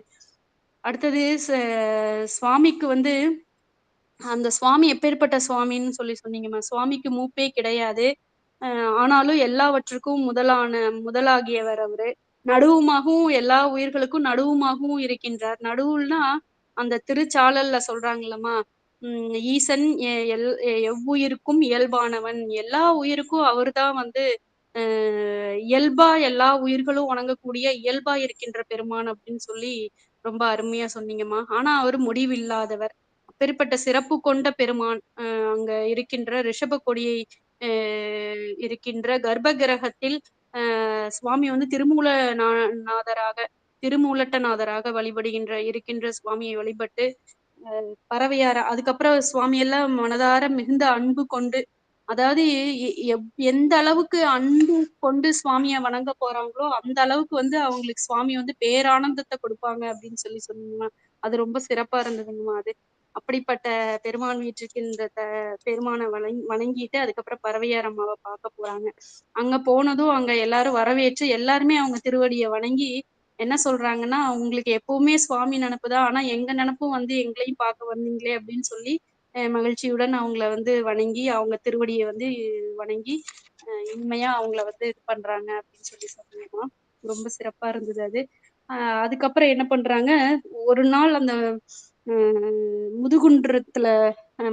அடுத்தது சுவாமிக்கு வந்து அந்த சுவாமி எப்பேற்பட்ட சுவாமின்னு சொல்லி சொன்னீங்கம்மா. சுவாமிக்கு மூப்பே கிடையாது. ஆனாலும் எல்லாவற்றுக்கும் முதலாகியவர் அவரு. நடுவுமாகவும் எல்லா உயிர்களுக்கும் நடுவுமாகவும் இருக்கின்றார். நடுவுல்னா அந்த திருச்சாளல்ல சொல்றாங்கல்லம்மா. ஈசன் எவ்வுயிருக்கும் இயல்பானவன். எல்லா உயிருக்கும் அவர்தான் வந்து இயல்பா எல்லா உயிர்களும் வணங்கக்கூடிய இயல்பா இருக்கின்ற பெருமான் அப்படின்னு சொல்லி ரொம்ப அருமையா சொன்னீங்கம்மா. ஆனா அவர் முடிவில்லாதவர். அப்பேற்பட்ட சிறப்பு கொண்ட பெருமான் அங்க இருக்கின்ற ரிஷப கொடியை இருக்கின்ற கர்ப்ப கிரகத்தில் சுவாமி வந்து நாதராக திருமூலட்டநாதராக வழிபடுகின்ற இருக்கின்ற சுவாமியை வழிபட்டு பறவையார அதுக்கப்புறம் சுவாமி எல்லாம் மனதார மிகுந்த அன்பு கொண்டு அதாவது எந்த அளவுக்கு அன்பு கொண்டு சுவாமிய வணங்க போறாங்களோ அந்த அளவுக்கு வந்து அவங்களுக்கு சுவாமி வந்து பேரானந்தத்தை கொடுப்பாங்க அப்படின்னு சொல்லி சொன்னீங்கம்மா. அது ரொம்ப சிறப்பா இருந்ததுங்கம்மா. அது அப்படிப்பட்ட பெருமான் வீட்டுக்கு இந்த பெருமானை வணங்கிட்டு அதுக்கப்புறம் பறவையார் அம்மாவை பார்க்க போறாங்க. அங்க போனதும் அங்க எல்லாரும் வரவேற்று எல்லாருமே அவங்க திருவடியை வணங்கி என்ன சொல்றாங்கன்னா, உங்களுக்கு எப்பவுமே சுவாமி நினப்புதான். ஆனா எங்க நினப்பும் வந்து எங்களையும் பார்க்க வந்தீங்களே அப்படின்னு சொல்லி, மகிழ்ச்சியுடன் அவங்கள வந்து வணங்கி, அவங்க திருவடிய வந்து வணங்கி, இனிமையா அவங்கள வந்து இது பண்றாங்க அப்படின்னு சொல்லி சொன்னீங்கம்மா. ரொம்ப சிறப்பா இருந்தது அது. அ அதுக்கப்புறம் என்ன பண்றாங்க, ஒரு நாள் அந்த அ முதுகுன்றத்துல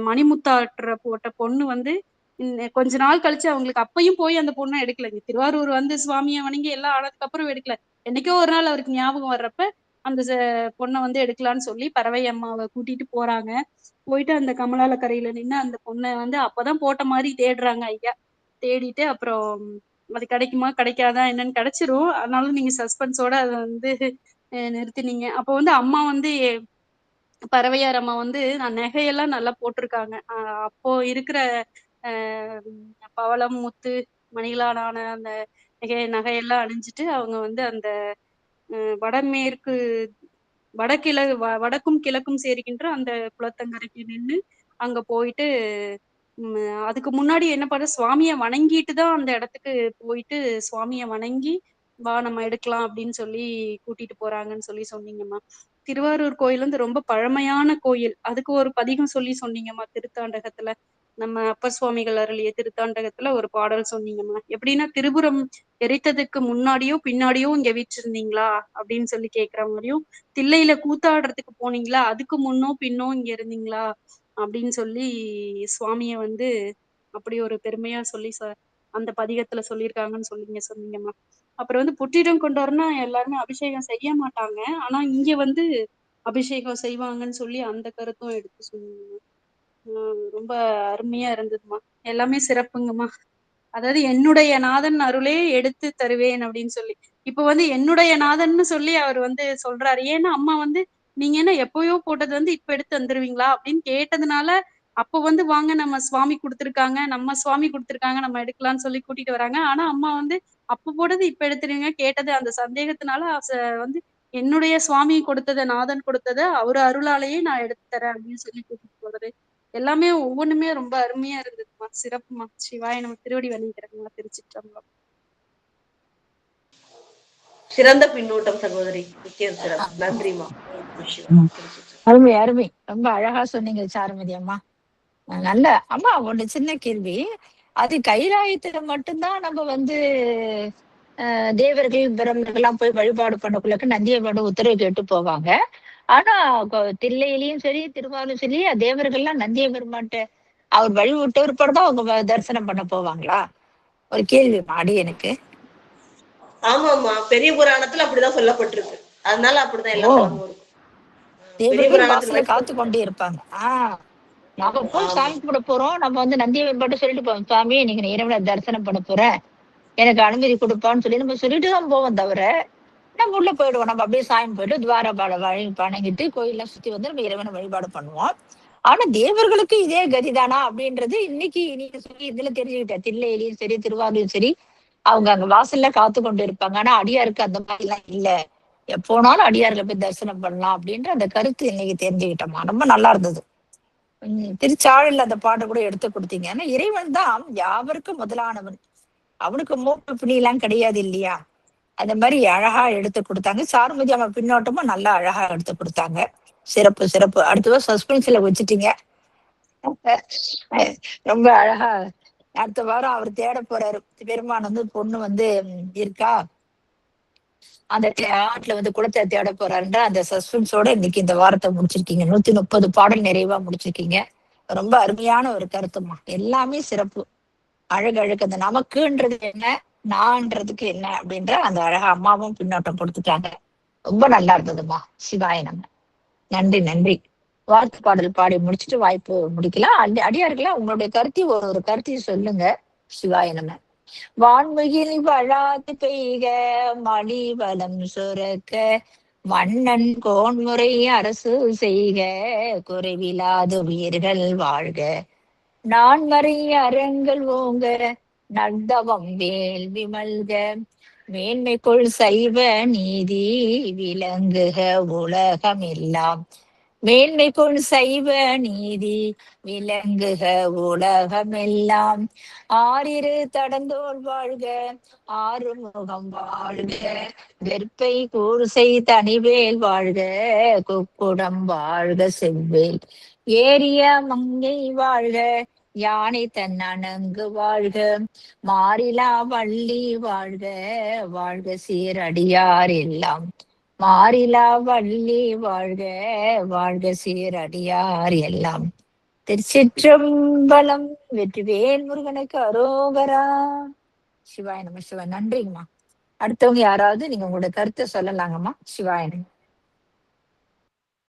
மணிமுத்தாற்ற போட்ட பொண்ணு வந்து கொஞ்ச நாள் கழிச்சு அவங்களுக்கு அப்பயும் போய் அந்த பொண்ண எடுக்கலங்க. திருவாரூர் வந்து சுவாமிய வணங்கி எல்லாம் ஆனதுக்கு அப்புறம் எடுக்கல. என்னைக்கோ ஒரு நாள் அவருக்கு ஞாபகம் வர்றப்ப, அந்த பொண்ண வந்து எடுக்கலான்னு சொல்லி பறவை அம்மாவ கூட்டிட்டு போறாங்க. போயிட்டு அந்த கமலால கரையில நின்னு அந்த பொண்ண வந்து அப்பதான் போட்ட மாரி தேடுறாங்க ஐயா. தேடிட்டு அப்புறம் அது கிடைக்குமா? கிடைக்காதா? என்னன்னு கிடைச்சிரும். ஆனாலும் நீங்க சஸ்பென்ஸோட அத வந்து நிறுத்தினீங்க. அப்போ வந்து அம்மா வந்து பறவையார் அம்மா வந்து நான் நகையெல்லாம் நல்லா போட்டிருக்காங்க. அப்போ இருக்கிற அ பவளம், முத்து, மணிகளால் ஆன அந்த நகையெல்லாம் அணிஞ்சுட்டு அவங்க வந்து அந்த வடமேற்கு வடக்கும் கிழக்கும் சேர்கின்ற அந்த குளத்தங்கரைக்கு நின்னு அங்க போயிட்டு ம் அதுக்கு முன்னாடி என்ன பண்ண சுவாமிய வணங்கிட்டு தான் அந்த இடத்துக்கு போயிட்டு சுவாமிய வணங்கி, "வா நம்ம எடுக்கலாம்" அப்படின்னு சொல்லி கூட்டிட்டு போறாங்கன்னு சொல்லி சொன்னீங்கம்மா. திருவாரூர் கோயில் வந்து ரொம்ப பழமையான கோயில். அதுக்கு ஒரு பதிகம் சொல்லி சொன்னீங்கம்மா திருத்தாண்டகத்துல. நம்ம அப்பர் சுவாமிகள் அருளிய திருத்தாண்டகத்துல ஒரு பாடல் சொன்னீங்கம்மா. எப்படின்னா, "திருபுரம் எரித்ததுக்கு முன்னாடியோ, பின்னாடியோ இங்க வீற்றிருந்தீங்களா?" அப்படின்னு சொல்லி கேட்கிற மாரியும், "தில்லையில கூத்தாடுறதுக்கு போனீங்களா? அதுக்கு முன்னோ, பின்னோ இங்க இருந்தீங்களா?" அப்படின்னு சொல்லி சுவாமிய வந்து அப்படி ஒரு பெருமையா சொல்லி அந்த பதிகத்துல சொல்லியிருக்காங்கன்னு சொல்லி நீங்க சொன்னீங்கம்மா. அப்புறம் வந்து புற்றிடம் கொண்டோர்னா எல்லாருமே அபிஷேகம் செய்ய மாட்டாங்க. ஆனா இங்க வந்து அபிஷேகம் செய்வாங்கன்னு சொல்லி அந்த கருத்தும் எடுத்து சொன்னீங்கம்மா. ரொம்ப அருமையா இருந்ததும்மா. எல்லாமே சிறப்புங்கம்மா. அதாவது என்னுடைய நாதன் அருளே எடுத்து தருவேன் அப்படின்னு சொல்லி. இப்ப வந்து என்னுடைய நாதன்னு சொல்லி அவர் வந்து சொல்றாரு. ஏன்னா அம்மா வந்து, "நீங்க என்ன எப்பயோ போட்டது வந்து இப்ப எடுத்து தந்துருவீங்களா?" அப்படின்னு கேட்டதுனால, அப்ப வந்து வாங்க நம்ம சுவாமி குடுத்துருக்காங்க, நம்ம சுவாமி குடுத்துருக்காங்க, நம்ம எடுக்கலாம்ன்னு சொல்லி கூட்டிட்டு வராங்க. ஆனா அம்மா வந்து, "அப்ப போட்டது இப்ப எடுத்துருவீங்க" கேட்டது அந்த சந்தேகத்தினால வந்து என்னுடைய சுவாமி கொடுத்தத, நாதன் கொடுத்தத அவரு அருளாலேயே நான் எடுத்து தரேன் அப்படின்னு சொல்லி கூட்டிட்டு போறது. எல்லாமே ஒவ்வொன்னுமே ரொம்ப அருமையா இருந்ததும்மா. சிறப்புமா. சிவாய நம திருவடி வணங்கிக்கிறேங்கம்மா. திருச்சிற்றம்பலம். சிறந்த பின்னூட்டம் சகோதரி. முக்கிய சிறப்பு. நன்றிமா. அருமை அருமை. ரொம்ப அழகா சொன்னீங்க சாருமதி அம்மா. நல்ல அம்மா ஒண்ணு சின்ன கேள்வி. அது கைலாயத்துல மட்டும்தான் நம்ம வந்து தேவர்கள் பிரம்மர்கள்லாம் போய் வழிபாடு பண்ணக்குள்ளக்கு நந்தியவோட உத்தரவு கேட்டு போவாங்க. ஆனா தில்லையிலயும் சரி திருமாலும் சரி தேவர்கள்லாம் நந்திய பெருமான்ட்ட அவர் வழி விட்டவர்பட தான் அவங்க தரிசனம் பண்ண போவாங்களா? ஒரு கேள்வி மாடி எனக்கு. ஆமாமா, பெரிய புராணத்துல அப்படிதான் சொல்லப்பட்டிருக்கு. அதனால அப்படிதான் எல்லா ஓ, தலமும் இருக்கும். பெரிய தேவர்கள் புராணத்துல வாசல்ல காத்து கொண்டே இருப்பாங்க. நாம போய் ஆமா. சாமி கும்பிட போறோம். நம்ம வந்து நந்திய பெருமாட்ட சொல்லிட்டு போவோம், சுவாமி நீங்க இறைவனை தரிசனம் பண்ண போறேன், எனக்கு அனுமதி கொடுப்பான்னு சொல்லி நம்ம சொல்லிட்டு தான் போவோம். தவிர நம்ம உள்ள போயிடுவோம். நம்ம அப்படியே சாமி போயிட்டு துவாரபால வணங்கிட்டு கோயிலெல்லாம் சுத்தி வந்து நம்ம இறைவனை வழிபாடு பண்ணுவோம். ஆனா தேவர்களுக்கு இதே கதிதானா அப்படின்றது இன்னைக்கு நீங்க சொல்லி இதுல தெரிஞ்சுக்கிட்டேன். தில்லையிலயும் சரி திருவாரூரும் சரி அவங்க அங்க வாசல்ல காத்து கொண்டு இருப்பாங்க. ஆனா அடியாருக்கு அந்த மாதிரி எல்லாம் இல்ல, எப்போனாலும் அடியார்களை போய் தரிசனம் பண்ணலாம் அப்படின்ற அந்த கருத்து இன்னைக்கு தெரிஞ்சுக்கிட்டோமா. ரொம்ப நல்லா இருந்தது. திருச்சாழில் அந்த பாட்டை கூட எடுத்து கொடுத்தீங்க. ஆனா இறைவன் தான் யாவருக்கும் முதலானவன். அவனுக்கு மூப்பு பிணி எல்லாம் கிடையாது இல்லையா? அந்த மாதிரி அழகா எடுத்து கொடுத்தாங்க. சாருமதி அம்மா பின்னோட்டமும் நல்லா அழகா எடுத்து கொடுத்தாங்க. சிறப்பு சிறப்பு. அடுத்தது சஸ்பென்ஸ்ல வச்சுட்டீங்க. ரொம்ப அழகா. அடுத்த வாரம் அவர் தேட போறாரு. பெருமான் வந்து பொண்ணு வந்து இருக்கா, அந்த ஆட்டுல வந்து குளத்தை தேட போறாருன்ற அந்த சஸ்பென்ஸோட இன்னைக்கு இந்த வாரத்தை முடிச்சிருக்கீங்க. 130 பாடல் நிறைவா முடிச்சிருக்கீங்க. ரொம்ப அருமையான ஒரு கருத்துமா. எல்லாமே சிறப்பு. அழகு அந்த நமக்குன்றது என்ன, நான்றதுக்கு என்ன அப்படின்ற அந்த அழகா அம்மாவும் பின்னோட்டம் கொடுத்துட்டாங்க. ரொம்ப நல்லா இருந்ததுமா. சிவாய நம்ம. நன்றி நன்றி. வாழ்த்து பாடல் பாடி முடிச்சுட்டு வாய்ப்பு முடிக்கலாம். அடியார்களா உங்களுடைய கருத்தையும் ஒரு கருத்தையும் சொல்லுங்க. சிவாய நம்ம. வான்மிகில் வளாது பெய்க மணி வளம் சுரக்க மன்னன் கோன்முறை அரசு செய்க குறைவிலாது உயிர்கள் வாழ்க நான்மறை அறங்கள் ஓங்க நந்தவம் வேள்வி மல்க மேன்மைக்குள் சைவ நீதி விளங்குக உலகம் எல்லாம் மேன்மை கொள் சைவ நீதி விளங்குக உலகமெல்லாம். ஆறிரு தடந்தோள் வாழ்க, ஆறுமுகம் வாழ்க, வெற்பை கூர்சை தனிவேல் வாழ்க, குக்குடம் வாழ்க செவ்வேல். ஏரிய மங்கை வாழ்க, யானை தன் அணங்கு வாழ்க, மாறிலா வள்ளி வாழ்க, வாழ்க சீரடியார் எல்லாம். மாறிலா வள்ளி வாழ்க, வாழ்க சீரடியார் எல்லாம். திருச்சிற்றம்பலம். வெற்றிவேல் முருகனுக்கு அரோகரா. சிவாய நம. சிவாய். நன்றிங்கம்மா. அடுத்தவங்க யாராவது நீங்க உங்களோட கருத்தை சொல்லலாங்கம்மா. சிவாய நம.